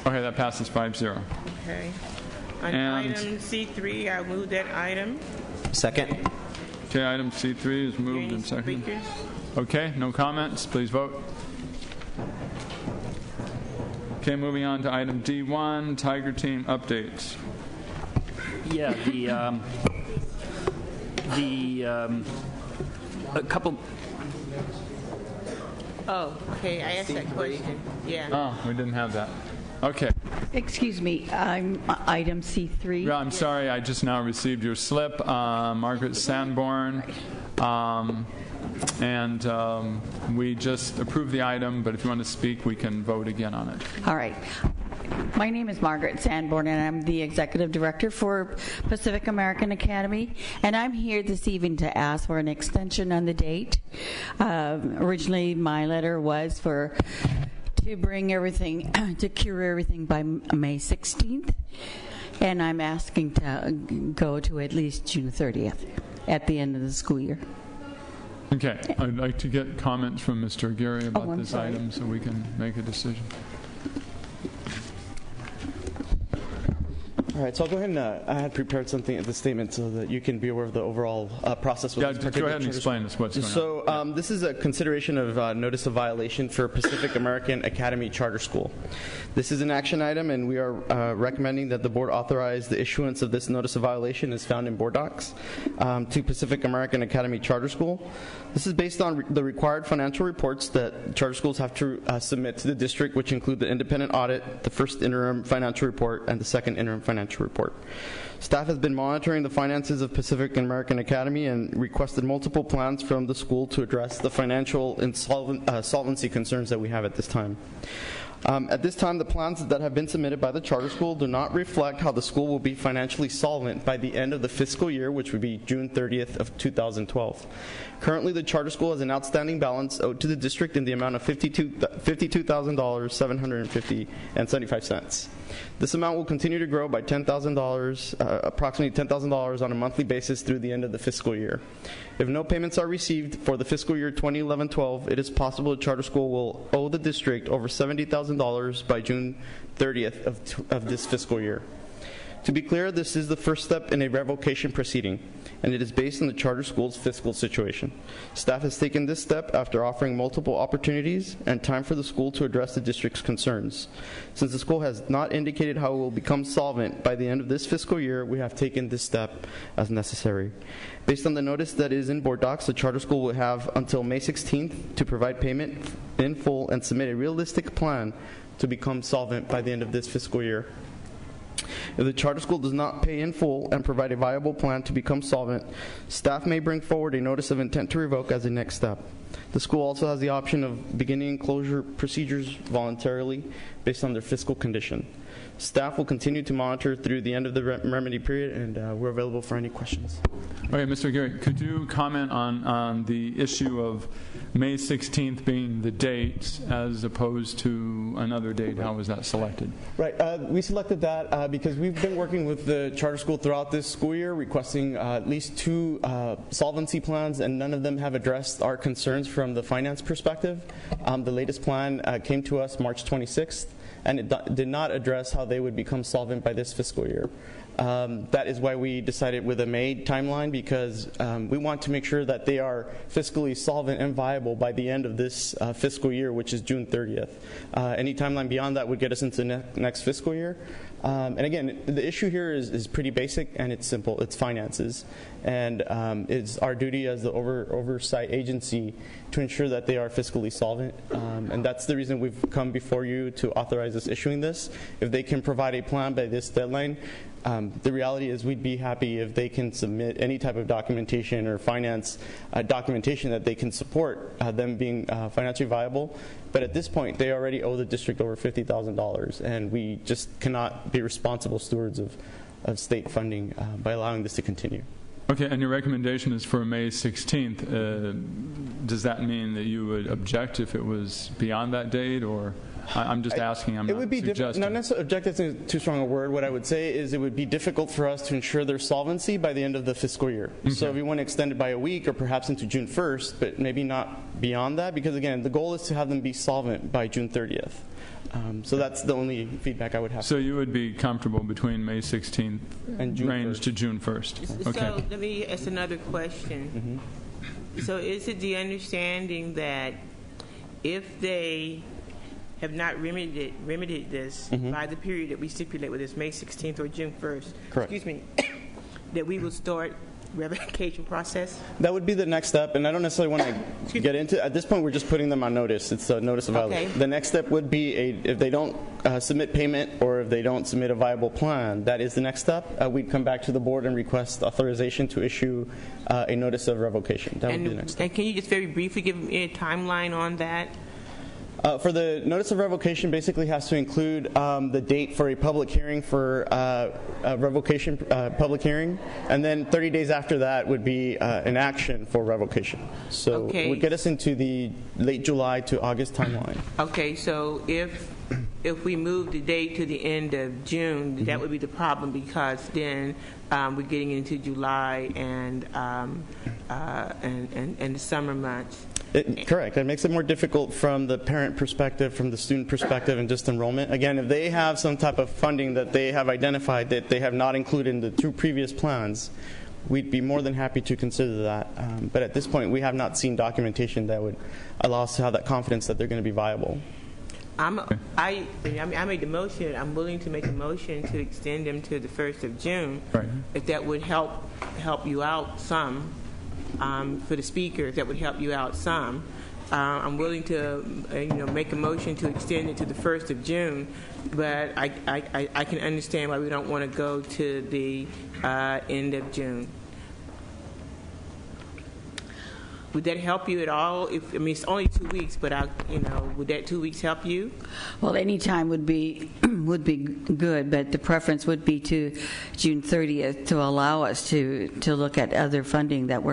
Okay, that passes 5-0. Okay. On And- item C3, I'll move that item. Second. Okay, item C3 is moved and seconded. Speakers? Okay, no comments. Please vote. Okay, moving on to item D1, Tiger Team updates. Yeah, a couple. Oh, okay. I asked that question. Yeah. Oh, we didn't have that. Okay. Excuse me, I'm item C3. Yeah, I'm sorry, I just now received your slip. Margaret Sanborn. And we just approved the item, but if you want to speak, we can vote again on it. All right. My name is Margaret Sanborn, and I'm the Executive Director for Pacific American Academy. And I'm here this evening to ask for an extension on the date. Originally, my letter was to bring everything, to cure everything by May 16th. And I'm asking to go to at least June 30th at the end of the school year. Okay, I'd like to get comments from Mr. Aguirre about this sorry. item so we can make a decision. All right, so I'll go ahead and I had prepared something at the statement so that you can be aware of the overall process. With Yeah, just go ahead and explain us what's going on. So this is a consideration of notice of violation for Pacific American Academy Charter School. This is an action item, and we are recommending that the board authorize the issuance of this notice of violation as found in board docs to Pacific American Academy Charter School. This is based on the required financial reports that charter schools have to submit to the district, which include the independent audit, the first interim financial report, and the second interim financial report. Staff has been monitoring the finances of Pacific American Academy and requested multiple plans from the school to address the financial solvency concerns that we have at this time. At this time, the plans that have been submitted by the charter school do not reflect how the school will be financially solvent by the end of the fiscal year, which would be June 30th of 2012. Currently, the charter school has an outstanding balance owed to the district in the amount of $52,750.75. This amount will continue to grow by $10,000, approximately $10,000 on a monthly basis through the end of the fiscal year. If no payments are received for the fiscal year 2011-12, it is possible the charter school will owe the district over $70,000 by June 30th of this fiscal year. To be clear, this is the first step in a revocation proceeding, and it is based on the charter school's fiscal situation. Staff has taken this step after offering multiple opportunities and time for the school to address the district's concerns. Since the school has not indicated how it will become solvent by the end of this fiscal year, we have taken this step as necessary. Based on the notice that is in board docs, the charter school will have until May 16th to provide payment in full and submit a realistic plan to become solvent by the end of this fiscal year. If the charter school does not pay in full and provide a viable plan to become solvent, staff may bring forward a notice of intent to revoke as a next step. The school also has the option of beginning closure procedures voluntarily based on their fiscal condition. Staff will continue to monitor through the end of the remedy period, and we're available for any questions. Okay, Mr. Aguirre, could you comment on the issue of May 16th being the date as opposed to another date? How was that selected? Right. We selected that because we've been working with the charter school throughout this school year, requesting at least 2 solvency plans, and none of them have addressed our concerns from the finance perspective. The latest plan came to us March 26th, and it did not address how they would become solvent by this fiscal year. That is why we decided with a May timeline, because we want to make sure that they are fiscally solvent and viable by the end of this fiscal year, which is June 30th. Any timeline beyond that would get us into next fiscal year. And again, the issue here is pretty basic and it's simple. It's finances. And it's our duty as the oversight agency to ensure that they are fiscally solvent. And that's the reason we've come before you to authorize us issuing this. If they can provide a plan by this deadline, the reality is we'd be happy if they can submit any type of documentation or finance documentation that they can support them being financially viable. But at this point, they already owe the district over $50,000, and we just cannot be responsible stewards of state funding by allowing this to continue. Okay, and your recommendation is for May 16th. does that mean that you would object if it was beyond that date, or I'm just asking? I'm it would be suggesting. not necessarily objective is too strong a word. What I would say is it would be difficult for us to ensure their solvency by the end of the fiscal year. Okay. So if we want to extend it by a week or perhaps into June 1st, but maybe not beyond that, because again, the goal is to have them be solvent by June 30th. So that's the only feedback I would have. So you would be comfortable between May 16th and June range 1st. to June 1st? Okay. So let me ask another question. So is it the understanding that if they have not remedied this by the period that we stipulate, whether it's May 16th or June 1st, Correct. excuse me, that we will start revocation process? That would be the next step, and I don't necessarily want to get into. At this point, we're just putting them on notice. It's a notice of violation. Okay. The next step would be if they don't submit payment or if they don't submit a viable plan. That is the next step. We'd come back to the board and request authorization to issue a notice of revocation. That would be the next step. And can you just very briefly give me a timeline on that? For the notice of revocation, basically has to include the date for a public hearing for a revocation public hearing, and then 30 days after that would be an action for revocation. So it would get us into the late July to August timeline. Okay, so if we move the date to the end of June, that would be the problem, because then we're getting into July and the summer months. Correct. It makes it more difficult from the parent perspective, from the student perspective, and just enrollment. Again, if they have some type of funding that they have identified that they have not included in the two previous plans, we'd be more than happy to consider that. But at this point, we have not seen documentation that would allow us to have that confidence that they're going to be viable. I made the motion. I'm willing to make a motion to extend them to the 1st of June. Right. If that would help you out some. For the speaker, if that would help you out some. I'm willing to make a motion to extend it to the 1st of June, but I can understand why we don't want to go to the end of June. Would that help you at all? It's only 2 weeks, but would that 2 weeks help you? Well, any time would be good, but the preference would be to June 30th to allow us to look at other funding that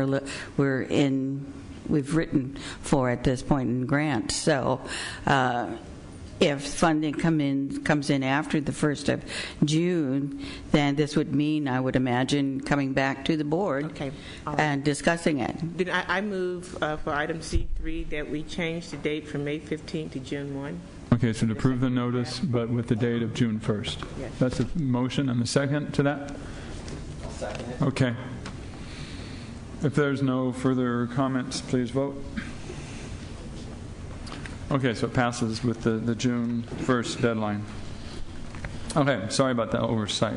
we've written for at this point in grant. So if funding comes in after the 1st of June, then this would mean, I would imagine, coming back to the board and discussing it. Then I move for item C3 that we change the date from May 15th to June 1. Okay, so to approve the notice, but with the date of June 1st. Yes. That's a motion, and the second to that? I'll second it. Okay. If there's no further comments, please vote. Okay, so it passes with the June 1st deadline. Okay, sorry about that oversight.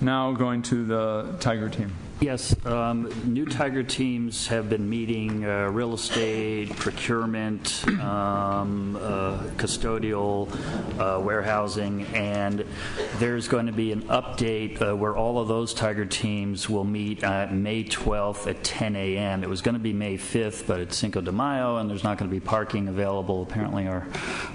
Now going to the Tiger team. Yes, new Tiger teams have been meeting real estate, procurement, custodial, warehousing, and there's going to be an update where all of those Tiger teams will meet May 12th at 10 a.m. It was going to be May 5th, but it's Cinco de Mayo, and there's not going to be parking available. Apparently our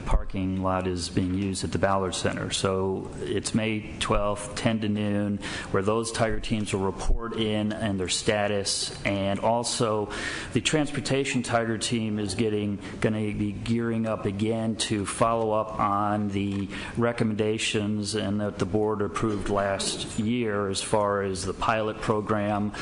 parking lot is being used at the Ballard Center. So it's May 12th, 10 to noon, where those Tiger teams will report in and their status, and also the transportation Tiger team is going to be gearing up again to follow up on the recommendations and that the board approved last year as far as the pilot program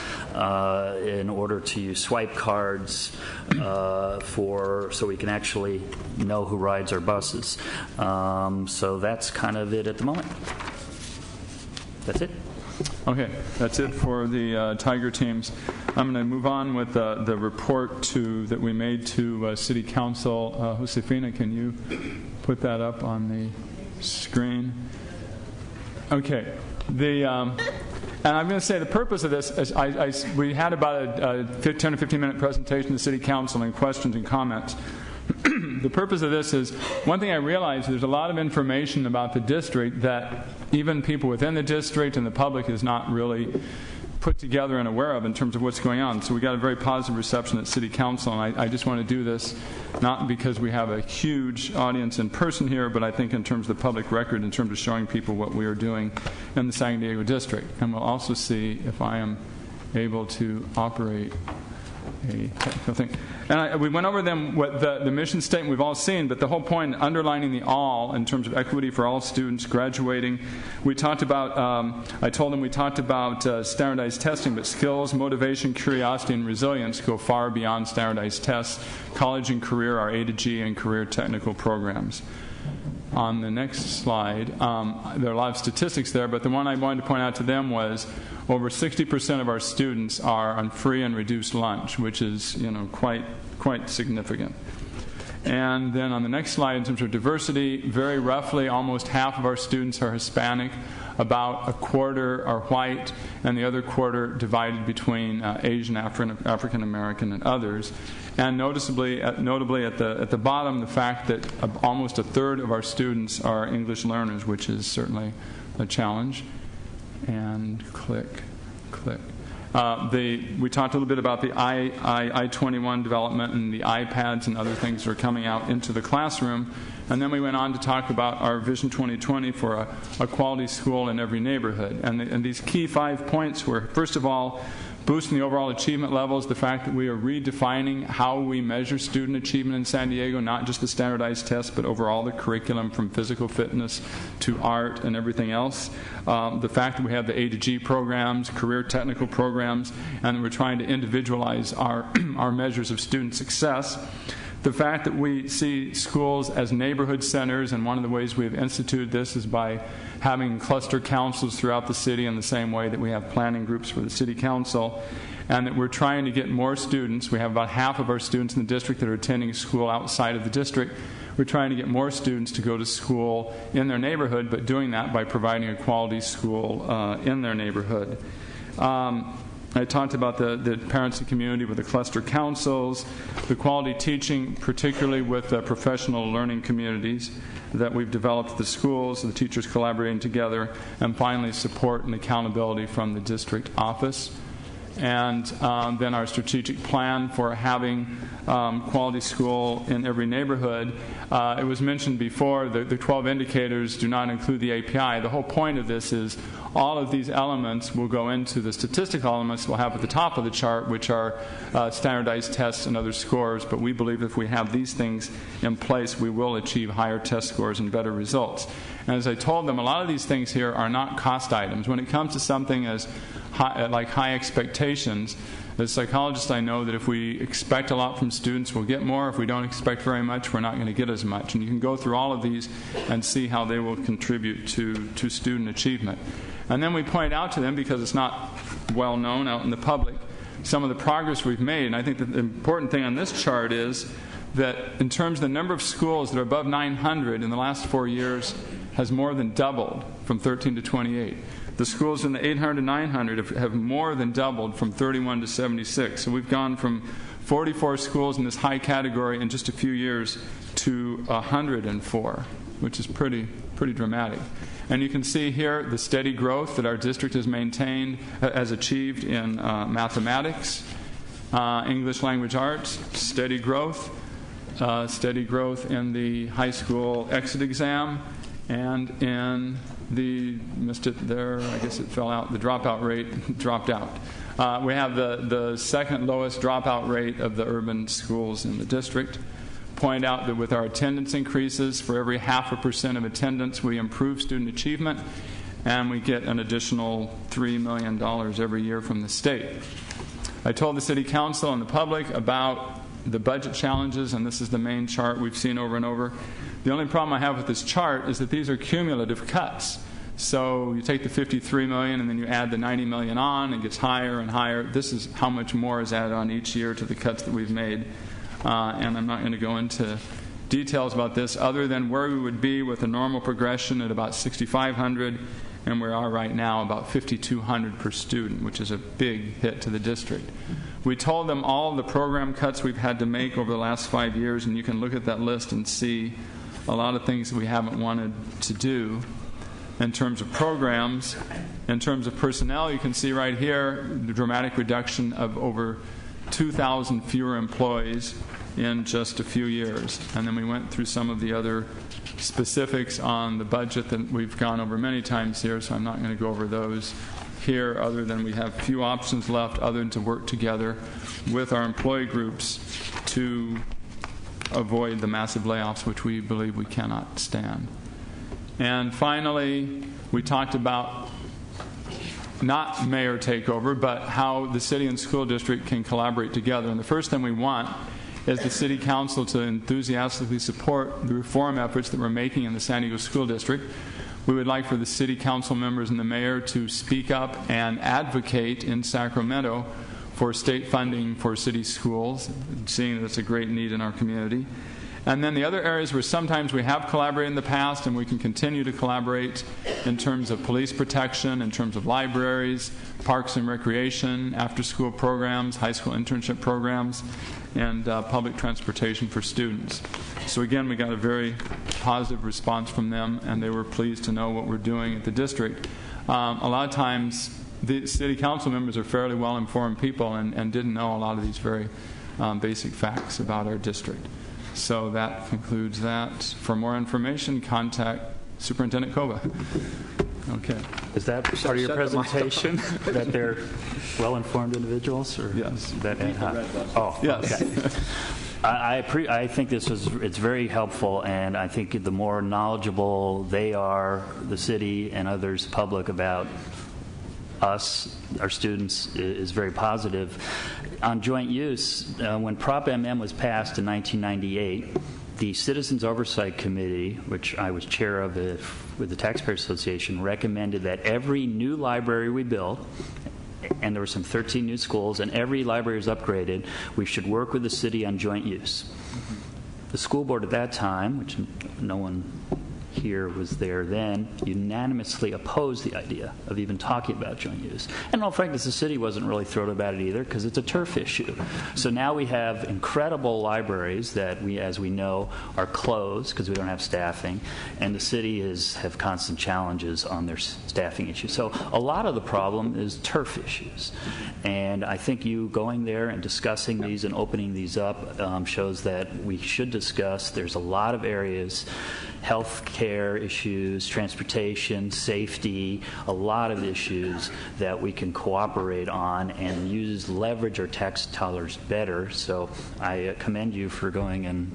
in order to use swipe cards so we can actually know who rides our buses. So that's kind of it at the moment. That's it. Okay, that's it for the Tiger teams. I'm going to move on with the report that we made to City Council. Josefina, can you put that up on the screen? Okay. And I'm going to say the purpose of this is we had about a 10 or 15-minute presentation to the City Council and questions and comments. The purpose of this is, one thing I realized, there's a lot of information about the district that even people within the district and the public is not really put together and aware of in terms of what's going on. So we got a very positive reception at City Council, and I just want to do this not because we have a huge audience in person here, but I think in terms of the public record, in terms of showing people what we are doing in the San Diego district. And we'll also see if I am able to operate a technical thing. And we went over them, what the mission statement we've all seen, but the whole point, underlining the all in terms of equity for all students graduating. We talked about, I told them we talked about standardized testing, but skills, motivation, curiosity, and resilience go far beyond standardized tests. College and career are A to G and career technical programs. On the next slide, there are a lot of statistics there, but the one I wanted to point out to them was over 60% of our students are on free and reduced lunch, which is, quite significant. And then on the next slide, in terms of diversity, very roughly almost half of our students are Hispanic, about a quarter are white, and the other quarter divided between Asian, African American, and others. And notably at the bottom, the fact that almost a third of our students are English learners, which is certainly a challenge. And click. We talked a little bit about the I-21 development and the iPads and other things that are coming out into the classroom. And then we went on to talk about our Vision 2020 for a quality school in every neighborhood. And these key 5 points were, first of all, boosting the overall achievement levels, the fact that we are redefining how we measure student achievement in San Diego, not just the standardized tests, but overall the curriculum from physical fitness to art and everything else. The fact that we have the A to G programs, career technical programs, and we're trying to individualize our measures of student success. The fact that we see schools as neighborhood centers, and one of the ways we have instituted this is by having cluster councils throughout the city in the same way that we have planning groups for the city council, and that we're trying to get more students. We have about half of our students in the district that are attending school outside of the district. We're trying to get more students to go to school in their neighborhood, but doing that by providing a quality school in their neighborhood. I talked about the parents and community with the cluster councils, the quality teaching, particularly with the professional learning communities that we've developed at the schools, the teachers collaborating together, and finally support and accountability from the district office. And then our strategic plan for having quality school in every neighborhood. It was mentioned before, the 12 indicators do not include the API. The whole point of this is all of these elements will go into the statistical elements we'll have at the top of the chart, which are standardized tests and other scores. But we believe if we have these things in place, we will achieve higher test scores and better results. And as I told them, a lot of these things here are not cost items. When it comes to something as like high expectations, as psychologists, I know that if we expect a lot from students, we'll get more. If we don't expect very much, we're not going to get as much. And you can go through all of these and see how they will contribute to student achievement. And then we point out to them, because it's not well known out in the public, some of the progress we've made. And I think that the important thing on this chart is that in terms of the number of schools that are above 900 in the last 4 years has more than doubled from 13 to 28. The schools in the 800 to 900 have more than doubled from 31 to 76. So we've gone from 44 schools in this high category in just a few years to 104, which is pretty dramatic. And you can see here the steady growth that our district has maintained, has achieved in mathematics, English language arts, steady growth in the high school exit exam, and in missed it there, I guess it fell out, the dropout rate dropped out. We have the second lowest dropout rate of the urban schools in the district. Point out that with our attendance increases, for every 0.5% of attendance, we improve student achievement, and we get an additional $3 million every year from the state. I told the City Council and the public about the budget challenges, and this is the main chart we've seen over and over. The only problem I have with this chart is that these are cumulative cuts. So you take the $53 million and then you add the $90 million on, it gets higher and higher. This is how much more is added on each year to the cuts that we've made. And I'm not going to go into details about this other than where we would be with a normal progression at about 6,500, and we are right now about 5,200 per student, which is a big hit to the district. We told them all the program cuts we've had to make over the last 5 years, and you can look at that list and see a lot of things that we haven't wanted to do in terms of programs. In terms of personnel, you can see right here the dramatic reduction of over 2,000 fewer employees in just a few years. And then we went through some of the other specifics on the budget that we've gone over many times here, so I'm not going to go over those here, other than we have few options left other than to work together with our employee groups to avoid the massive layoffs, which we believe we cannot stand. And finally, we talked about not mayor takeover, but how the city and school district can collaborate together. And the first thing we want is the city council to enthusiastically support the reform efforts that we're making in the San Diego School District. We would like for the city council members and the mayor to speak up and advocate in Sacramento for state funding for city schools, seeing that it's a great need in our community. And then the other areas where sometimes we have collaborated in the past and we can continue to collaborate in terms of police protection, in terms of libraries, parks and recreation, after-school programs, high school internship programs, and public transportation for students. So again, we got a very positive response from them, and they were pleased to know what we're doing at the district. A lot of times, the city council members are fairly well-informed people and didn't know a lot of these very basic facts about our district. So that concludes that. For more information, contact Superintendent Kova. Okay. Is that part of your presentation, that they're well-informed individuals? Or yes. That oh, yes. Okay. I think it's very helpful, and I think the more knowledgeable they are, the city and others, public, about us, our students, is very positive. On joint use, when Prop MM was passed in 1998, the Citizens Oversight Committee, which I was chair of with the Taxpayer Association, recommended that every new library we build, and there were some 13 new schools, and every library is upgraded, we should work with the city on joint use. The school board at that time, which no one here was there then, unanimously opposed the idea of even talking about joint use. And in all frankness, the city wasn't really thrilled about it either, because it's a turf issue. So now we have incredible libraries that we, as we know, are closed because we don't have staffing, and the city have constant challenges on their staffing issues. So a lot of the problem is turf issues. And I think you going there and discussing these and opening these up shows that we should discuss. There's a lot of areas, health care issues, transportation, safety, a lot of issues that we can cooperate on and leverage our tax dollars better. So I commend you for going and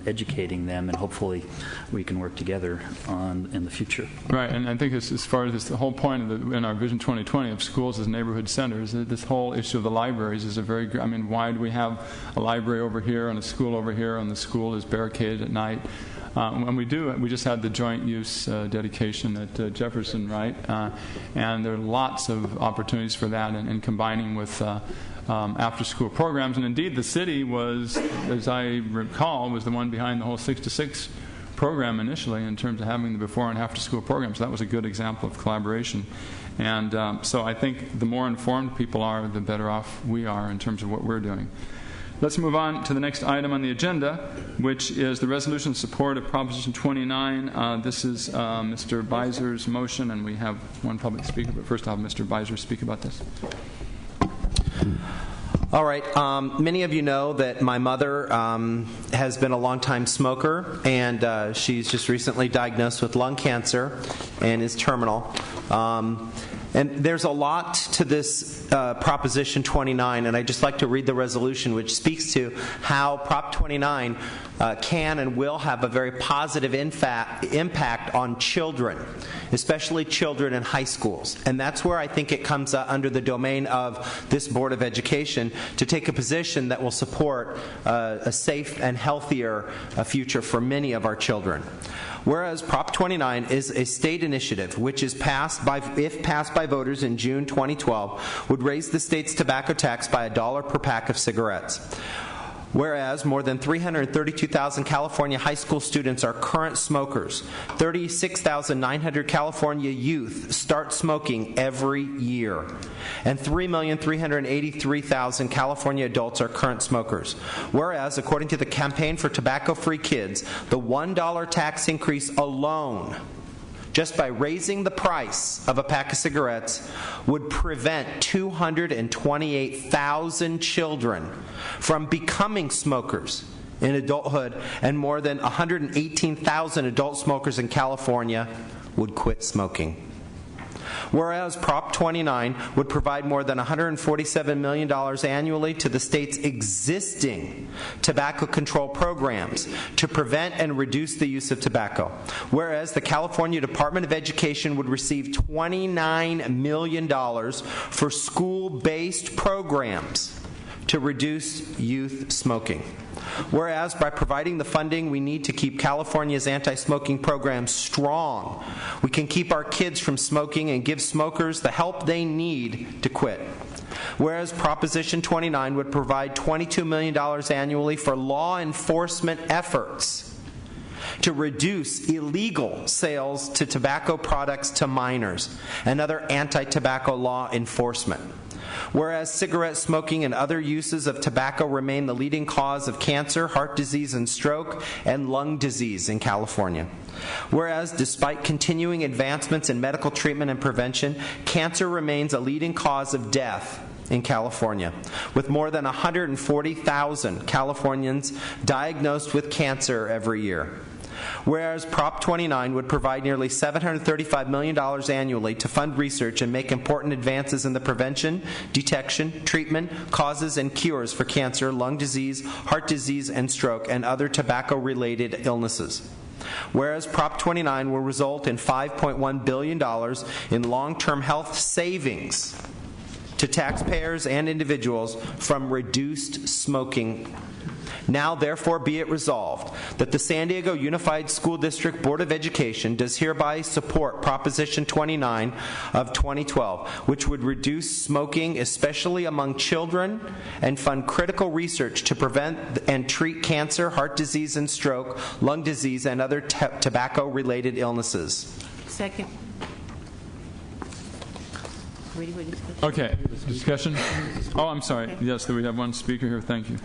educating them, and hopefully we can work together in the future. Right, and I think as far as the whole point in our Vision 2020 of schools as neighborhood centers, this whole issue of the libraries is why do we have a library over here and a school over here, and the school is barricaded at night? And we just had the joint use dedication at Jefferson, right? And there are lots of opportunities for that, and combining with after-school programs. And indeed, the city was, as I recall, was the one behind the whole 6 to 6 program initially in terms of having the before and after-school programs. So that was a good example of collaboration. And so I think the more informed people are, the better off we are in terms of what we're doing. Let's move on to the next item on the agenda, which is the resolution in support of Proposition 29. This is Mr. Beiser's motion, and we have one public speaker. But first, I'll have Mr. Beiser speak about this. All right. Many of you know that my mother has been a longtime smoker, and she's just recently diagnosed with lung cancer and is terminal. And there's a lot to this Proposition 29, and I'd just like to read the resolution, which speaks to how Prop 29 can and will have a very positive impact on children, especially children in high schools. And that's where I think it comes under the domain of this Board of Education to take a position that will support a safe and healthier future for many of our children. Whereas Prop 29 is a state initiative which is if passed by voters in June 2012, would raise the state's tobacco tax by $1 per pack of cigarettes. Whereas more than 332,000 California high school students are current smokers, 36,900 California youth start smoking every year, and 3,383,000 California adults are current smokers. Whereas, according to the Campaign for Tobacco-Free Kids, the $1 tax increase alone, just by raising the price of a pack of cigarettes, would prevent 228,000 children from becoming smokers in adulthood, and more than 118,000 adult smokers in California would quit smoking. Whereas Prop 29 would provide more than $147 million annually to the state's existing tobacco control programs to prevent and reduce the use of tobacco. Whereas the California Department of Education would receive $29 million for school-based programs to reduce youth smoking. Whereas by providing the funding we need to keep California's anti-smoking program strong, we can keep our kids from smoking and give smokers the help they need to quit. Whereas Proposition 29 would provide $22 million annually for law enforcement efforts to reduce illegal sales to tobacco products to minors and other anti-tobacco law enforcement. Whereas cigarette smoking and other uses of tobacco remain the leading cause of cancer, heart disease and stroke, and lung disease in California. Whereas despite continuing advancements in medical treatment and prevention, cancer remains a leading cause of death in California, with more than 140,000 Californians diagnosed with cancer every year. Whereas Prop 29 would provide nearly $735 million annually to fund research and make important advances in the prevention, detection, treatment, causes, and cures for cancer, lung disease, heart disease, and stroke, and other tobacco-related illnesses. Whereas Prop 29 will result in $5.1 billion in long-term health savings to taxpayers and individuals from reduced smoking. Now, therefore, be it resolved that the San Diego Unified School District Board of Education does hereby support Proposition 29 of 2012, which would reduce smoking, especially among children, and fund critical research to prevent and treat cancer, heart disease and stroke, lung disease, and other tobacco-related illnesses. Second. Okay, discussion? Oh, I'm sorry. Yes, we have one speaker here. Thank you.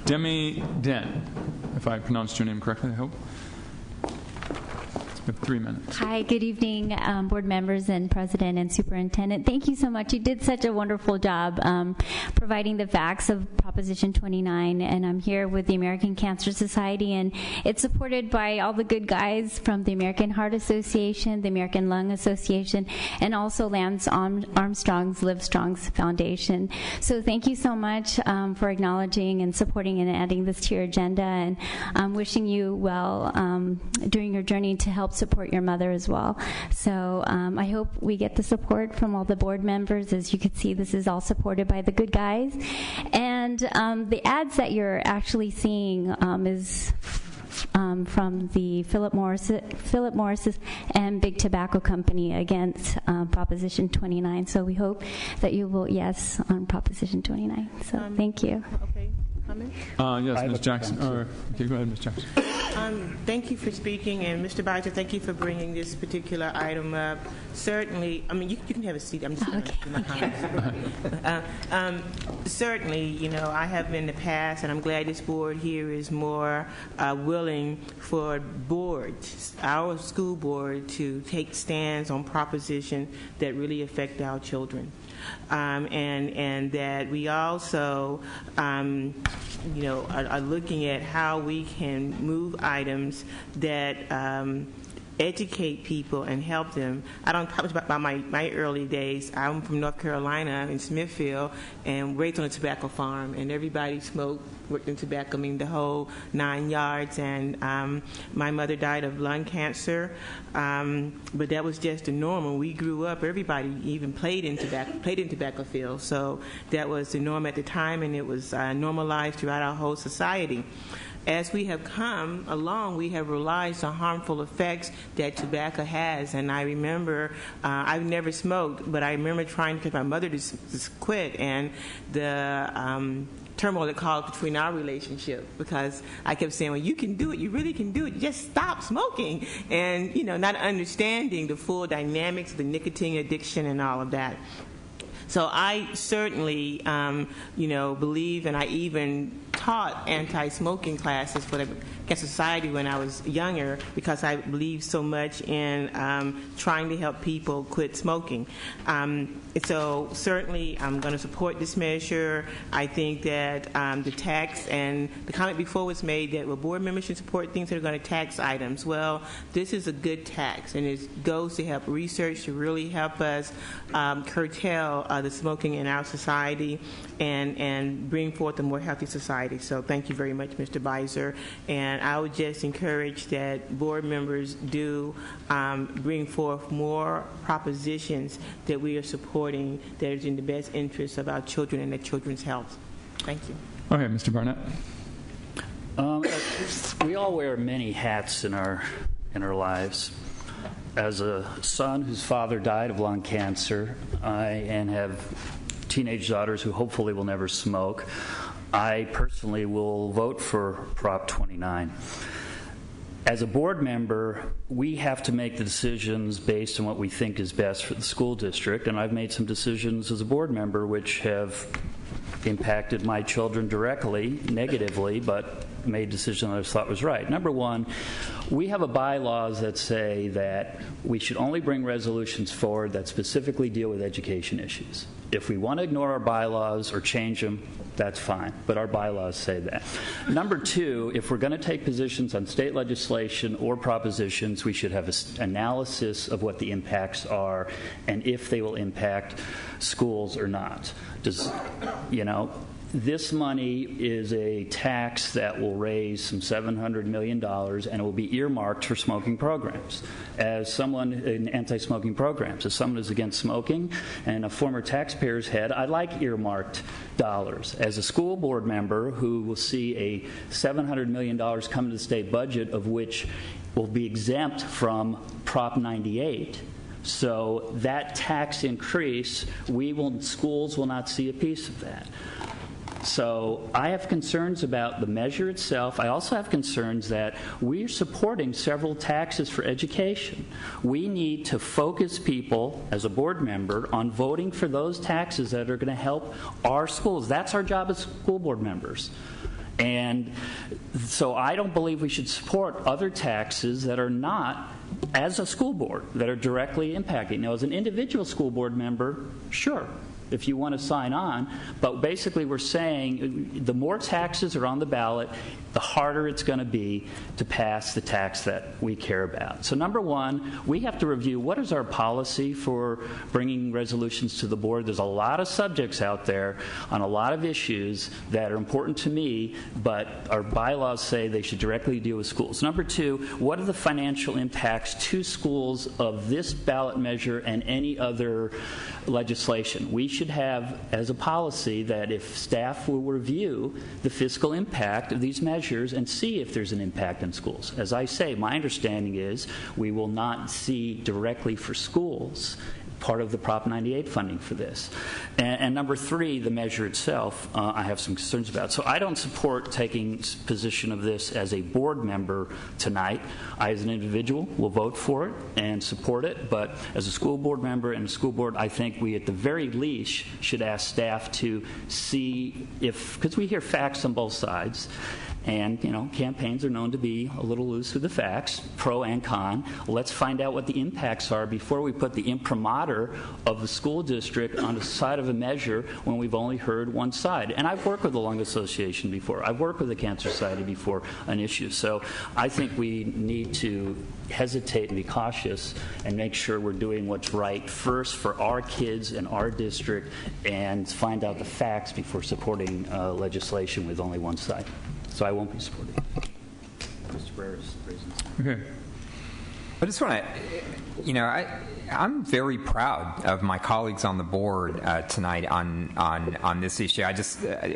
Demi Dent, if I pronounced your name correctly, I hope. We have 3 minutes. Hi, good evening, board members and president and superintendent. Thank you so much. You did such a wonderful job providing the facts of Proposition 29, and I'm here with the American Cancer Society, and it's supported by all the good guys from the American Heart Association, the American Lung Association, and also Lance Armstrong's Live Strong's Foundation. So thank you so much for acknowledging and supporting and adding this to your agenda, and I'm wishing you well during your journey to help support your mother as well. So I hope we get the support from all the board members. As you can see, this is all supported by the good guys. And the ads that you're actually seeing is from the Philip Morris and Big Tobacco Company against Proposition 29. So we hope that you will yes on Proposition 29. So thank you. Okay. Comment? Yes, Ms. Jackson. Okay, go ahead, Ms. Jackson. Thank you for speaking, and Mr. Bajor, thank you for bringing this particular item up. Certainly, I mean, you can have a seat. I'm just going to do my comments. Certainly, you know, I have in the past, and I'm glad this board here is more willing for boards, our school board, to take stands on propositions that really affect our children. And that we also, you know, are looking at how we can move items that educate people and help them. I don't talk about my early days. I'm from North Carolina in Smithfield and raised on a tobacco farm, and everybody smoked, worked in tobacco, I mean the whole 9 yards. And my mother died of lung cancer, but that was just the norm. When we grew up, everybody even played in tobacco fields. So that was the norm at the time, and it was normalized throughout our whole society. As we have come along, we have realized the harmful effects that tobacco has. And I remember, I've never smoked, but I remember trying to get my mother to quit, and the turmoil that caused between our relationship, because I kept saying, well, you can do it, you really can do it, just stop smoking. And, you know, not understanding the full dynamics of the nicotine addiction and all of that. So I certainly, believe, and I even taught anti-smoking classes for the Cancer Society when I was younger, because I believe so much in trying to help people quit smoking. So certainly I'm going to support this measure. I think that the tax, and the comment before was made that board members should support things that are going to tax items. Well, this is a good tax, and it goes to help research, to really help us curtail the smoking in our society and bring forth a more healthy society. So thank you very much, Mr. Beiser. And I would just encourage that board members do bring forth more propositions that we are supporting that is in the best interest of our children and their children's health. Thank you. Okay, Mr. Barnett. We all wear many hats in our lives. As a son whose father died of lung cancer, and have teenage daughters who hopefully will never smoke, I personally will vote for Prop 29. As a board member, we have to make the decisions based on what we think is best for the school district, and I've made some decisions as a board member which have impacted my children directly, negatively, but made a decision that I thought was right. Number one, we have bylaws that say that we should only bring resolutions forward that specifically deal with education issues. If we want to ignore our bylaws or change them, that's fine, but our bylaws say that. Number two, if we're going to take positions on state legislation or propositions, we should have an analysis of what the impacts are and if they will impact schools or not. This money is a tax that will raise some $700 million and it will be earmarked for smoking programs. As someone in anti-smoking programs, as someone who's against smoking and a former taxpayer's head, I like earmarked dollars. As a school board member who will see a $700 million come to the state budget, of which will be exempt from Prop 98, so that tax increase, schools will not see a piece of that. So I have concerns about the measure itself. I also have concerns that we are supporting several taxes for education. We need to focus people, as a board member, on voting for those taxes that are going to help our schools. That's our job as school board members. And so I don't believe we should support other taxes that are not, as a school board, that are directly impacting. Now, as an individual school board member, sure, if you want to sign on, but basically we're saying the more taxes are on the ballot, the harder it's going to be to pass the tax that we care about. So number one, we have to review what is our policy for bringing resolutions to the board. There's a lot of subjects out there on a lot of issues that are important to me, but our bylaws say they should directly deal with schools. Number two, what are the financial impacts to schools of this ballot measure and any other legislation? We should have as a policy that if staff will review the fiscal impact of these measures and see if there's an impact in schools. As I say, my understanding is we will not see directly for schools part of the Prop 98 funding for this. And number three, the measure itself, I have some concerns about. So I don't support taking position of this as a board member tonight. I, as an individual, will vote for it and support it, but as a school board member and a school board, I think we at the very least should ask staff to see if, because we hear facts on both sides, and, campaigns are known to be a little loose with the facts, pro and con. Let's find out what the impacts are before we put the imprimatur of the school district on the side of a measure when we've only heard one side. And I've worked with the Lung Association before. I've worked with the Cancer Society before on issues. So I think we need to hesitate and be cautious and make sure we're doing what's right first for our kids and our district and find out the facts before supporting legislation with only one side. So I won't be supporting it. Mr. Brewer's reasons. Okay. I just want to, I'm very proud of my colleagues on the board tonight on this issue.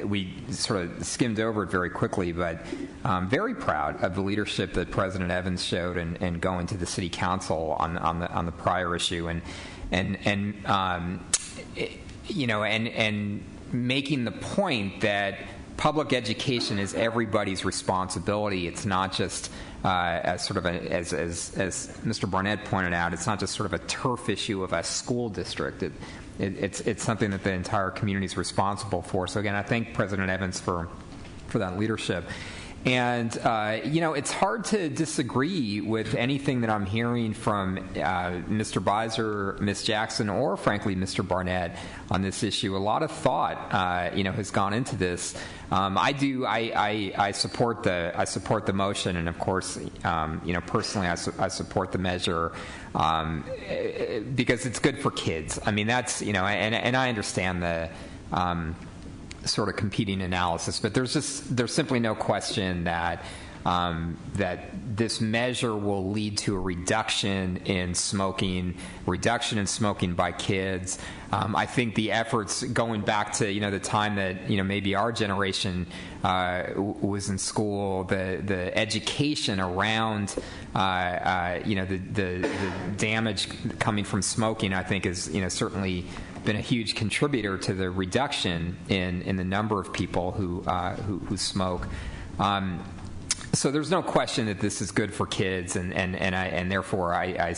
We sort of skimmed over it very quickly, but I'm very proud of the leadership that President Evans showed and going to the City Council on the prior issue and making the point that public education is everybody's responsibility. It's not just as Mr. Barnett pointed out, it's not just sort of a turf issue of a school district. it's something that the entire community is responsible for. So again, I thank President Evans for that leadership. And, it's hard to disagree with anything that I'm hearing from Mr. Beiser, Ms. Jackson, or, frankly, Mr. Barnett on this issue. A lot of thought, has gone into this. I support the motion, and, of course, personally, I support the measure because it's good for kids. I mean, that's, and I understand the sort of competing analysis, but there's simply no question that this measure will lead to a reduction in smoking by kids. I think the efforts going back to the time that maybe our generation was in school, the education around the damage coming from smoking, I think is certainly been a huge contributor to the reduction in the number of people who smoke. So there's no question that this is good for kids, and therefore I'm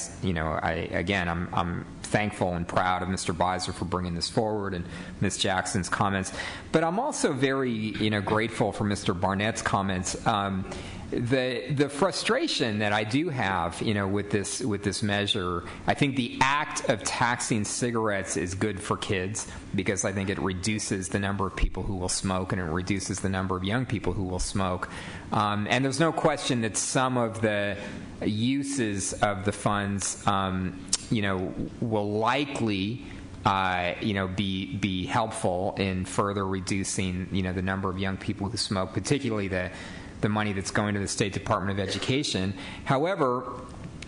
thankful and proud of Mr. Beiser for bringing this forward and Ms. Jackson's comments. But I'm also very grateful for Mr. Barnett's comments. The frustration that I do have, with this measure, I think the act of taxing cigarettes is good for kids because I think it reduces the number of people who will smoke and it reduces the number of young people who will smoke. And there's no question that some of the uses of the funds, will likely be helpful in further reducing, the number of young people who smoke, particularly the money that's going to the State Department of Education. However,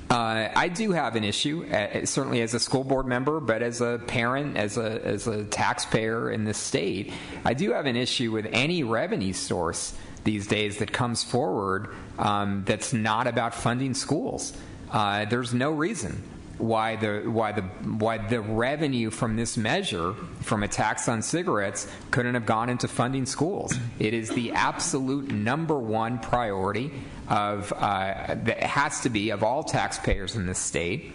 I do have an issue, certainly as a school board member, but as a parent, as a taxpayer in this state, I do have an issue with any revenue source these days that comes forward that's not about funding schools. There's no reason why the revenue from this measure, from a tax on cigarettes, couldn't have gone into funding schools. It is the absolute number one priority that has to be of all taxpayers in this state.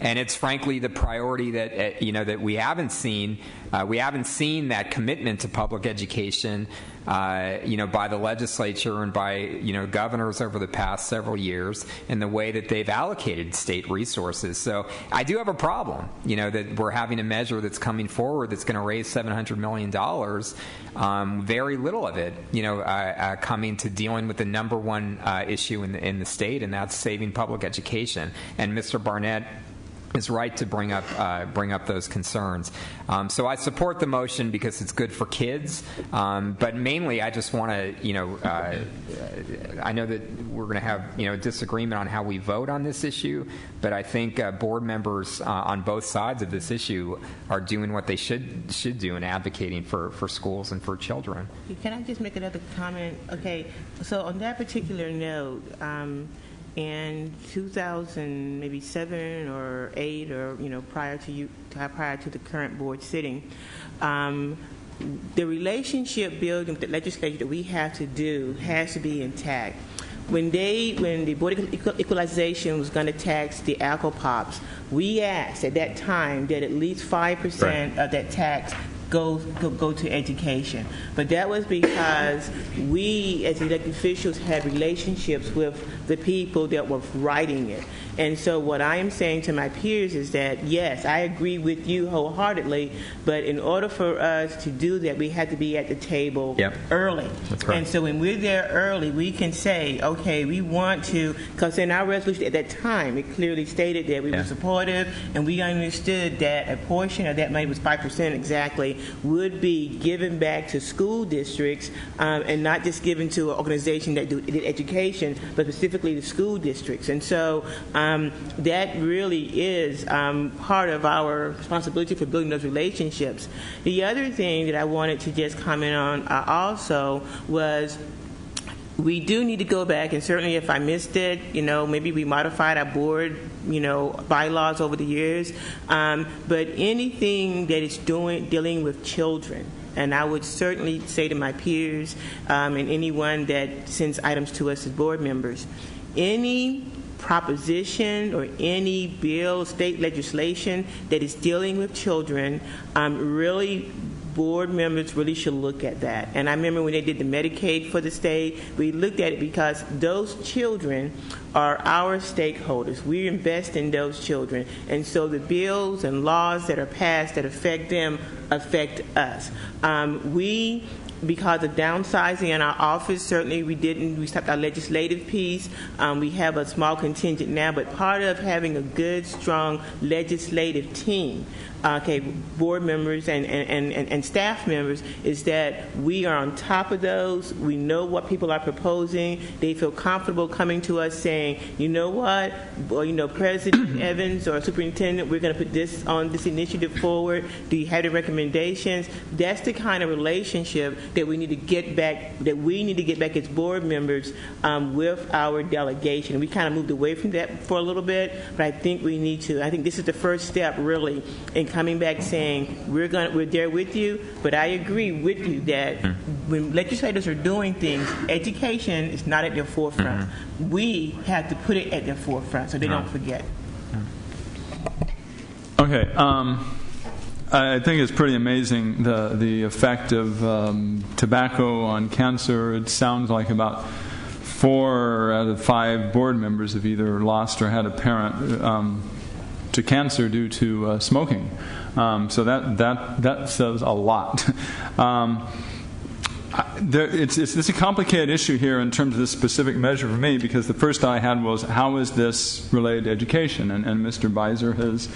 And it's frankly the priority that that we haven't seen. We haven't seen that commitment to public education, by the legislature and by governors over the past several years in the way that they've allocated state resources. So I do have a problem, that we're having a measure that's coming forward that's going to raise $700 million. Very little of it, coming to dealing with the number one issue in the state, and that's saving public education. And Mr. Barnett is right to bring up those concerns. So I support the motion because it's good for kids, but mainly I just want to, I know that we're going to have a disagreement on how we vote on this issue, but I think board members on both sides of this issue are doing what they should do in advocating for schools and for children. Can I just make another comment? Okay, so on that particular note, in 2007 or 8, or prior to the current board sitting, the relationship building with the legislature that we have to do has to be intact. When the Board of Equalization was going to tax the alcohol pops, we asked at that time that at least 5% of that tax go to education. But that was because we, as elected officials, had relationships with the people that were writing it. And so what I am saying to my peers is that, yes, I agree with you wholeheartedly, but in order for us to do that, we had to be at the table early. That's right. And so when we're there early, we can say, okay, we want to, because in our resolution at that time, it clearly stated that we were supportive, and we understood that a portion of that money was 5% exactly, would be given back to school districts, and not just given to an organization that did education, but specifically the school districts. And so that really is part of our responsibility for building those relationships. The other thing that I wanted to just comment on also was we do need to go back, and certainly if I missed it, maybe we modified our board, bylaws over the years, but anything that is dealing with children, and I would certainly say to my peers and anyone that sends items to us as board members, any proposition or any bill, state legislation that is dealing with children, really board members really should look at that. And I remember when they did the Medicaid for the state, we looked at it because those children are our stakeholders. We invest in those children. And so the bills and laws that are passed that affect them affect us. Because of downsizing in our office, certainly we stopped our legislative piece. We have a small contingent now, but part of having a good, strong legislative team, board members and staff members, is that we are on top of those. We know what people are proposing. They feel comfortable coming to us saying, you know what, or, President Evans or Superintendent, we're going to put this initiative forward. Do you have the recommendations? That's the kind of relationship that we need to get back as board members with our delegation. We kind of moved away from that for a little bit, but I think we need to. I think this is the first step, really, in coming back saying we're there with you. But I agree with you that when legislators are doing things, education is not at their forefront. We have to put it at their forefront so they don't forget. Okay. I think it's pretty amazing the effect of tobacco on cancer. It sounds like about 4 out of 5 board members have either lost or had a parent to cancer due to smoking. So that says a lot. It's a complicated issue here in terms of this specific measure for me, because the first thought I had was, how is this related to education? And Mr. Beiser has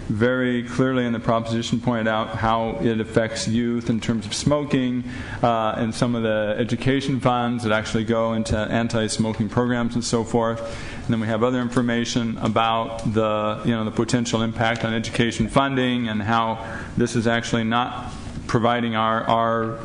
very clearly in the proposition pointed out how it affects youth in terms of smoking, and some of the education funds that actually go into anti-smoking programs and so forth. And then we have other information about the potential impact on education funding and how this is actually not providing our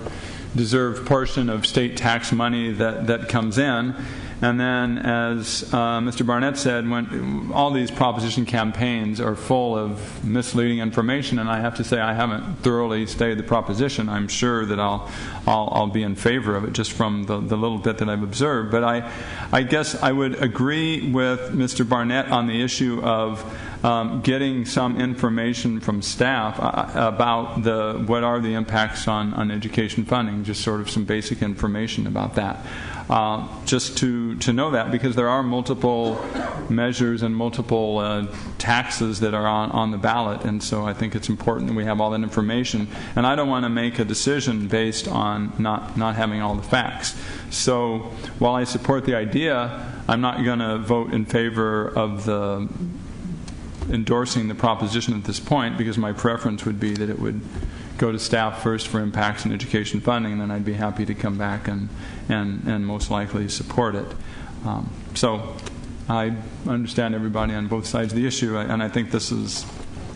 deserved portion of state tax money that comes in. And then, as Mr. Barnett said, when all these proposition campaigns are full of misleading information, and I have to say I haven't thoroughly studied the proposition. I'm sure that I'll be in favor of it just from the little bit that I've observed. But I guess I would agree with Mr. Barnett on the issue of getting some information from staff about what are the impacts on education funding, just sort of some basic information about that. Just to know that, because there are multiple measures and multiple taxes that are on the ballot, and so I think it's important that we have all that information. And I don't want to make a decision based on not having all the facts. So while I support the idea, I'm not going to vote in favor of endorsing the proposition at this point, because my preference would be that it would go to staff first for impacts in education funding, and then I'd be happy to come back and most likely support it. So I understand everybody on both sides of the issue, and I think this is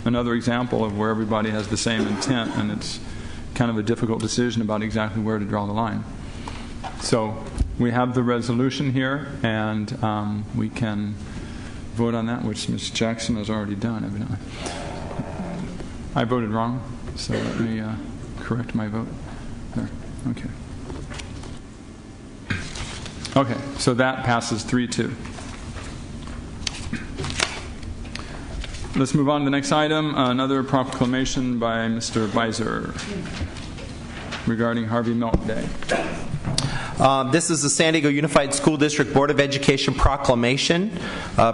another example of where everybody has the same intent, and it's kind of a difficult decision about exactly where to draw the line. So we have the resolution here, and we can vote on that, which Ms. Jackson has already done, evidently. I voted wrong, so let me correct my vote. There. Okay. Okay, so that passes 3-2. Let's move on to the next item, another proclamation by Mr. Beiser regarding Harvey Milk Day. This is the San Diego Unified School District Board of Education proclamation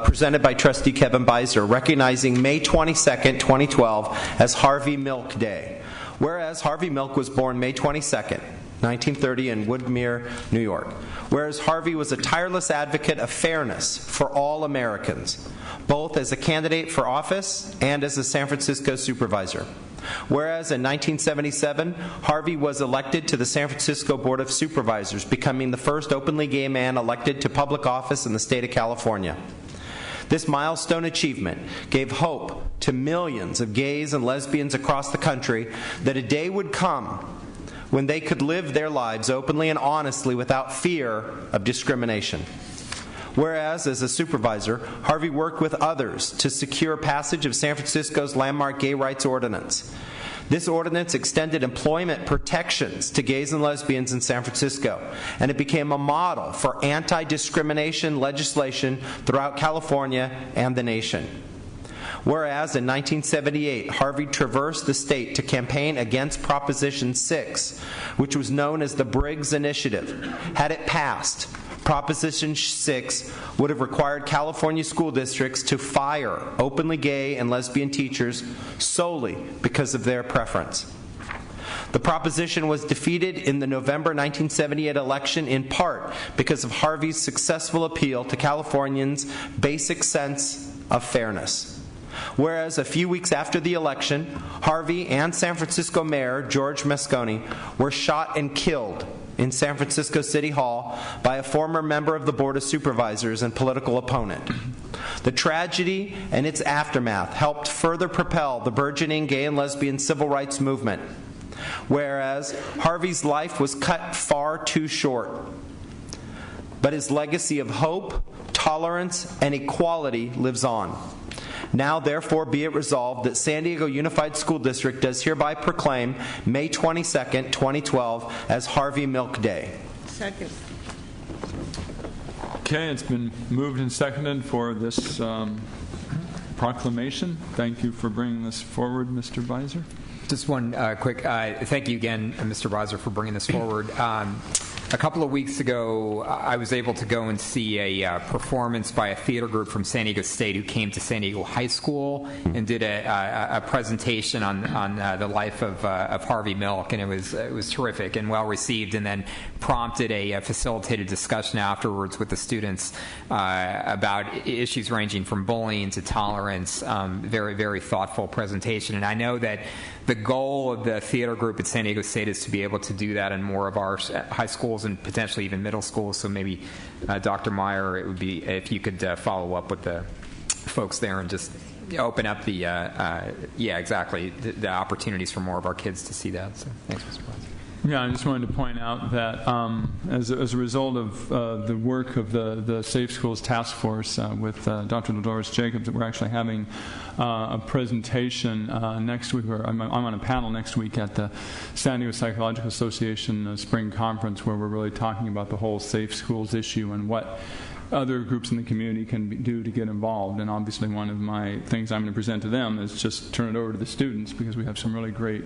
presented by Trustee Kevin Beiser, recognizing May 22nd, 2012 as Harvey Milk Day. Whereas Harvey Milk was born May 22nd, 1930 in Woodmere, New York. Whereas Harvey was a tireless advocate of fairness for all Americans, both as a candidate for office and as a San Francisco supervisor. Whereas in 1977, Harvey was elected to the San Francisco Board of Supervisors, becoming the first openly gay man elected to public office in the state of California. This milestone achievement gave hope to millions of gays and lesbians across the country that a day would come when they could live their lives openly and honestly without fear of discrimination. Whereas, as a supervisor, Harvey worked with others to secure passage of San Francisco's landmark gay rights ordinance. This ordinance extended employment protections to gays and lesbians in San Francisco, and it became a model for anti-discrimination legislation throughout California and the nation. Whereas in 1978, Harvey traversed the state to campaign against Proposition 6, which was known as the Briggs Initiative. Had it passed, Proposition 6 would have required California school districts to fire openly gay and lesbian teachers solely because of their preference. The proposition was defeated in the November 1978 election in part because of Harvey's successful appeal to Californians' basic sense of fairness. Whereas a few weeks after the election, Harvey and San Francisco Mayor George Moscone were shot and killed in San Francisco City Hall by a former member of the Board of Supervisors and political opponent. The tragedy and its aftermath helped further propel the burgeoning gay and lesbian civil rights movement, whereas Harvey's life was cut far too short. But his legacy of hope, tolerance, and equality lives on. Now, therefore, be it resolved that San Diego Unified School District does hereby proclaim May 22nd, 2012 as Harvey Milk Day. Second. Okay, it's been moved and seconded for this proclamation. Thank you for bringing this forward, Mr. Beiser. Just one quick thank you again, Mr. Beiser, for bringing this forward. A couple of weeks ago, I was able to go and see a performance by a theater group from San Diego State who came to San Diego High School and did a presentation on the life of Harvey Milk, and it was terrific and well received, and then prompted a facilitated discussion afterwards with the students about issues ranging from bullying to tolerance. Very, very thoughtful presentation, and I know that the goal of the theater group at San Diego State is to be able to do that in more of our high schools and potentially even middle schools. So maybe, Dr. Meyer, it would be if you could follow up with the folks there and just open up the opportunities for more of our kids to see that. So thanks, Mr. President. Yeah, I just wanted to point out that as a result of the work of the Safe Schools Task Force with Dr. Dolores Jacobs, we're actually having a presentation next week. I'm on a panel next week at the San Diego Psychological Association Spring Conference, where we're really talking about the whole Safe Schools issue and what other groups in the community can do to get involved. And obviously one of my things I'm going to present to them is just turn it over to the students, because we have some really great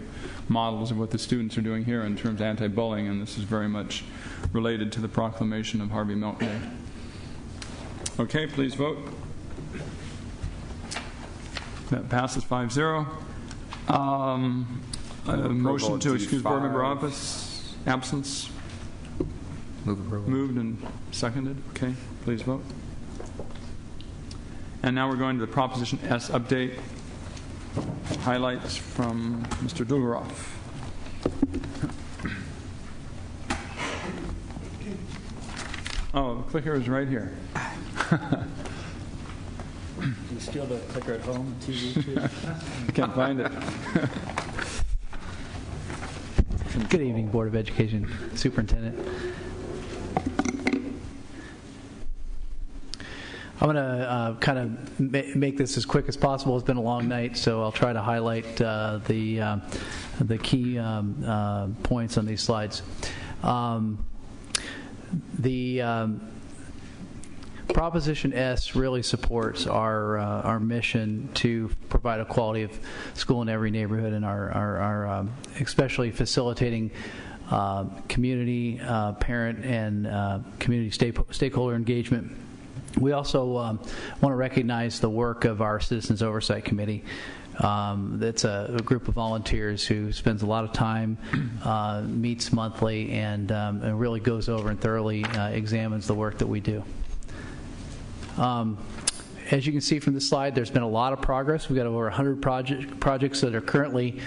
models of what the students are doing here in terms of anti-bullying, and this is very much related to the proclamation of Harvey Milk Day. Okay, please vote. That passes 5-0. Motion to excuse board member office absence. Moved and seconded. Okay, please vote. And now we're going to the Proposition S update. Highlights from Mr. Dulgeroff. Oh, the clicker is right here. Do you steal the clicker at home, TV too? I can't find it. Good evening, Board of Education Superintendent. I'm going to kind of make this as quick as possible. It's been a long night, so I'll try to highlight the key points on these slides. The Proposition S really supports our mission to provide a quality of school in every neighborhood, and our especially facilitating community, parent, and community stakeholder engagement. We also want to recognize the work of our Citizens Oversight Committee. That's a group of volunteers who spends a lot of time, meets monthly, and really goes over and thoroughly examines the work that we do. As you can see from this slide, there's been a lot of progress. We've got over 100 projects that are currently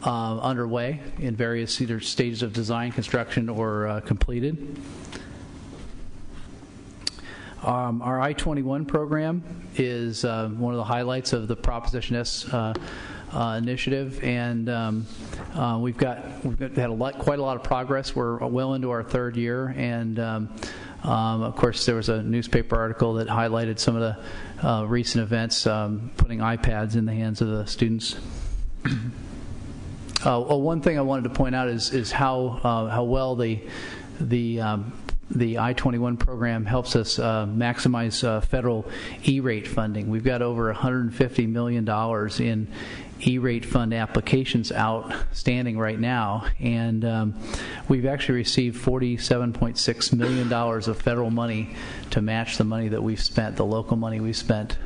underway in various either stages of design, construction, or completed. Our I-21 program is one of the highlights of the Proposition S initiative, and we've had quite a lot of progress. We're well into our third year, and of course there was a newspaper article that highlighted some of the recent events, putting iPads in the hands of the students. One thing I wanted to point out is how well the I-21 program helps us maximize federal E-rate funding. We've got over $150 million in E-rate fund applications outstanding right now, and we've actually received $47.6 million of federal money to match the money that we've spent, the local money we've spent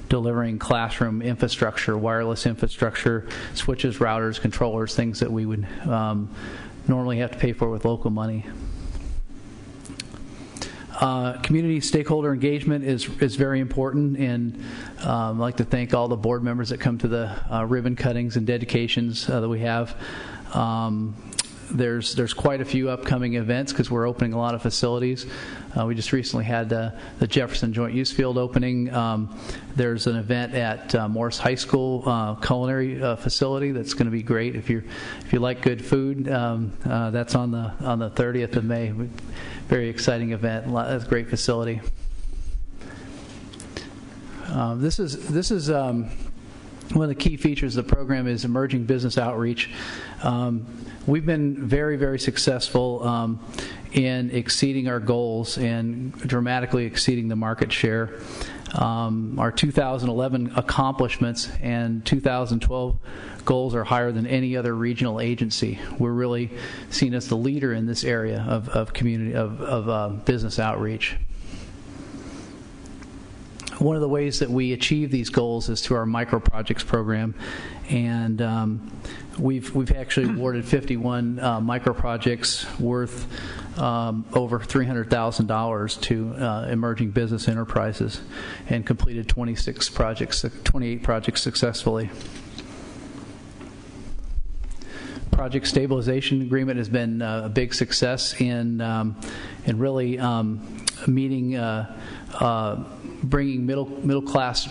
delivering classroom infrastructure, wireless infrastructure, switches, routers, controllers, things that we would normally have to pay for with local money. Community stakeholder engagement is very important, and I'd like to thank all the board members that come to the ribbon cuttings and dedications that we have. There's quite a few upcoming events because we're opening a lot of facilities. We just recently had the Jefferson Joint Use Field opening. There's an event at Morris High School culinary facility that's going to be great. If you like good food, that's on the 30th of May. Very exciting event. It's a great facility. This is one of the key features of the program is emerging business outreach. We've been very, very successful in exceeding our goals and dramatically exceeding the market share. Our 2011 accomplishments and 2012 goals are higher than any other regional agency. We're really seen as the leader in this area of community of business outreach. One of the ways that we achieve these goals is through our micro projects program, and we've actually awarded 51 micro projects worth over $300,000 to emerging business enterprises, and completed 28 projects successfully. Project stabilization agreement has been a big success in really meeting. Bringing middle class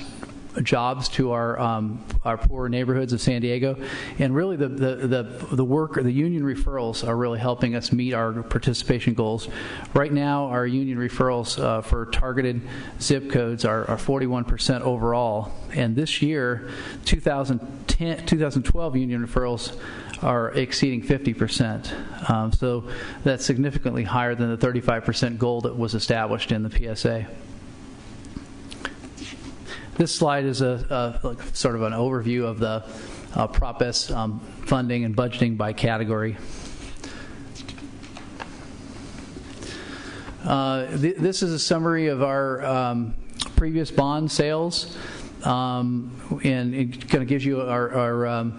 jobs to our poor neighborhoods of San Diego, and really the work, the union referrals are really helping us meet our participation goals. Right now, our union referrals for targeted zip codes are 41% overall, and this year, 2012 union referrals are exceeding 50%. So that's significantly higher than the 35% goal that was established in the PSA. This slide is sort of an overview of the Prop S funding and budgeting by category. This is a summary of our previous bond sales, and it kind of gives you our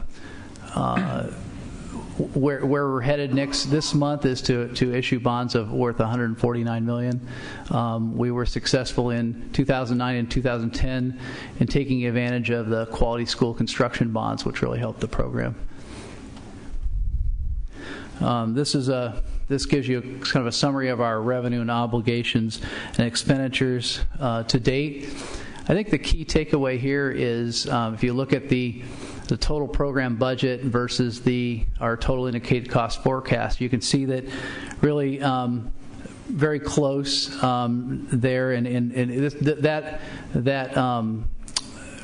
where we're headed this month is to issue bonds worth $149 million. We were successful in 2009 and 2010 in taking advantage of the quality school construction bonds, which really helped the program. This gives you kind of a summary of our revenue and obligations and expenditures to date. I think the key takeaway here is if you look at the total program budget versus our total indicated cost forecast, you can see that really very close there, and that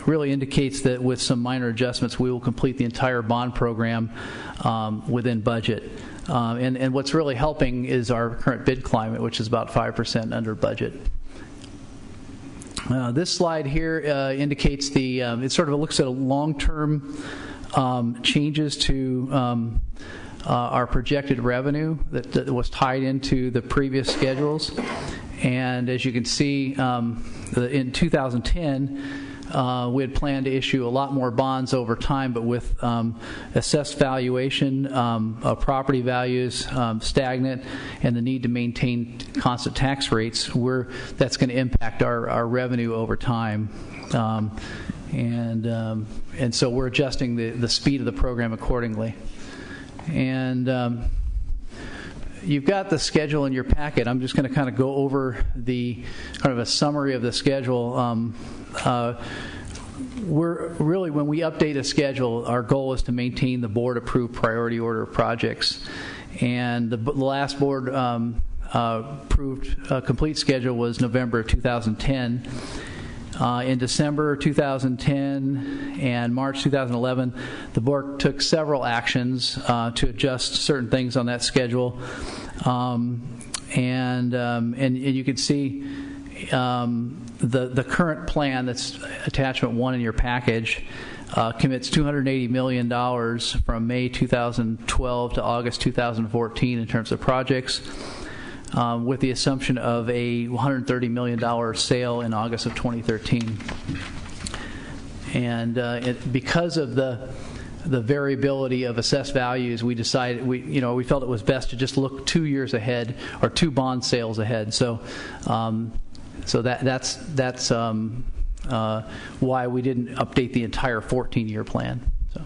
really indicates that with some minor adjustments, we will complete the entire bond program within budget. And what's really helping is our current bid climate, which is about 5% under budget. This slide here indicates it sort of looks at a long-term changes to our projected revenue that was tied into the previous schedules. And as you can see, in 2010, we had planned to issue a lot more bonds over time, but with assessed valuation of property values stagnant and the need to maintain constant tax rates, that's going to impact our revenue over time. And so we're adjusting the speed of the program accordingly. And you've got the schedule in your packet. I'm just going to kind of go over the kind of a summary of the schedule. We're really, when we update a schedule, our goal is to maintain the board-approved priority order of projects. And the last board approved complete schedule was November of 2010. In December 2010 and March 2011, the board took several actions to adjust certain things on that schedule. And you can see the current plan that's attachment 1 in your package commits $280 million from May 2012 to August 2014 in terms of projects, with the assumption of a $130 million sale in August of 2013. And because of the variability of assessed values, we decided we felt it was best to just look 2 years ahead, or 2 bond sales ahead. So that's why we didn't update the entire 14-year plan. So,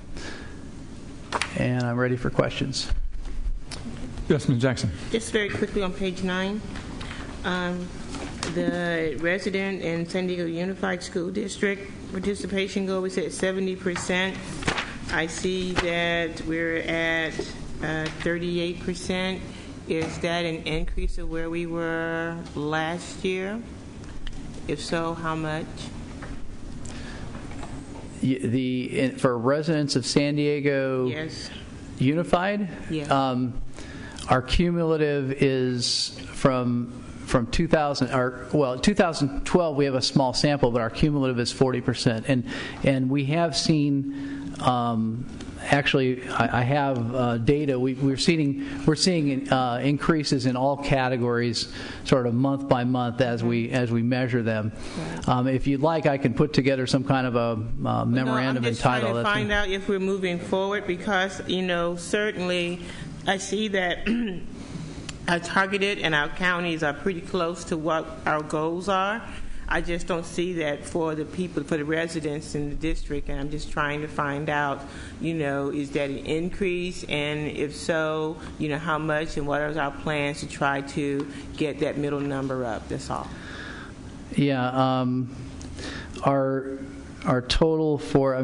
and I'm ready for questions. Yes, Ms. Jackson. Just very quickly on page 9, the resident in San Diego Unified School District participation goal was at 70%. I see that we're at 38%. Is that an increase of where we were last year? If so, how much? For residents of San Diego Yes. Unified? Yeah. Our cumulative is from 2012 we have a small sample, but our cumulative is 40%, and we have seen actually I have data. We're seeing increases in all categories, sort of month by month as we measure them. If you'd like, I can put together some kind of a memorandum I'm just entitled. Trying to find out if we're moving forward, because certainly I see that our targeted and our counties are pretty close to what our goals are. I just don't see that for the people, for the residents in the district, and I'm just trying to find out, is that an increase, and if so, how much, and what are our plans to try to get that middle number up? That's all. Yeah, our total for,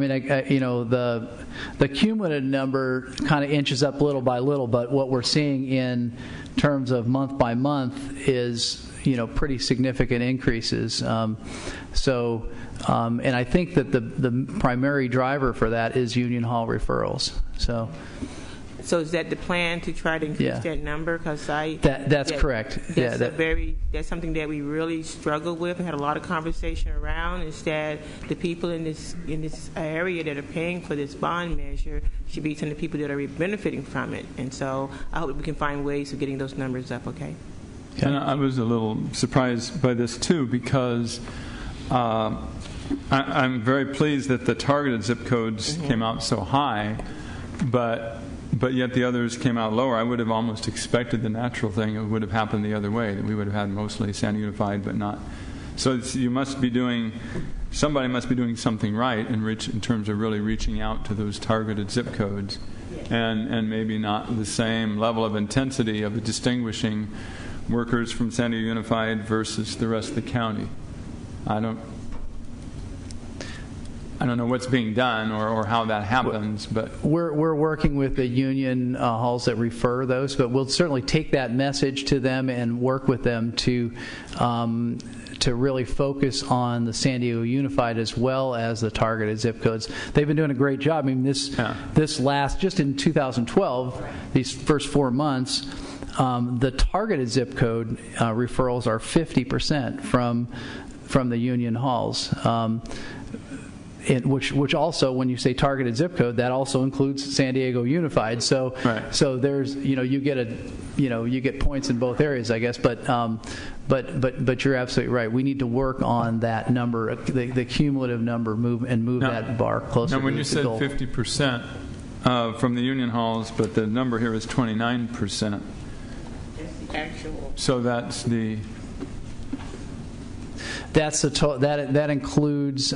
the cumulative number kind of inches up little by little, but what we're seeing in terms of month by month is pretty significant increases. And I think that the primary driver for that is Union Hall referrals. So is that the plan, to try to increase that number? Because that's correct. That's something that we really struggle with and had a lot of conversation around, is that the people in this area that are paying for this bond measure should be some of the people that are benefiting from it. And so I hope we can find ways of getting those numbers up. Okay. And I was a little surprised by this too, because I'm very pleased that the targeted zip codes came out so high, but yet the others came out lower. I would have almost expected the natural thing. It would have happened the other way, that we would have had mostly San Unified, but not. So somebody must be doing something right in terms of really reaching out to those targeted zip codes, and maybe not the same level of intensity of distinguishing workers from San Diego Unified versus the rest of the county. I don't know what's being done or how that happens, but we're working with the union halls that refer those, but we'll certainly take that message to them and work with them to really focus on the San Diego Unified as well as the targeted zip codes. They've been doing a great job. This last, just in 2012, these first 4 months, the targeted zip code referrals are 50% from the union halls. Which also, when you say targeted zip code, that also includes San Diego Unified. So there's you get points in both areas, I guess. But you're absolutely right. We need to work on that number, the cumulative number, move that bar closer. Now, when to you the said goal. 50% from the union halls, but the number here is 29%. That's the actual. So that's the. That's the that includes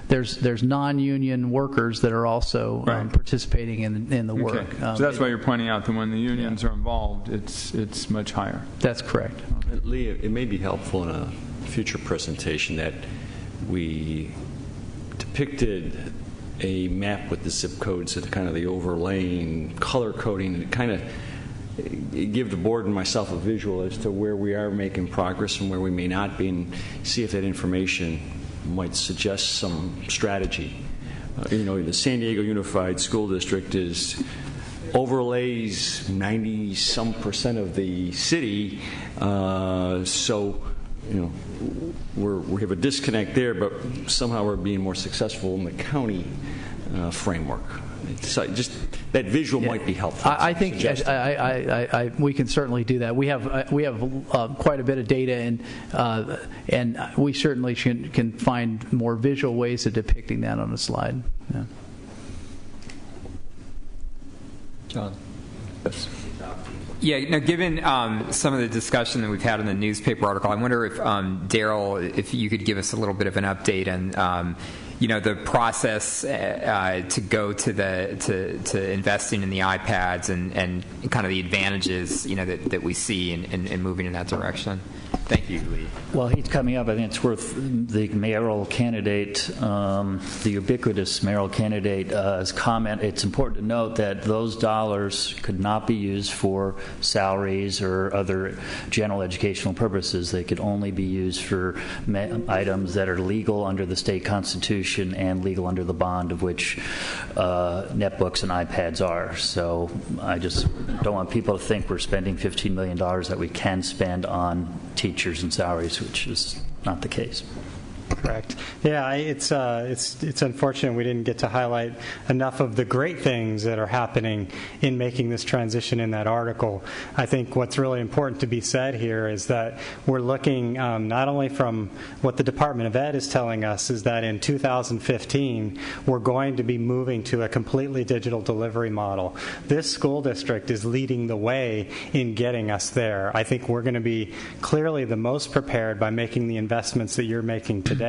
there's non-union workers that are also participating in the work. Okay. So that's why you're pointing out that when the unions are involved, it's much higher. That's correct. Lee, it may be helpful in a future presentation that we depicted a map with the zip codes and kind of the overlaying color coding. It kind of give the board and myself a visual as to where we are making progress and where we may not be, and see if that information might suggest some strategy. The San Diego Unified School District overlays 90-some% of the city, so we have a disconnect there, but somehow we're being more successful in the county framework. So just that visual might be helpful. I think we can certainly do that. We have quite a bit of data, and we certainly can find more visual ways of depicting that on a slide. Yeah. John. Yes. Yeah, given some of the discussion that we've had in the newspaper article, I wonder if Daryl, if you could give us a little bit of an update on the process to go to investing in the iPads and kind of the advantages that we see in moving in that direction. Thank you, Lee. Well, he's coming up. I think it's worth the mayoral candidate, the ubiquitous mayoral candidate's comment. It's important to note that those dollars could not be used for salaries or other general educational purposes. They could only be used for items that are legal under the state constitution and legal under the bond of which netbooks and iPads are. So I just don't want people to think we're spending $15 million that we can spend on teachers and salaries, which is not the case. Correct. Yeah, it's unfortunate we didn't get to highlight enough of the great things that are happening in making this transition in that article. I think what's really important to be said here is that we're looking not only from what the Department of Ed is telling us is that in 2015 we're going to be moving to a completely digital delivery model. This school district is leading the way in getting us there. I think we're going to be clearly the most prepared by making the investments that you're making today.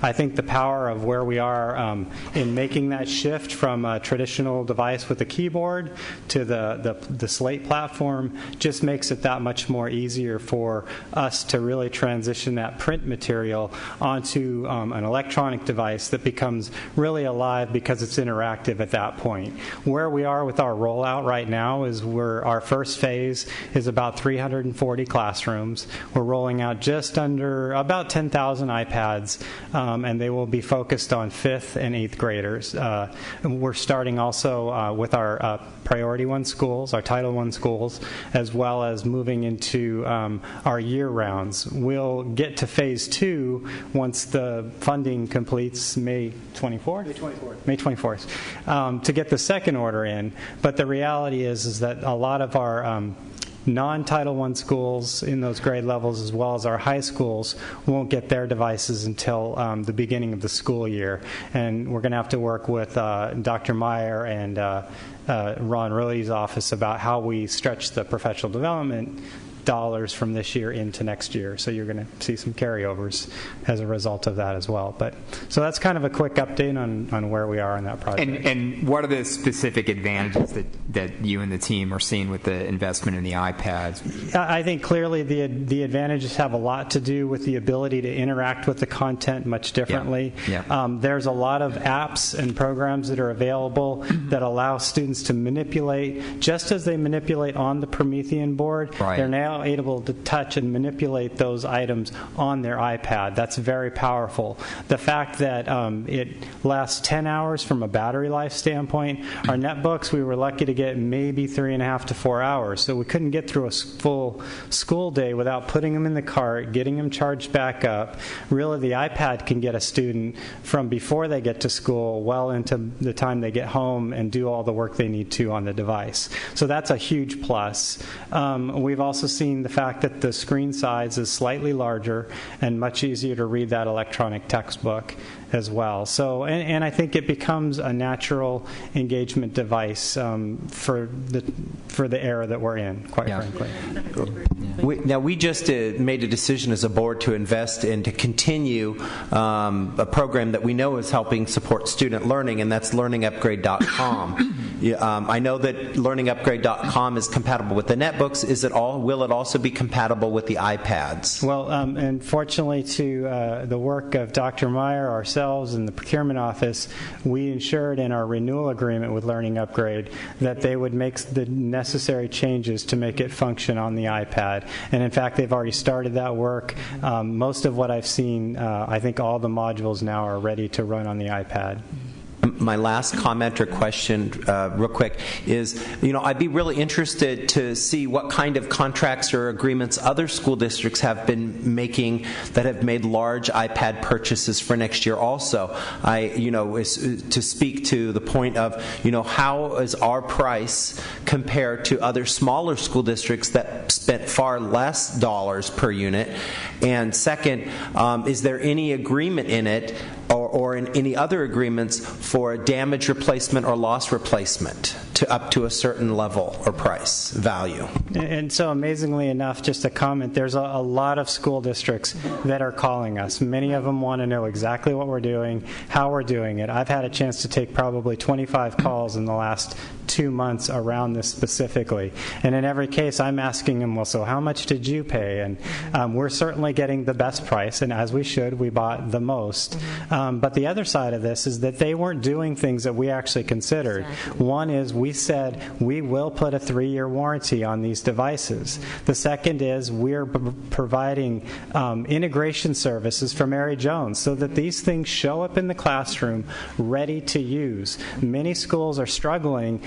I think the power of where we are in making that shift from a traditional device with a keyboard to the Slate platform just makes it that much more easier for us to really transition that print material onto an electronic device that becomes really alive because it's interactive at that point. Where we are with our rollout right now is our first phase is about 340 classrooms. We're rolling out just under about 10,000 iPads. And they will be focused on 5th and 8th graders. We're starting also with our Priority 1 schools, our Title I schools, as well as moving into our year rounds. We'll get to phase 2 once the funding completes May 24th? May 24th, to get the second order in. But the reality is that a lot of our non-Title I schools in those grade levels, as well as our high schools, won't get their devices until the beginning of the school year. And we're going to have to work with Dr. Meyer and Ron Rohde's office about how we stretch the professional development dollars from this year into next year. So you're going to see some carryovers as a result of that as well. So that's kind of a quick update on where we are in that project. And what are the specific advantages that you and the team are seeing with the investment in the iPads? I think clearly the advantages have a lot to do with the ability to interact with the content much differently. Yeah. There's a lot of apps and programs that are available that allow students to manipulate, just as they manipulate on the Promethean board. Right. They're now able to touch and manipulate those items on their iPad. That's very powerful. The fact that it lasts 10 hours from a battery life standpoint, our netbooks we were lucky to get maybe 3.5 to 4 hours. So we couldn't get through a full school day without putting them in the cart, getting them charged back up. Really, the iPad can get a student from before they get to school well into the time they get home and do all the work they need to on the device. So that's a huge plus. We've also seen the fact that the screen size is slightly larger and much easier to read that electronic textbook as well. So, and I think it becomes a natural engagement device for the era that we're in, quite frankly. We just made a decision as a board to invest and to continue a program that we know is helping support student learning, and that's LearningUpgrade.com. I know that LearningUpgrade.com is compatible with the netbooks. Will it also be compatible with the iPads? Well, and fortunately to the work of Dr. Meyer, ourselves, ourselves and the procurement office, we ensured in our renewal agreement with Learning Upgrade that they would make the necessary changes to make it function on the iPad. And in fact, they've already started that work. Most of what I've seen, I think all the modules now are ready to run on the iPad. My last comment or question, real quick, is, I'd be really interested to see what kind of contracts or agreements other school districts have been making that have made large iPad purchases for next year also. To speak to the point of, how is our price compared to other smaller school districts that spent far less dollars per unit? And second, is there any agreement in it or in any other agreements for damage replacement or loss replacement to up to a certain level or price value? And so amazingly enough, just a comment, there's a lot of school districts that are calling us. Many of them want to know exactly what we're doing, how we're doing it. I've had a chance to take probably 25 calls in the last 2 months around this specifically. And in every case, I'm asking them, well, so how much did you pay? And we're certainly getting the best price, and as we should, we bought the most. But the other side of this is that they weren't doing things that we actually considered. Exactly. One is we said we will put a 3-year warranty on these devices. The second is we're providing integration services for Mary Jones so that these things show up in the classroom ready to use. Many schools are struggling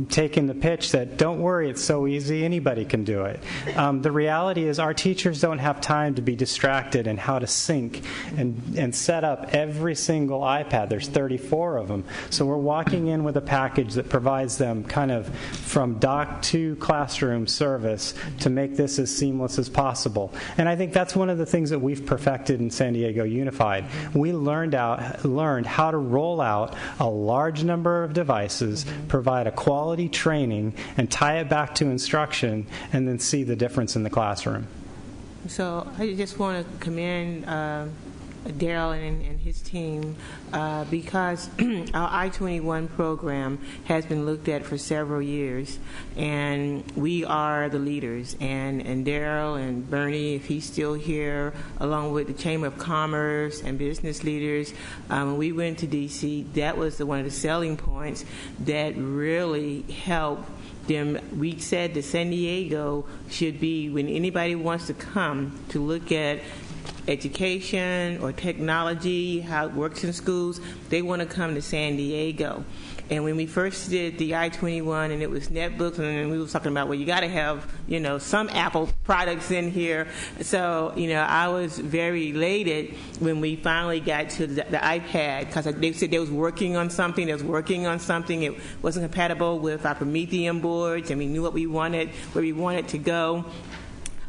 taking the pitch that, don't worry, it's so easy, anybody can do it. The reality is our teachers don't have time to be distracted in how to sync and set up every single iPad. There's 34 of them. So we're walking in with a package that provides them kind of from dock to classroom service to make this as seamless as possible. And I think that's one of the things that we've perfected in San Diego Unified. We learned how to roll out a large number of devices, provide a quality training, and tie it back to instruction, and then see the difference in the classroom. So I just want to commend Daryl and his team because our I-21 program has been looked at for several years, and we are the leaders. And Daryl and Bernie, if he's still here, along with the Chamber of Commerce and business leaders, when we went to D.C., that was one of the selling points that really helped them. We said that San Diego should be, when anybody wants to come to look at education or technology, how it works in schools, they want to come to San Diego. And when we first did the I-21 and it was netbooks, and we were talking about, well, you got to have, some Apple products in here. So, I was very elated when we finally got to the iPad, because they said they was working on something. It wasn't compatible with our Promethean boards, and we knew what we wanted, where we wanted to go.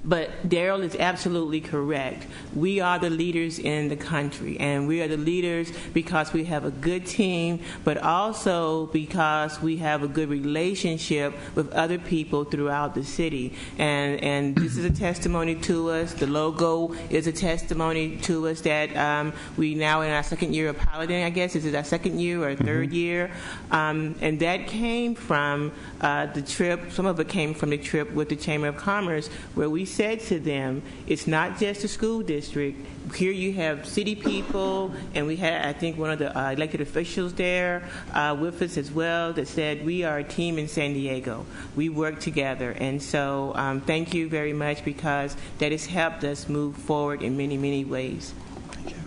But Daryl is absolutely correct. We are the leaders in the country, and we are the leaders because we have a good team, but also because we have a good relationship with other people throughout the city. And this is a testimony to us. The logo is a testimony to us that we now in our second year of piloting, I guess. Is it our second year or third year? And that came from the trip. Some of it came from the trip with the Chamber of Commerce, where we said to them, it's not just a school district. Here you have city people, and we had, I think, one of the elected officials there with us as well that said, we are a team in San Diego. We work together. And so thank you very much, because that has helped us move forward in many, many ways. Thank you.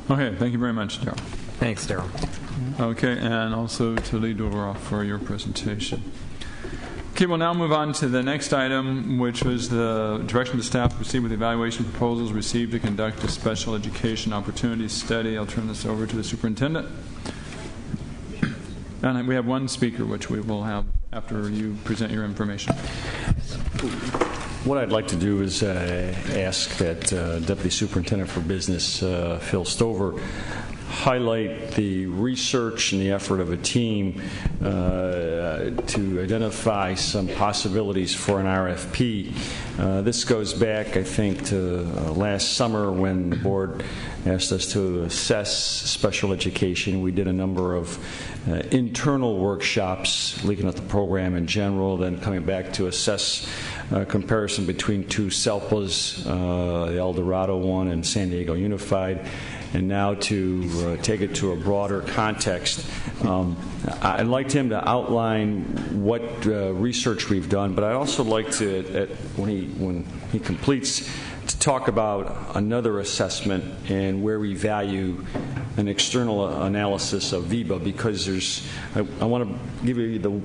Okay, thank you very much, Daryl. Thanks, Daryl. Okay, and also to Lee Dovoroff for your presentation. Okay, we'll now move on to the next item, which was the direction of staff to proceed with evaluation proposals received to conduct a special education opportunities study. I'll turn this over to the superintendent. And we have one speaker, which we will have after you present your information. What I'd like to do is ask that Deputy Superintendent for Business, Phil Stover, highlight the research and the effort of a team to identify some possibilities for an RFP. This goes back, I think, to last summer when the board asked us to assess special education. We did a number of internal workshops looking at the program in general, then coming back to assess comparison between two SELPAs, the El Dorado one and San Diego Unified, and now to take it to a broader context. I'd like him to outline what research we've done, but I'd also like to, when he completes, to talk about another assessment and where we value an external analysis of VIBA, because I want to give you the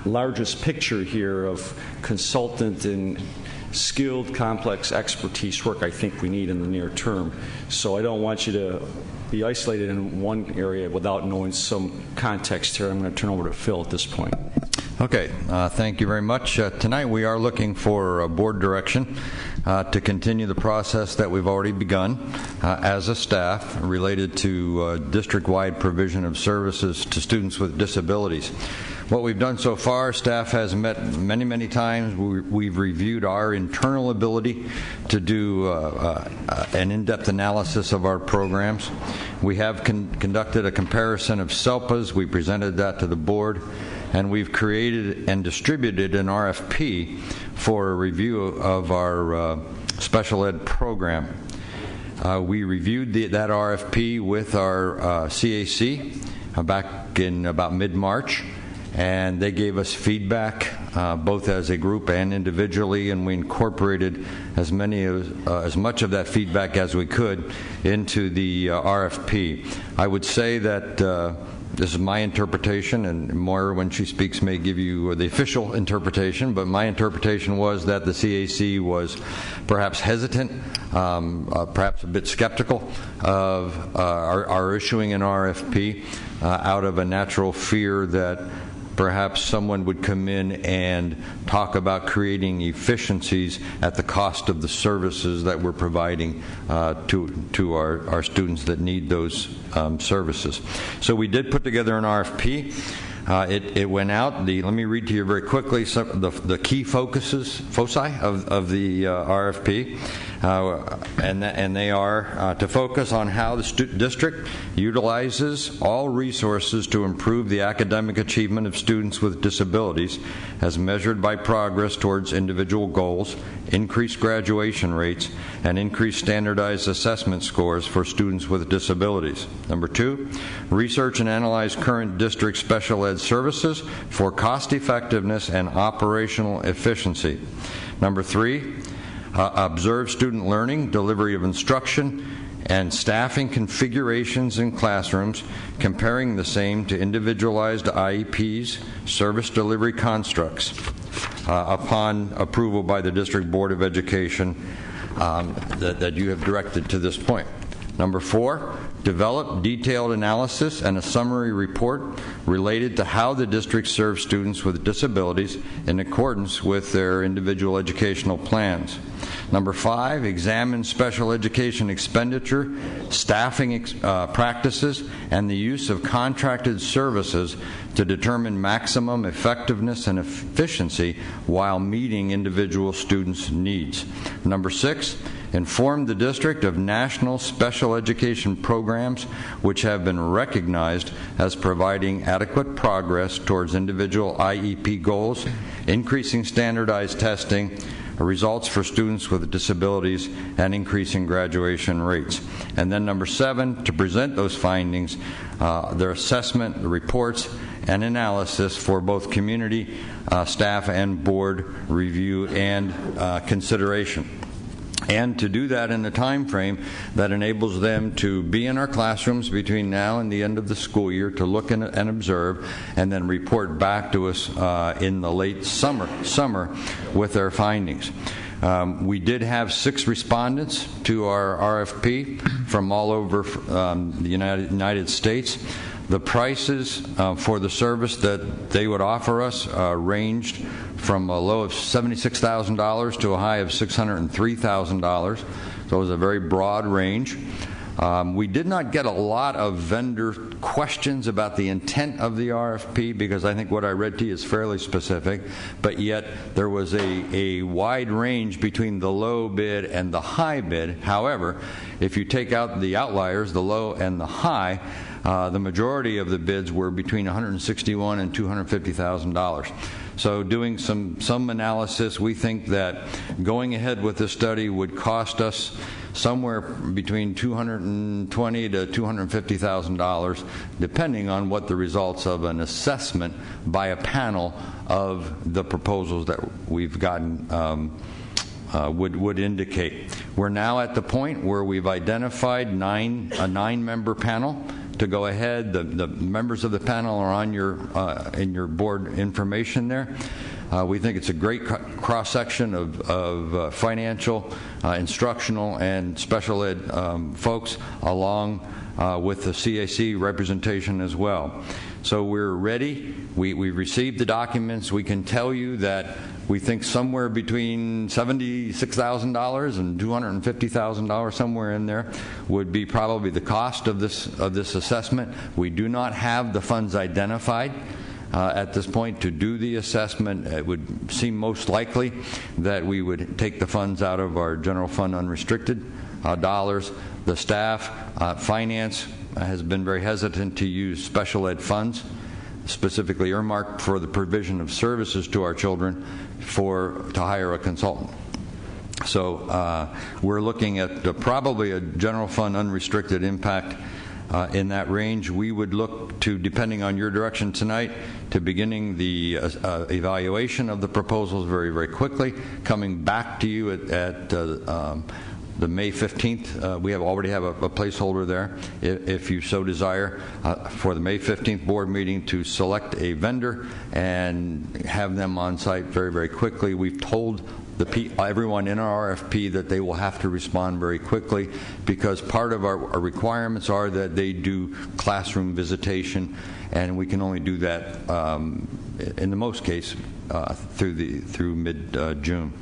largest picture here of consultant and skilled, complex expertise work I think we need in the near term. So I don't want you to be isolated in one area without knowing some context here. I'm going to turn over to Phil at this point. Okay, thank you very much. Tonight we are looking for board direction to continue the process that we've already begun as a staff related to district-wide provision of services to students with disabilities. What we've done so far, staff has met many, many times. We've reviewed our internal ability to do an in-depth analysis of our programs. We have conducted a comparison of SELPAs. We presented that to the board. And we've created and distributed an RFP for a review of our special ed program. We reviewed that RFP with our CAC back in about mid-March, and they gave us feedback both as a group and individually, and we incorporated as much of that feedback as we could into the RFP. I would say that this is my interpretation, and Moira, when she speaks, may give you the official interpretation, but my interpretation was that the CAC was perhaps hesitant, perhaps a bit skeptical of our issuing an RFP out of a natural fear that perhaps someone would come in and talk about creating efficiencies at the cost of the services that we're providing to our students that need those services. So we did put together an RFP. It went out. Let me read to you very quickly some of the key foci of the RFP. And they are to focus on how the district utilizes all resources to improve the academic achievement of students with disabilities as measured by progress towards individual goals, increased graduation rates, and increased standardized assessment scores for students with disabilities. Number 2, research and analyze current district special ed services for cost effectiveness and operational efficiency. Number 3, observe student learning, delivery of instruction, and staffing configurations in classrooms, comparing the same to individualized IEPs, service delivery constructs, upon approval by the District Board of Education that you have directed to this point. Number 4, develop detailed analysis and a summary report related to how the district serves students with disabilities in accordance with their individual educational plans. Number 5, examine special education expenditure, staffing practices, and the use of contracted services to determine maximum effectiveness and efficiency while meeting individual students' needs. Number 6, inform the district of national special education programs which have been recognized as providing adequate progress towards individual IEP goals, increasing standardized testing, results for students with disabilities, and increasing graduation rates. And then number 7, to present those findings, their assessment, the reports, and analysis for both community, staff, and board review and consideration. And to do that in a time frame that enables them to be in our classrooms between now and the end of the school year to look and observe, and then report back to us in the late summer with their findings. We did have 6 respondents to our RFP from all over the United States. The prices for the service that they would offer us ranged from a low of $76,000 to a high of $603,000. So it was a very broad range. We did not get a lot of vendor questions about the intent of the RFP, because I think what I read to you is fairly specific, but yet there was a wide range between the low bid and the high bid. However, if you take out the outliers, the low and the high, the majority of the bids were between $161,000 and $250,000. So doing some analysis, we think that going ahead with this study would cost us somewhere between $220,000 to $250,000, depending on what the results of an assessment by a panel of the proposals that we've gotten would indicate. We're now at the point where we've identified a 9-member panel to go ahead. The members of the panel are on your in your board information there. We think it's a great cross-section of financial, instructional, and special ed folks, along with the CAC representation as well. So we're ready. We've received the documents. We can tell you that we think somewhere between $76,000 and $250,000, somewhere in there, would be probably the cost of this assessment. We do not have the funds identified at this point to do the assessment. It would seem most likely that we would take the funds out of our general fund unrestricted dollars. The staff, finance, has been very hesitant to use special ed funds, specifically earmarked for the provision of services to our children, to hire a consultant. So we're looking at probably a general fund unrestricted impact in that range. We would look to, depending on your direction tonight, to beginning the evaluation of the proposals very, very quickly, coming back to you at the May 15th. We already have a placeholder there, if you so desire, for the May 15th board meeting to select a vendor and have them on site very, very quickly. We've told everyone in our RFP that they will have to respond very quickly, because part of our requirements are that they do classroom visitation, and we can only do that in the most case through mid-June.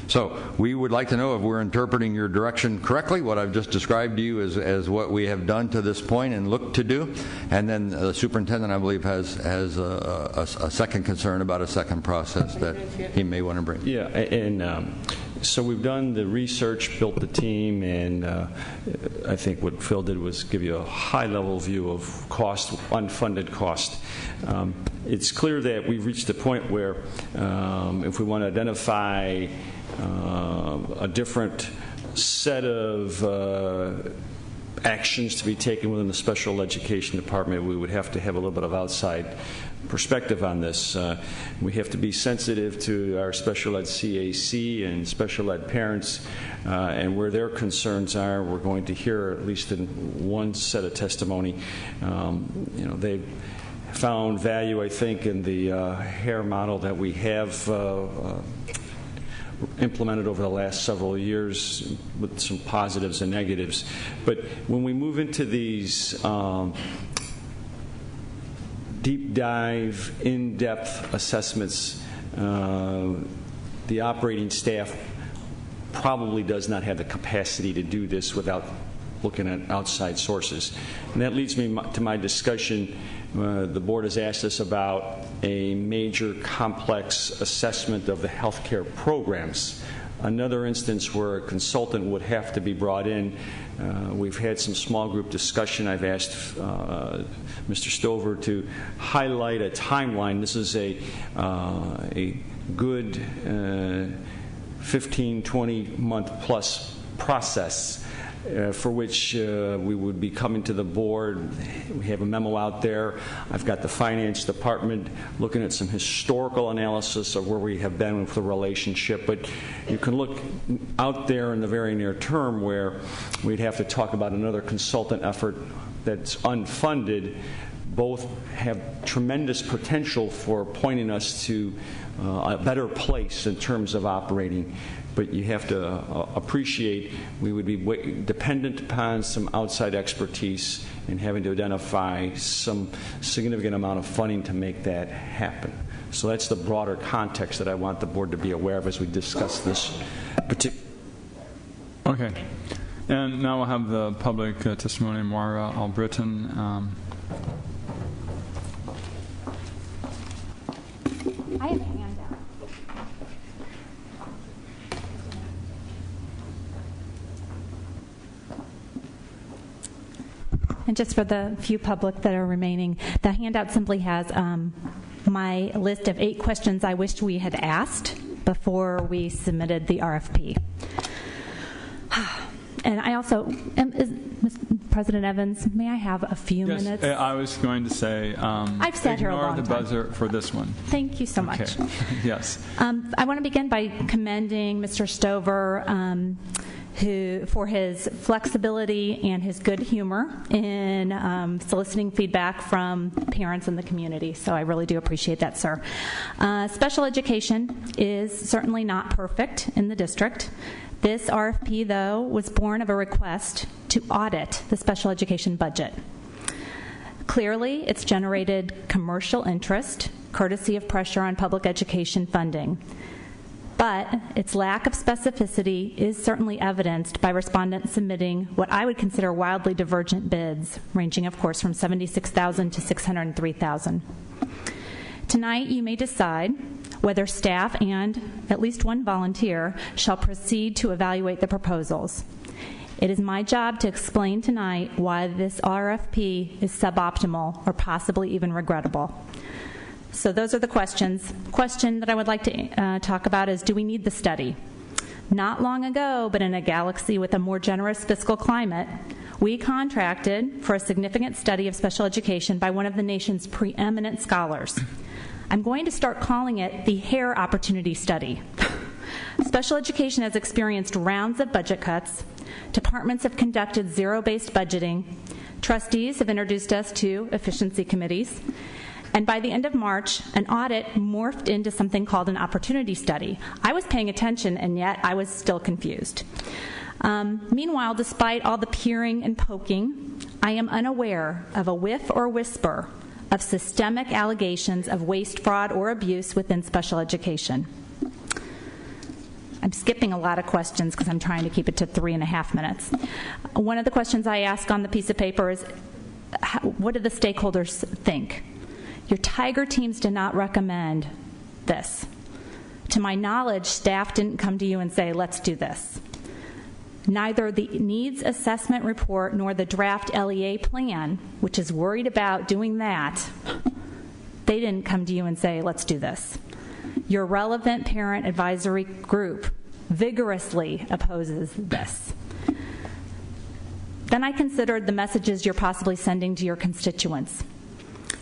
So we would like to know if we're interpreting your direction correctly. What I've just described to you as what we have done to this point and look to do. And then the superintendent, I believe, has a second concern about a second process that he may want to bring. Yeah, and so we've done the research, built the team, and I think what Phil did was give you a high-level view of cost, unfunded cost. It's clear that we've reached a point where if we want to identify a different set of actions to be taken within the special education department, we would have to have a little bit of outside perspective on this. We have to be sensitive to our special ed CAC and special ed parents, and where their concerns are, we're going to hear, at least in one set of testimony, they've found value, I think, in the HARE model that we have implemented over the last several years, with some positives and negatives. But when we move into these deep dive, in-depth assessments, the operating staff probably does not have the capacity to do this without looking at outside sources. And that leads me to my discussion. The board has asked us about a major complex assessment of the healthcare programs. Another instance where a consultant would have to be brought in. We've had some small group discussion. I've asked Mr. Stover to highlight a timeline. This is a good 15, 20-month plus process for which we would be coming to the board. We have a memo out there. I've got the finance department looking at some historical analysis of where we have been with the relationship. But you can look out there in the very near term where we'd have to talk about another consultant effort that's unfunded. Both have tremendous potential for pointing us to a better place in terms of operating. But you have to appreciate we would be dependent upon some outside expertise and having to identify some significant amount of funding to make that happen. So that's the broader context that I want the board to be aware of as we discuss this particular. Okay. And now we'll have the public testimony. Moira Albritton. I have a handout. And just for the few public that are remaining, the handout simply has my list of 8 questions I wished we had asked before we submitted the RFP. And I also, President Evans, may I have a few minutes? I was going to say, I've sat here a long ignore the time. buzzer for this one. Thank you so much. Okay. Yes. I want to begin by commending Mr. Stover for his flexibility and his good humor in soliciting feedback from parents in the community. So I really do appreciate that, sir. Special education is certainly not perfect in the district. This RFP, though, was born of a request to audit the special education budget. Clearly, it's generated commercial interest, courtesy of pressure on public education funding. But its lack of specificity is certainly evidenced by respondents submitting what I would consider wildly divergent bids, ranging, of course, from $76,000 to $603,000. Tonight, you may decide whether staff and at least one volunteer shall proceed to evaluate the proposals. It is my job to explain tonight why this RFP is suboptimal or possibly even regrettable. So those are the questions. Question that I would like to talk about is, do we need the study? Not long ago, but in a galaxy with a more generous fiscal climate, we contracted for a significant study of special education by one of the nation's preeminent scholars. I'm going to start calling it the Hare Opportunity Study. Special education has experienced rounds of budget cuts. Departments have conducted zero-based budgeting. Trustees have introduced us to efficiency committees. And by the end of March, an audit morphed into something called an opportunity study. I was paying attention, and yet I was still confused. Meanwhile, despite all the peering and poking, I am unaware of a whiff or whisper of systemic allegations of waste, fraud, or abuse within special education. I'm skipping a lot of questions because I'm trying to keep it to 3.5 minutes. One of the questions I ask on the piece of paper is, what do the stakeholders think? Your Tiger teams did not recommend this. To my knowledge, staff didn't come to you and say, let's do this. Neither the needs assessment report nor the draft LEA plan, which is worried about doing that, they didn't come to you and say, let's do this. Your relevant parent advisory group vigorously opposes this. Then I considered the messages you're possibly sending to your constituents.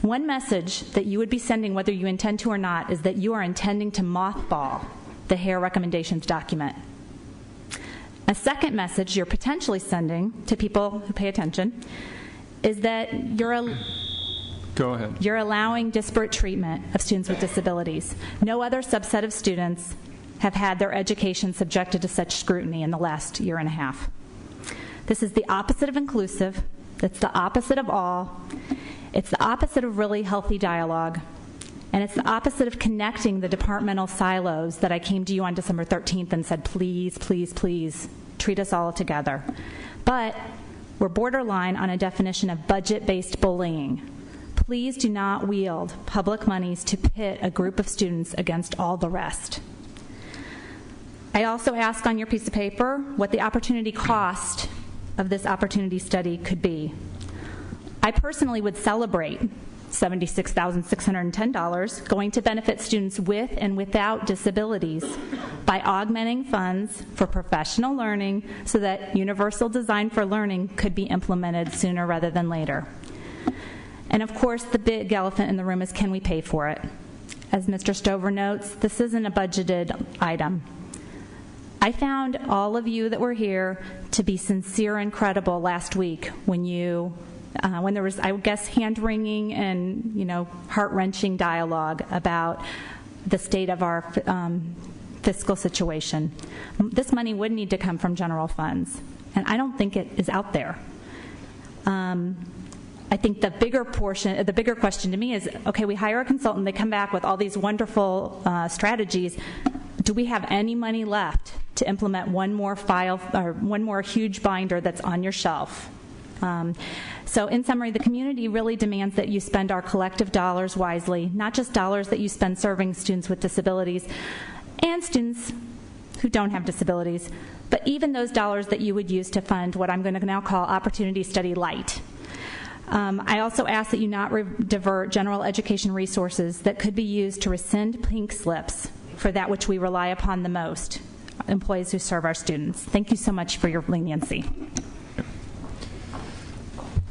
One message that you would be sending, whether you intend to or not, is that you are intending to mothball the Hare recommendations document. A second message you're potentially sending to people who pay attention is that you're allowing disparate treatment of students with disabilities. No other subset of students have had their education subjected to such scrutiny in the last 1.5 years. This is the opposite of inclusive. It's the opposite of all. It's the opposite of really healthy dialogue. And it's the opposite of connecting the departmental silos that I came to you on December 13th and said, please, please, please, treat us all together. But we're borderline on a definition of budget-based bullying. Please do not wield public monies to pit a group of students against all the rest. I also ask on your piece of paper what the opportunity cost of this opportunity study could be. I personally would celebrate $76,610 going to benefit students with and without disabilities by augmenting funds for professional learning so that universal design for learning could be implemented sooner rather than later. And of course, the big elephant in the room is, can we pay for it? As Mr. Stover notes, this isn't a budgeted item. I found all of you that were here to be sincere and credible last week when there was, I guess, hand-wringing and, heart-wrenching dialogue about the state of our fiscal situation. This money would need to come from general funds, and I don't think it is out there. I think the bigger question to me is, okay, we hire a consultant, they come back with all these wonderful strategies. Do we have any money left to implement one more file or one more huge binder that's on your shelf? So in summary, the community really demands that you spend our collective dollars wisely, not just dollars that you spend serving students with disabilities and students who don't have disabilities, but even those dollars that you would use to fund what I'm going to now call Opportunity Study Light. I also ask that you not divert general education resources that could be used to rescind pink slips for that which we rely upon the most, employees who serve our students. Thank you so much for your leniency.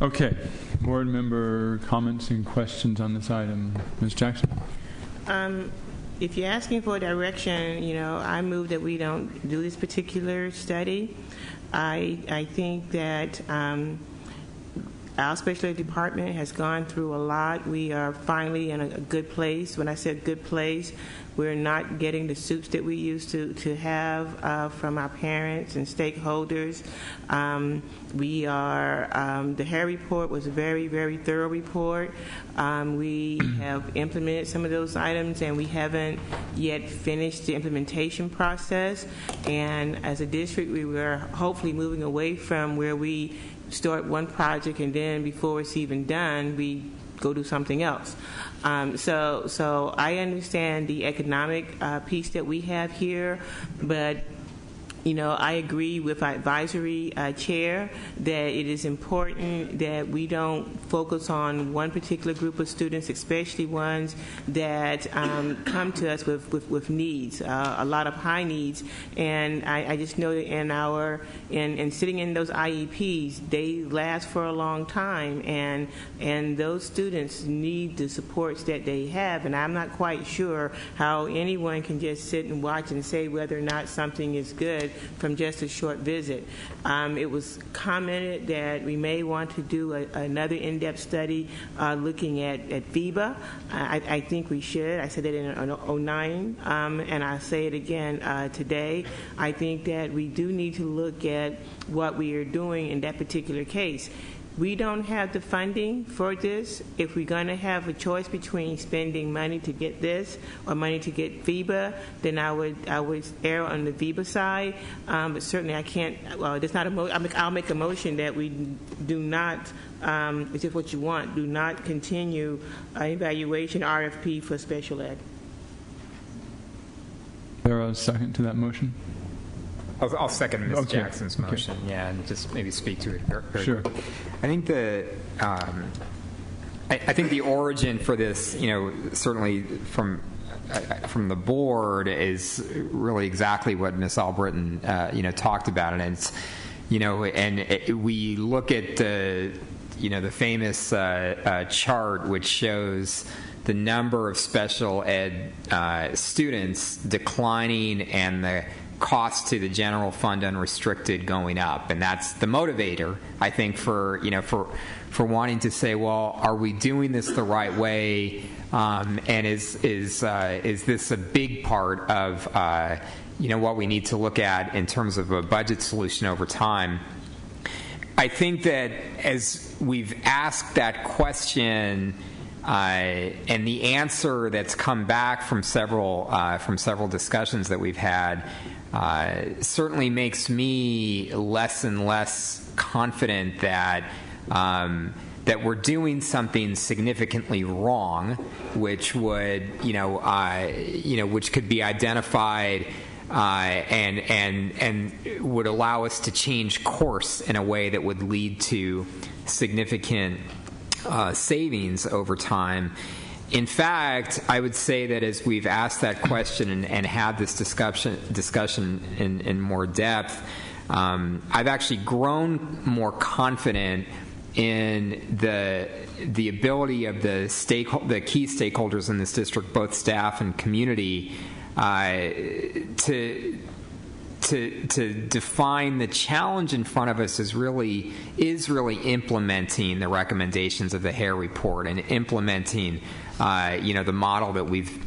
Okay. Board member comments and questions on this item. Ms. Jackson? If you're asking for direction, I move that we don't do this particular study. I think that our special ed department has gone through a lot. We are finally in a good place. When I said good place, we're not getting the soups that we used to have from our parents and stakeholders. The HARE report was a very, very thorough report. We have implemented some of those items, and we haven't yet finished the implementation process. And as a district, we were hopefully moving away from where we start one project and then before it's even done, we go do something else. So I understand the economic piece that we have here, but I agree with our advisory chair that it is important that we don't focus on one particular group of students, especially ones that come to us with needs, a lot of high needs. And I just know that in sitting in those IEPs, they last for a long time, and those students need the supports that they have. And I'm not quite sure how anyone can just sit and watch and say whether or not something is good from just a short visit. It was commented that we may want to do another in-depth study looking at FEBA. I think we should. I said that in 2009, and I'll say it again today. I think that we do need to look at what we are doing in that particular case. We don't have the funding for this. If we're going to have a choice between spending money to get this or money to get FEBA, then I would err on the FEBA side. But certainly I can't. Well, there's not I'll make a motion that we do not. Which is what you want. Do not continue evaluation RFP for special ed. Is there a second to that motion? I'll second Ms. Jackson's motion, and just maybe speak to it very Sure. quickly. I think I think the origin for this, certainly from the board, is really exactly what Ms. Albritton, talked about, and it's, we look at the famous chart which shows the number of special ed students declining and the cost to the general fund unrestricted going up, and that's the motivator, I think, for wanting to say, well, are we doing this the right way, and is this a big part of what we need to look at in terms of a budget solution over time. I think that as we've asked that question, and the answer that's come back from several discussions that we've had certainly makes me less and less confident that we're doing something significantly wrong, which would which could be identified and would allow us to change course in a way that would lead to significant savings over time. In fact, I would say that as we've asked that question and had this discussion in more depth, I've actually grown more confident in the ability of the key stakeholders in this district, both staff and community, to define the challenge in front of us is really implementing the recommendations of the HARE report and implementing the model that we've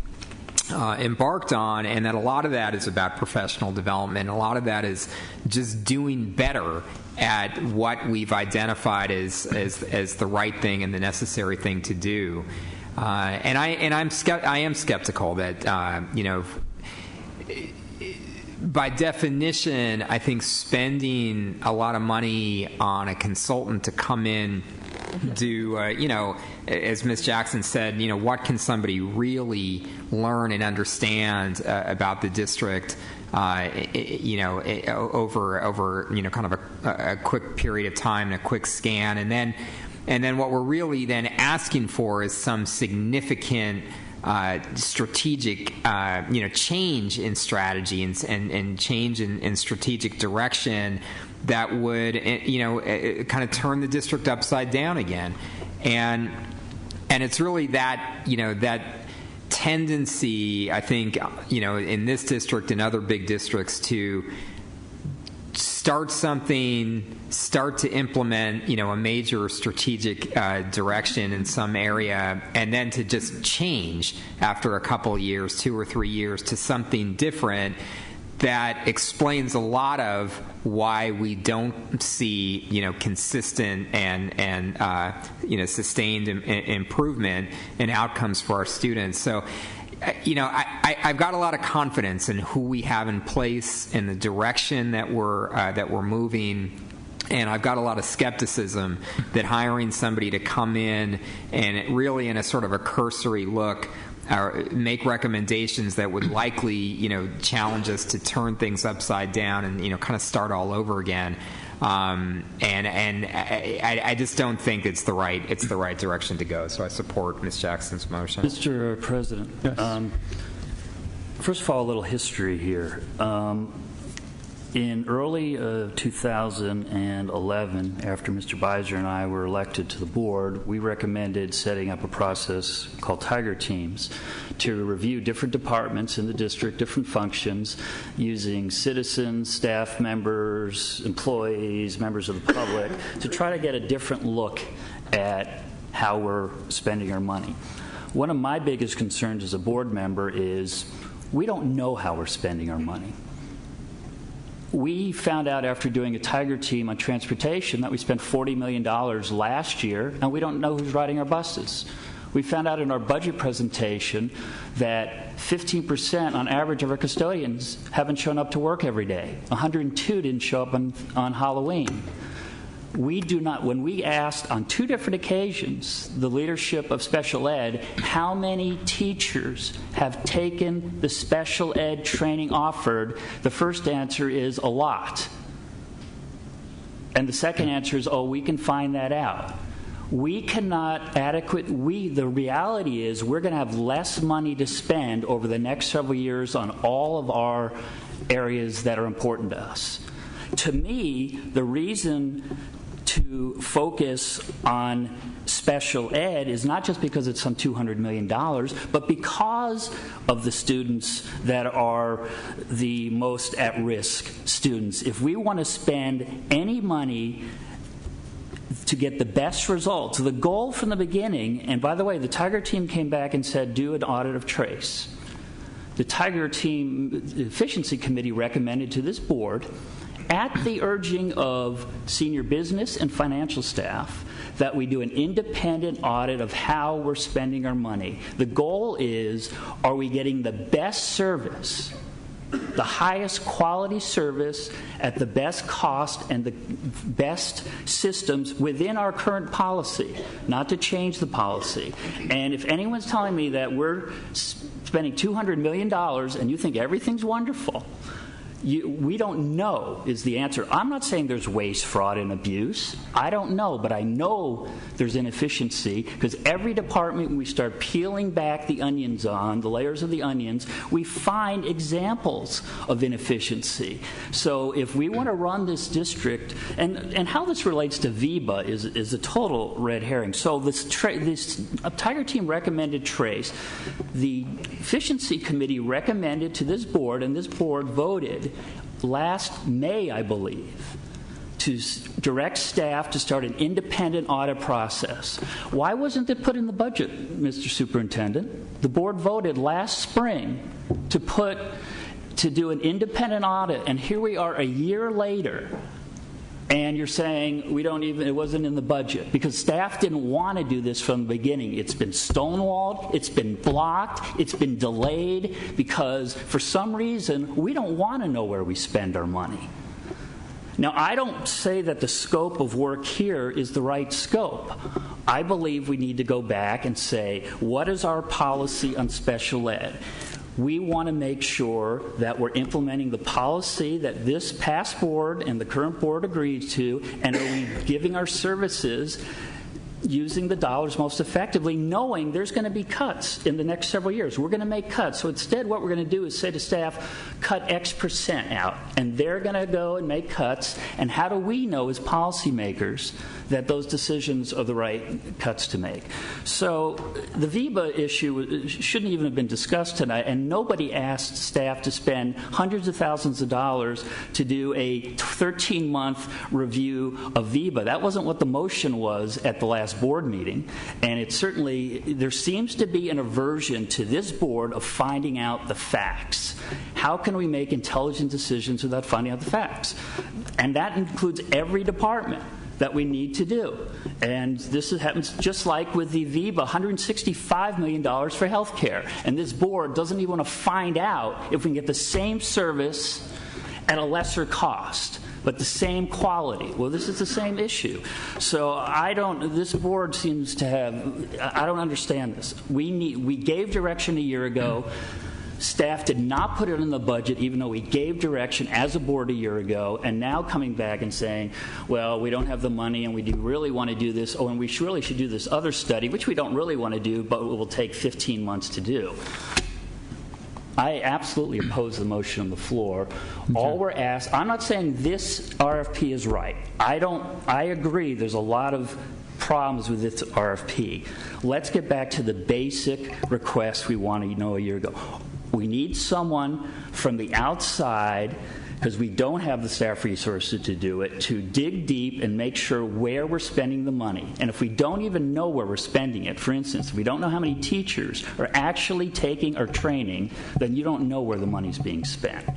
embarked on, and that a lot of that is about professional development. A lot of that is just doing better at what we've identified as the right thing and the necessary thing to do. And I am skeptical that by definition, I think spending a lot of money on a consultant to come in, do as Ms. Jackson said, what can somebody really learn and understand about the district, over kind of a quick period of time and a quick scan, and And then what we're really then asking for is some significant strategic, change in strategy and change in strategic direction that would, kind of turn the district upside down again. And it's really that, that tendency, I think, in this district and other big districts to start something, start to implement, a major strategic direction in some area, and then to just change after a couple of years, 2 or 3 years, to something different. That explains a lot of why we don't see, consistent and sustained improvement in outcomes for our students. So, I've got a lot of confidence in who we have in place, in the direction that we're moving. And I've got a lot of skepticism that hiring somebody to come in and really in a sort of a cursory look or make recommendations that would likely, challenge us to turn things upside down and, kind of start all over again. I just don't think it's the right direction to go. So I support Ms. Jackson's motion. Mr. President, yes. First of all, a little history here. In early 2011, after Mr. Beiser and I were elected to the board, we recommended setting up a process called Tiger Teams to review different departments in the district, different functions, using citizens, staff members, employees, members of the public, to try to get a different look at how we're spending our money. One of my biggest concerns as a board member is we don't know how we're spending our money. We found out after doing a Tiger Team on transportation that we spent $40 million last year, and we don't know who's riding our buses. We found out in our budget presentation that 15% on average of our custodians haven't shown up to work every day. 102 didn't show up on Halloween. We do not, when we asked on 2 different occasions the leadership of special ed how many teachers have taken the special ed training offered, the first answer is a lot. And the second answer is, we can find that out. We cannot the reality is we're going to have less money to spend over the next several years on all of our areas that are important to us. To me, the reason to focus on special ed is not just because it's some $200 million, but because of the students that are the most at-risk students. If we want to spend any money to get the best results, the goal from the beginning, and by the way, the Tiger Team came back and said, do an audit of Trace. The Tiger Team Efficiency Committee recommended to this board, at the urging of senior business and financial staff, that we do an independent audit of how we're spending our money. The goal is, are we getting the best service, the highest quality service at the best cost and the best systems within our current policy, not to change the policy. And if anyone's telling me that we're spending $200 million and you think everything's wonderful, we don't know is the answer. I'm not saying there's waste, fraud, and abuse. I don't know, but I know there's inefficiency because every department we start peeling back the onions on, the layers of the onions, we find examples of inefficiency. So if we want to run this district, and how this relates to VEBA is a total red herring. So this Tiger Team recommended Trace. The Efficiency Committee recommended to this board, and this board voted last May, I believe, to direct staff to start an independent audit process. Why wasn't it put in the budget, Mr. Superintendent? The board voted last spring to do an independent audit, and here we are a year later, and you're saying it wasn't in the budget because staff didn't want to do this from the beginning. It's been stonewalled, it's been blocked, it's been delayed because for some reason we don't want to know where we spend our money. Now, I don't say that the scope of work here is the right scope. I believe we need to go back and say, what is our policy on special ed? We want to make sure that we're implementing the policy that this past board and the current board agreed to, and are we giving our services using the dollars most effectively, knowing there's going to be cuts in the next several years. We're going to make cuts. So instead, what we're going to do is say to staff, cut X percent out. And they're going to go and make cuts. And how do we know as policymakers that those decisions are the right cuts to make? So the VEBA issue shouldn't even have been discussed tonight. And nobody asked staff to spend hundreds of thousands of dollars to do a 13-month review of VEBA. That wasn't what the motion was at the last board meeting, and it certainly, there seems to be an aversion to this board of finding out the facts. How can we make intelligent decisions without finding out the facts? And that includes every department that we need to do. And this happens just like with the VEBA, $165 million for health care. And this board doesn't even want to find out if we can get the same service at a lesser cost, but the same quality. Well, this is the same issue. So this board seems to have, I don't understand this. We gave direction a year ago. Staff did not put it in the budget, even though we gave direction as a board a year ago, and now coming back and saying, well, we don't have the money and we do really want to do this, and we really should do this other study, which we don't really want to do, but it will take 15 months to do. I absolutely oppose the motion on the floor. Okay. All we're asked, I'm not saying this RFP is right. I agree there's a lot of problems with this RFP. Let's get back to the basic request we wanted to know a year ago. We need someone from the outside, because we don't have the staff resources to do it, to dig deep and make sure where we're spending the money. And if we don't even know where we're spending it, for instance, if we don't know how many teachers are actually taking or training, then you don't know where the money's being spent.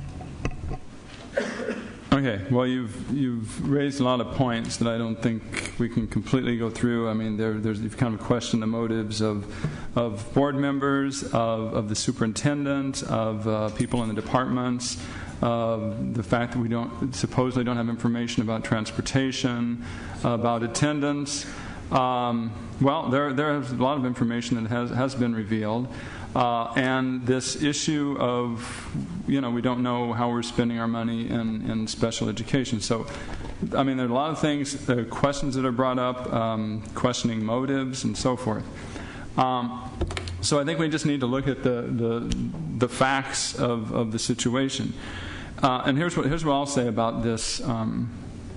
Okay, well, you've raised a lot of points that I don't think we can completely go through. I mean, you've kind of questioned the motives of board members, of the superintendent, of people in the departments, the fact that we supposedly don't have information about transportation, about attendance. Well, there's a lot of information that has been revealed. And this issue of, we don't know how we're spending our money in special education. So, I mean, there are a lot of things, questions that are brought up, questioning motives and so forth. So I think we just need to look at the facts of the situation. And here's what I'll say about this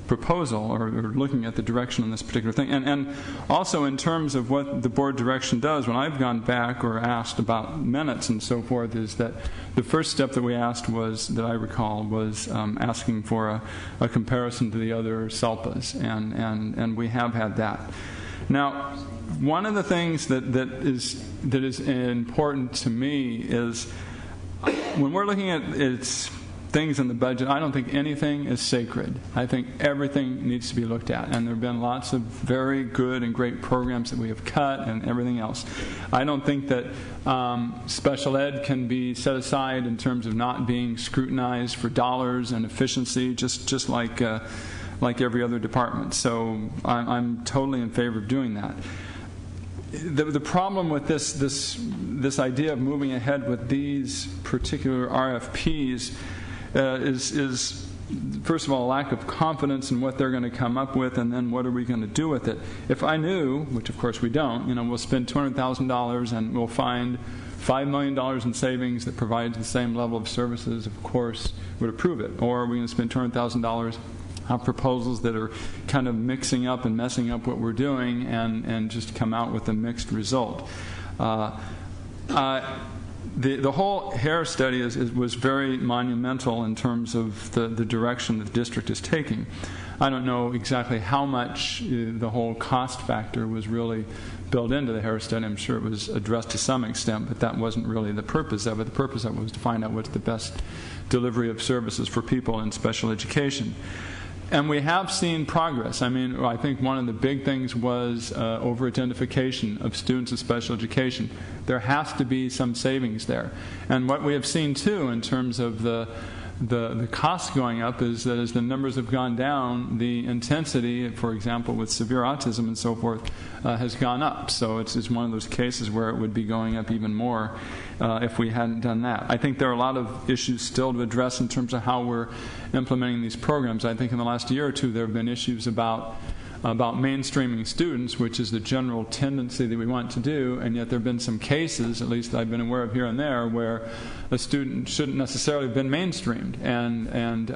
proposal, or looking at the direction on this particular thing. And also in terms of what the board direction does, when I've gone back or asked about minutes and so forth, is that the first step that we asked was, that I recall, was asking for a comparison to the other SELPAs, and we have had that. Now, one of the things that is important to me is when we're looking at things in the budget, I don't think anything is sacred. I think everything needs to be looked at. And there have been lots of very good and great programs that we have cut and everything else. I don't think that special ed can be set aside in terms of not being scrutinized for dollars and efficiency, just like every other department. So I'm totally in favor of doing that. The problem with this idea of moving ahead with these particular RFPs is first of all a lack of confidence in what they're going to come up with, and then what are we going to do with it. If I knew, which of course we don't, we'll spend $200,000 and we'll find $5 million in savings that provides the same level of services, of course would approve it. Or are we going to spend $200,000 on proposals that are kind of mixing up and messing up what we're doing and just come out with a mixed result? The whole Hare study was very monumental in terms of the direction the district is taking. I don't know exactly how much the whole cost factor was really built into the Hare study. I'm sure it was addressed to some extent, but that wasn't really the purpose of it. The purpose of it was to find out what's the best delivery of services for people in special education. And we have seen progress. I mean, I think one of the big things was over-identification of students in special education. There has to be some savings there. And what we have seen, too, in terms of the costs going up is that as the numbers have gone down, the intensity, for example, with severe autism and so forth, has gone up. So it's one of those cases where it would be going up even more if we hadn't done that. I think there are a lot of issues still to address in terms of how we're implementing these programs. I think in the last year or two there have been issues about about mainstreaming students, which is the general tendency that we want to do, and yet there have been some cases, at least I've been aware of here and there, where a student shouldn't necessarily have been mainstreamed, and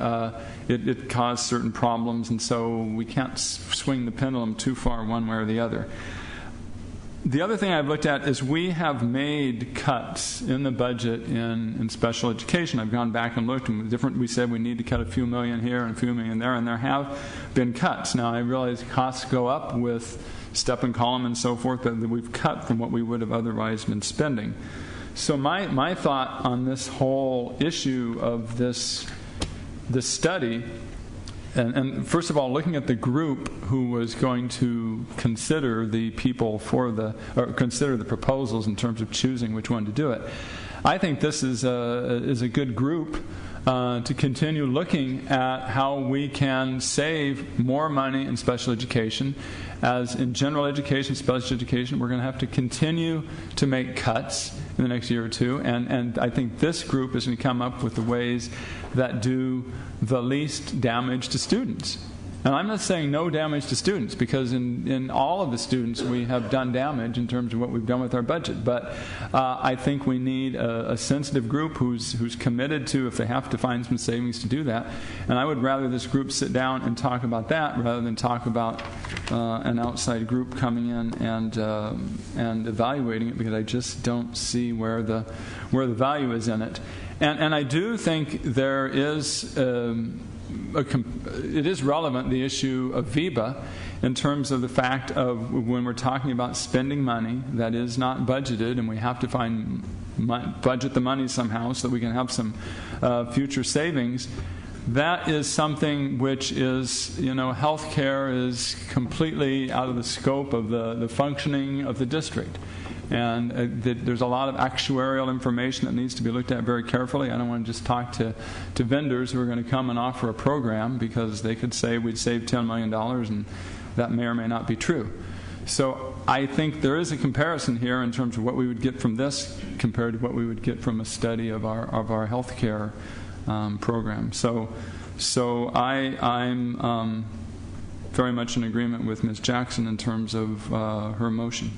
it caused certain problems, and so we can't swing the pendulum too far one way or the other. The other thing I've looked at is we have made cuts in the budget in special education. I've gone back and looked, and we said we need to cut a few million here and a few million there, and there have been cuts. Now, I realize costs go up with step and column and so forth, but we've cut from what we would have otherwise been spending. So my thought on this whole issue of this study, and first of all, looking at the group who was going to consider the people or consider the proposals in terms of choosing which one to do it, I think this is a good group to continue looking at how we can save more money in special education. As in general education, special education, we're going to have to continue to make cuts in the next year or two, and I think this group is going to come up with the ways that do the least damage to students. And I'm not saying no damage to students, because in all of the students we have done damage in terms of what we've done with our budget. But I think we need a sensitive group who's committed to, if they have to find some savings, to do that. And I would rather this group sit down and talk about that rather than talk about an outside group coming in and evaluating it, because I just don't see where the value is in it. And I do think there is it is relevant, the issue of VEBA, in terms of the fact of when we're talking about spending money that is not budgeted, and we have to budget the money somehow so that we can have some future savings. That is something which is, health care is completely out of the scope of the functioning of the district. And there's a lot of actuarial information that needs to be looked at very carefully. I don't want to just talk to vendors who are going to come and offer a program, because they could say we'd save $10 million, and that may or may not be true. So I think there is a comparison here in terms of what we would get from this compared to what we would get from a study of our health care program. So I'm very much in agreement with Ms. Jackson in terms of her motion.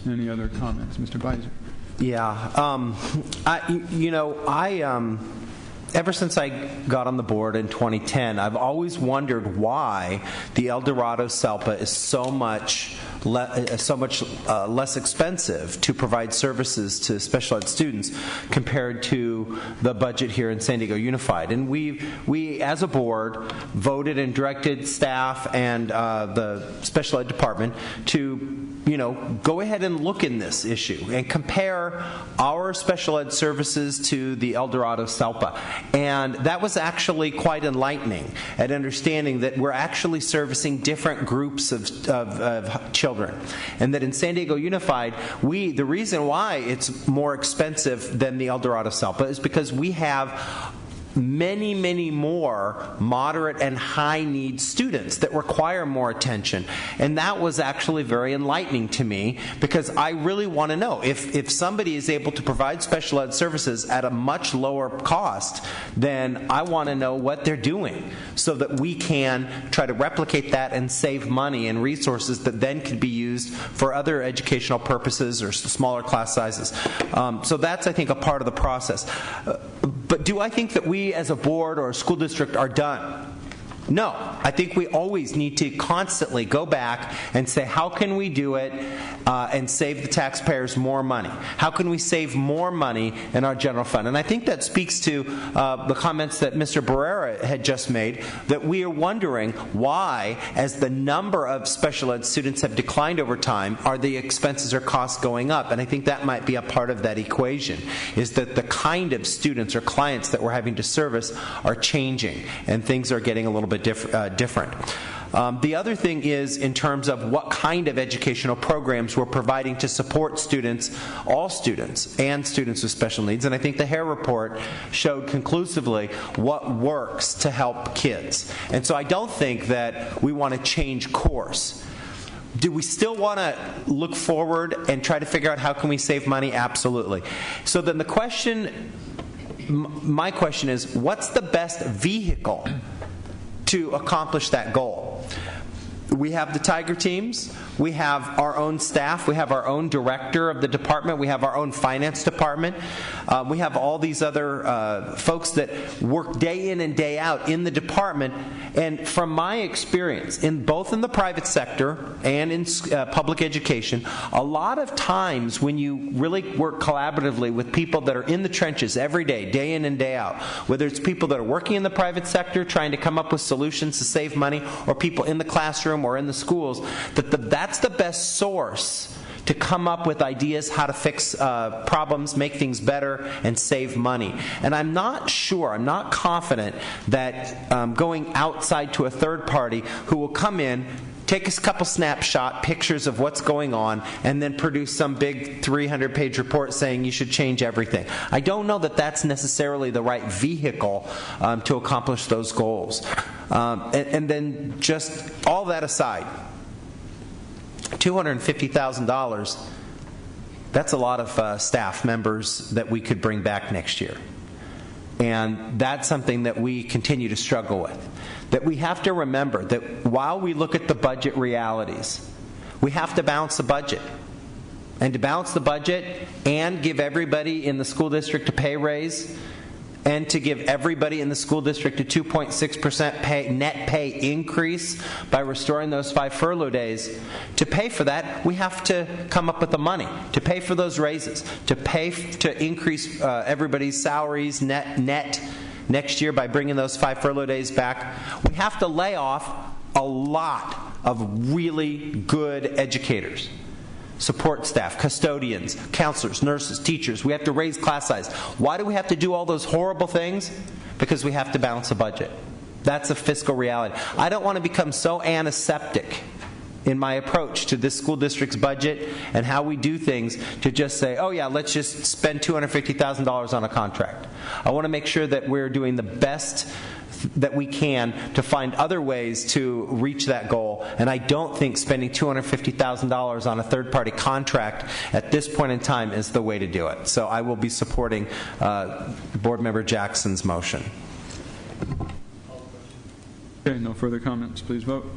Any other comments? Mr. Beiser? Yeah. Ever since I got on the board in 2010, I've always wondered why the El Dorado SELPA is so much less expensive to provide services to special ed students compared to the budget here in San Diego Unified. And we as a board voted and directed staff and the special ed department to go ahead and look in this issue and compare our special ed services to the El Dorado SELPA. And that was actually quite enlightening at understanding that we're actually servicing different groups of children. And that in San Diego Unified, the reason why it's more expensive than the El Dorado SELPA is because we have many, many more moderate and high need students that require more attention. And that was actually very enlightening to me, because I really want to know if somebody is able to provide special ed services at a much lower cost, then I want to know what they're doing so that we can try to replicate that and save money and resources that then could be used for other educational purposes or smaller class sizes. So that's, I think, a part of the process. But do I think that we as a board or a school district are done? No. I think we always need to constantly go back and say, how can we do it and save the taxpayers more money? How can we save more money in our general fund? And I think that speaks to the comments that Mr. Barrera had just made, that we are wondering why, as the number of special ed students have declined over time, are the expenses or costs going up? And I think that might be a part of that equation, is that the kind of students or clients that we're having to service are changing, and things are getting a little bit different. The other thing is in terms of what kind of educational programs we're providing to support students, all students, and students with special needs. And I think the Hare report showed conclusively what works to help kids. And so I don't think that we want to change course. Do we still want to look forward and try to figure out how can we save money? Absolutely. So then my question is, what's the best vehicle to accomplish that goal. We have the Tiger teams. We have our own staff. We have our own director of the department. We have our own finance department. We have all these other folks that work day in and day out in the department. And from my experience, both in the private sector and in public education, a lot of times when you really work collaboratively with people that are in the trenches every day, day in and day out, whether it's people that are working in the private sector trying to come up with solutions to save money, or people in the classroom or in the schools, that's the best source to come up with ideas how to fix problems, make things better, and save money. And I'm not confident that going outside to a third party who will come in, take a couple snapshot pictures of what's going on, and then produce some big 300-page report saying you should change everything. I don't know that that's necessarily the right vehicle to accomplish those goals. And then just all that aside, $250,000, that's a lot of staff members that we could bring back next year. And that's something that we continue to struggle with. That we have to remember that while we look at the budget realities, we have to balance the budget. And to balance the budget and give everybody in the school district a pay raise, and to give everybody in the school district a 2.6% net pay increase by restoring those 5 furlough days, to pay for that, we have to come up with the money to pay for those raises, to increase everybody's salaries net next year by bringing those 5 furlough days back. We have to lay off a lot of really good educators. Support staff, custodians, counselors, nurses, teachers. We have to raise class size. Why do we have to do all those horrible things? Because we have to balance the budget. That's a fiscal reality. I don't want to become so antiseptic in my approach to this school district's budget and how we do things to just say, oh yeah, let's just spend $250,000 on a contract. I want to make sure that we're doing the best that we can to find other ways to reach that goal. And I don't think spending $250,000 on a third-party contract at this point in time is the way to do it. So I will be supporting Board Member Jackson's motion. Okay, no further comments. Please vote.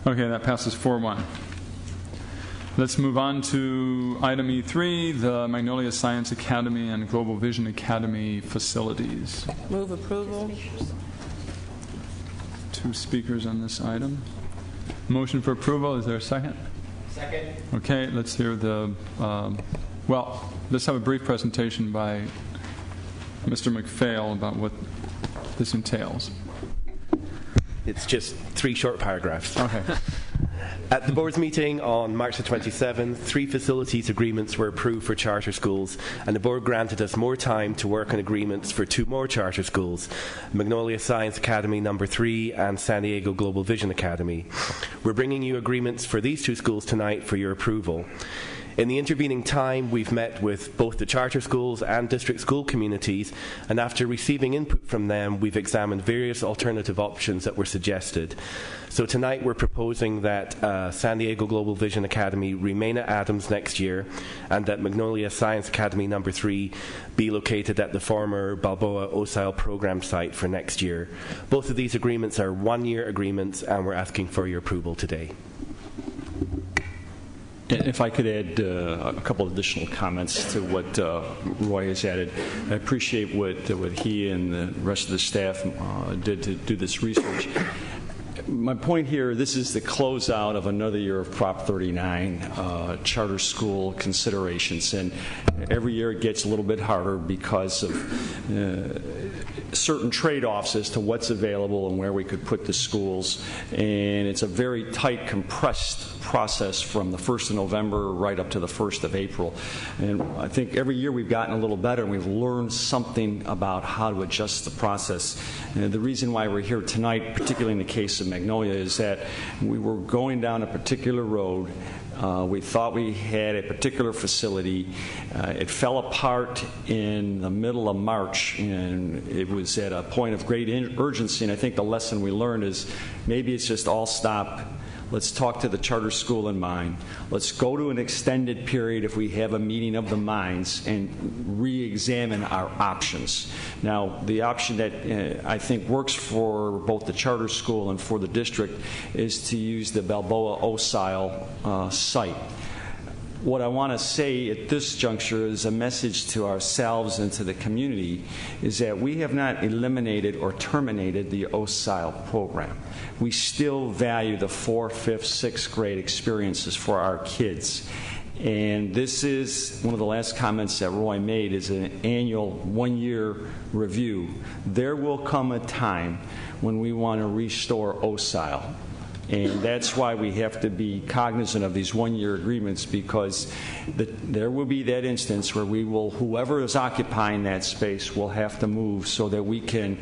Okay, that passes 4-1. Let's move on to item E3, the Magnolia Science Academy and Global Vision Academy facilities. Move approval. 2 speakers on this item. Motion for approval. Is there a second? Second. Okay, let's hear let's have a brief presentation by Mr. McPhail about what this entails. It's just 3 short paragraphs. Okay. At the board's meeting on March the 27th, 3 facilities agreements were approved for charter schools, and the board granted us more time to work on agreements for 2 more charter schools, Magnolia Science Academy No. 3 and San Diego Global Vision Academy. We're bringing you agreements for these 2 schools tonight for your approval. In the intervening time, we've met with both the charter schools and district school communities, and after receiving input from them, we've examined various alternative options that were suggested. So tonight we're proposing that San Diego Global Vision Academy remain at Adams next year, and that Magnolia Science Academy No. 3 be located at the former Balboa OSIL program site for next year. Both of these agreements are 1-year agreements, and we're asking for your approval today. If I could add a couple of additional comments to what Roy has added. I appreciate what he and the rest of the staff did to do this research. My point here, this is the closeout of another year of Prop 39 charter school considerations, and every year it gets a little bit harder because of certain trade-offs as to what's available and where we could put the schools, and it's a very tight, compressed process from the 1st of November right up to the 1st of April. And I think every year we've gotten a little better and we've learned something about how to adjust the process. And the reason why we're here tonight, particularly in the case of Magnolia, is that we were going down a particular road. We thought we had a particular facility. It fell apart in the middle of March, and it was at a point of great urgency. And I think the lesson we learned is maybe it's just all stop. Let's talk to the charter school in mind. Let's go to an extended period if we have a meeting of the minds and re-examine our options. Now, the option that I think works for both the charter school and for the district is to use the Balboa OSILE site. What I want to say at this juncture is a message to ourselves and to the community is that we have not eliminated or terminated the OSILE program. We still value the 4th, 5th, 6th grade experiences for our kids. And this is one of the last comments that Roy made is an annual one-year review. There will come a time when we want to restore OSILE. And that's why we have to be cognizant of these one-year agreements, because there will be that instance where whoever is occupying that space will have to move so that we can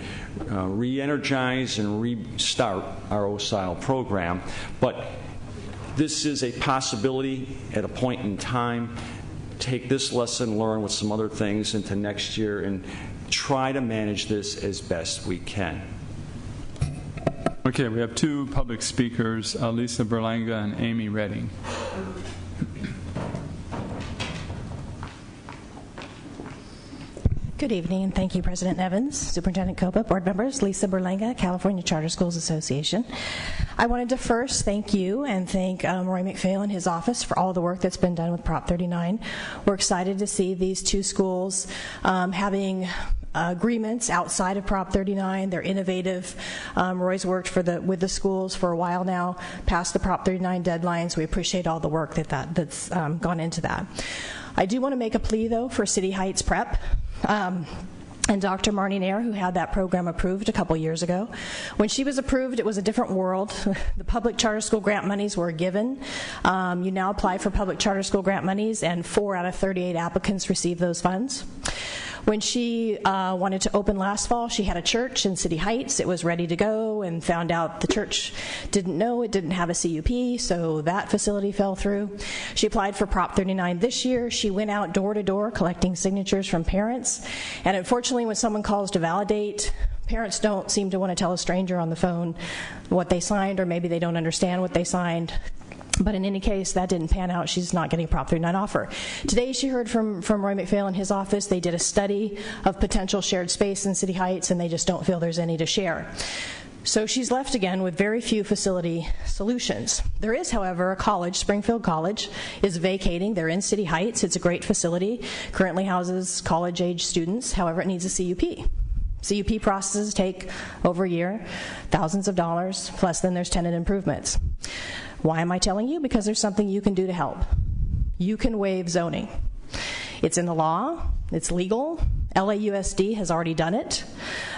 re-energize and restart our OSILE program. But this is a possibility at a point in time. Take this lesson learned with some other things into next year and try to manage this as best we can. Okay, we have two public speakers, Lisa Berlanga and Amy Redding. Good evening, and thank you, President Evans, Superintendent Coba, board members, Lisa Berlanga, California Charter Schools Association. I wanted to first thank you and thank Roy McPhail and his office for all the work that's been done with Prop 39. We're excited to see these two schools having agreements outside of Prop 39. They're innovative. Roy's worked with the schools for a while now, past the Prop 39 deadlines. We appreciate all the work that's gone into that. I do want to make a plea, though, for City Heights Prep. And Dr. Marnie Nair, who had that program approved a couple years ago. When she was approved, it was a different world. The public charter school grant monies were given. You now apply for public charter school grant monies, and 4 out of 38 applicants receive those funds. When she wanted to open last fall, she had a church in City Heights. It was ready to go and found out the church didn't know it didn't have a CUP, so that facility fell through. She applied for Prop 39 this year. She went out door to door collecting signatures from parents. And unfortunately, when someone calls to validate, parents don't seem to want to tell a stranger on the phone what they signed, or maybe they don't understand what they signed. But in any case, that didn't pan out. She's not getting a Prop 39 offer. Today, she heard from Roy McPhail in his office. They did a study of potential shared space in City Heights, and they just don't feel there's any to share. So she's left again with very few facility solutions. There is, however, a college, Springfield College, is vacating. They're in City Heights. It's a great facility. Currently houses college-age students. However, it needs a CUP. CUP processes take over a year, thousands of dollars, plus then there's tenant improvements. Why am I telling you? Because there's something you can do to help. You can waive zoning. It's in the law. It's legal. LAUSD has already done it.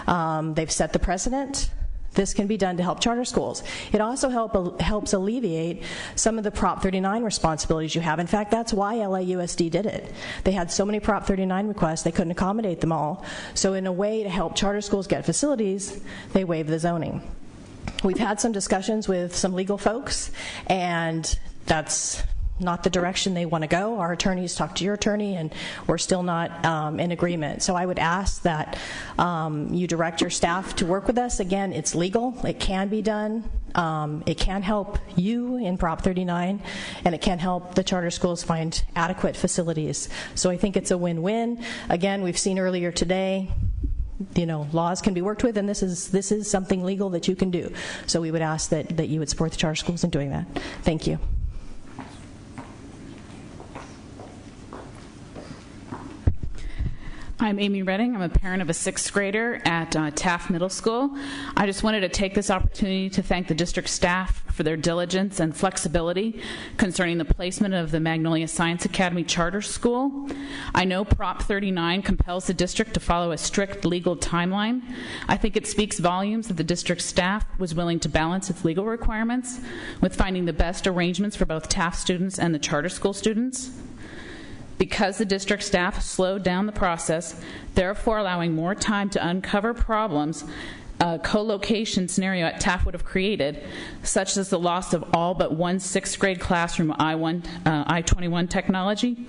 They've set the precedent. This can be done to help charter schools. It also helps alleviate some of the Prop 39 responsibilities you have. In fact, that's why LAUSD did it. They had so many Prop 39 requests, they couldn't accommodate them all. So in a way to help charter schools get facilities, they waived the zoning. We've had some discussions with some legal folks, and that's not the direction they want to go. Our attorneys talked to your attorney, and we're still not in agreement. So I would ask that you direct your staff to work with us. Again, it's legal. It can be done. It can help you in Prop 39, and it can help the charter schools find adequate facilities. So I think it's a win-win. Again, we've seen earlier today, laws can be worked with, and this is something legal that you can do. So we would ask that you would support the charter schools in doing that. Thank you. I'm Amy Redding. I'm a parent of a 6th grader at Taft Middle School. I just wanted to take this opportunity to thank the district staff for their diligence and flexibility concerning the placement of the Magnolia Science Academy Charter School. I know Prop 39 compels the district to follow a strict legal timeline. I think it speaks volumes that the district staff was willing to balance its legal requirements with finding the best arrangements for both Taft students and the charter school students. Because the district staff slowed down the process, therefore allowing more time to uncover problems a co-location scenario at Taft would have created, such as the loss of all but one 6th grade classroom I-21 technology,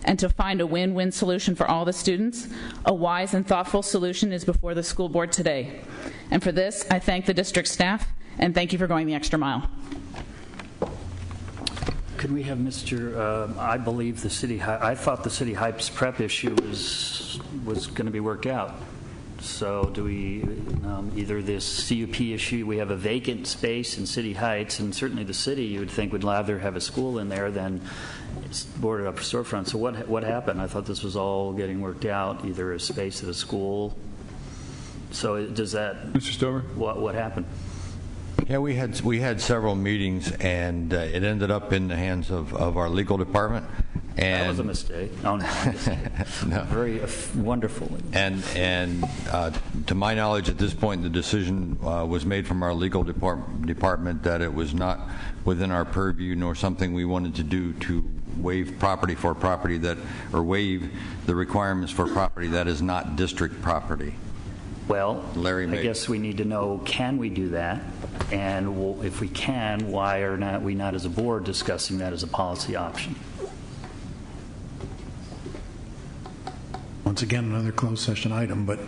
and to find a win-win solution for all the students, a wise and thoughtful solution is before the school board today. And for this, I thank the district staff, and thank you for going the extra mile. Could we have Mr. I believe the city. I thought the City Heights prep issue was going to be worked out. So do we either this CUP issue? We have a vacant space in City Heights, and certainly the city you would think would rather have a school in there than it's boarded up storefront. So what happened? I thought this was all getting worked out, either a space at a school. So does that, Mr. Stover? What happened? Yeah, we had several meetings, and it ended up in the hands of our legal department. And that was a mistake. Oh, no. No. Very wonderful. And to my knowledge, at this point, the decision was made from our legal department that it was not within our purview nor something we wanted to do to waive property for property that, or waive the requirements for property that is not district property. Well, I guess we need to know, can we do that? And if we can, why are we not as a board discussing that as a policy option? Once again, another closed session item, but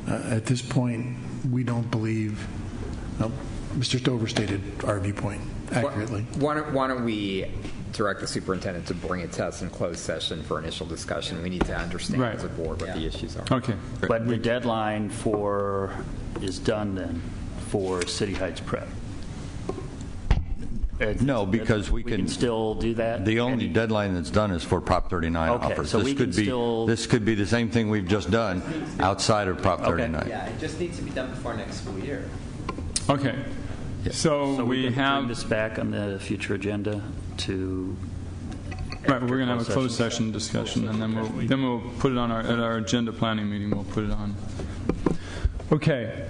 at this point, we don't believe. Mr. Stover stated our viewpoint accurately. Why don't we direct the superintendent to bring it to us in closed session for initial discussion? We need to understand as a board what the issues are. Okay. But the deadline is done then for City Heights prep? No, because we can still do that. The only deadline that's done is for Prop 39 offers. So this could be the same thing we've just done outside of Prop 39. Yeah, it just needs to be done before next school year. Okay. So we have bring this back on the future agenda to. Right, we're going to have a closed session discussion, and then we'll put it on at our agenda planning meeting. We'll put it on. Okay.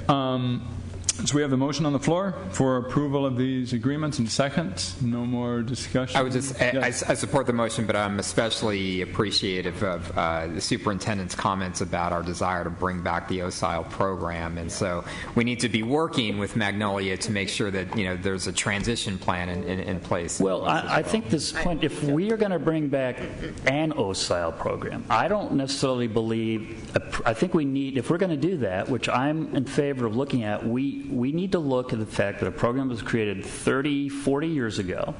So we have the motion on the floor for approval of these agreements in seconds. No more discussion. I would just, I support the motion, but I'm especially appreciative of the superintendent's comments about our desire to bring back the OSILE program. And so we need to be working with Magnolia to make sure that, there's a transition plan in place. Well, I think this point, if we are going to bring back an OSILE program, I don't necessarily believe, I think we need, if we're going to do that, which I'm in favor of looking at, we need to look at the fact that a program was created 30, 40 years ago,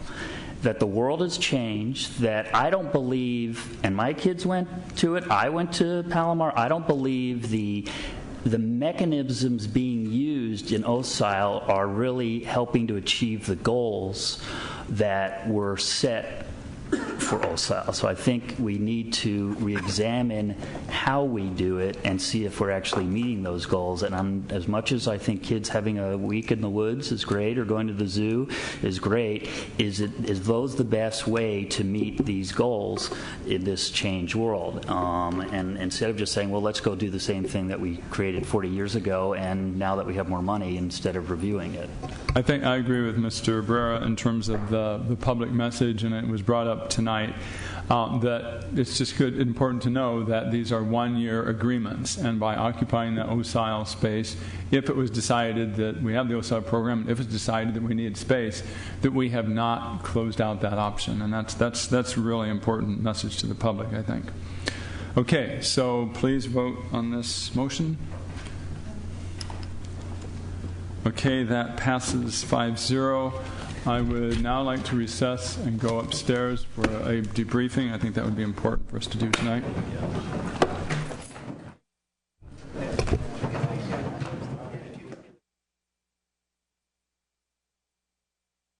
that the world has changed, that I don't believe, and my kids went to it, I went to Palomar, I don't believe the mechanisms being used in OSILE are really helping to achieve the goals that were set for OSILE. So I think we need to re-examine how we do it and see if we're actually meeting those goals. And as much as I think kids having a week in the woods is great, or going to the zoo is great, is those the best way to meet these goals in this changed world? And instead of just saying, well, let's go do the same thing that we created 40 years ago, and now that we have more money, instead of reviewing it. I think I agree with Mr. Brera in terms of the public message, and it was brought up tonight, that it's just important to know that these are one-year agreements, and by occupying the OSILE space, if it was decided that we have the OSILE program, if it's decided that we need space, that we have not closed out that option, and that's a really important message to the public, I think. Okay, so please vote on this motion. Okay, that passes 5-0. I would now like to recess and go upstairs for a debriefing. I think that would be important for us to do tonight.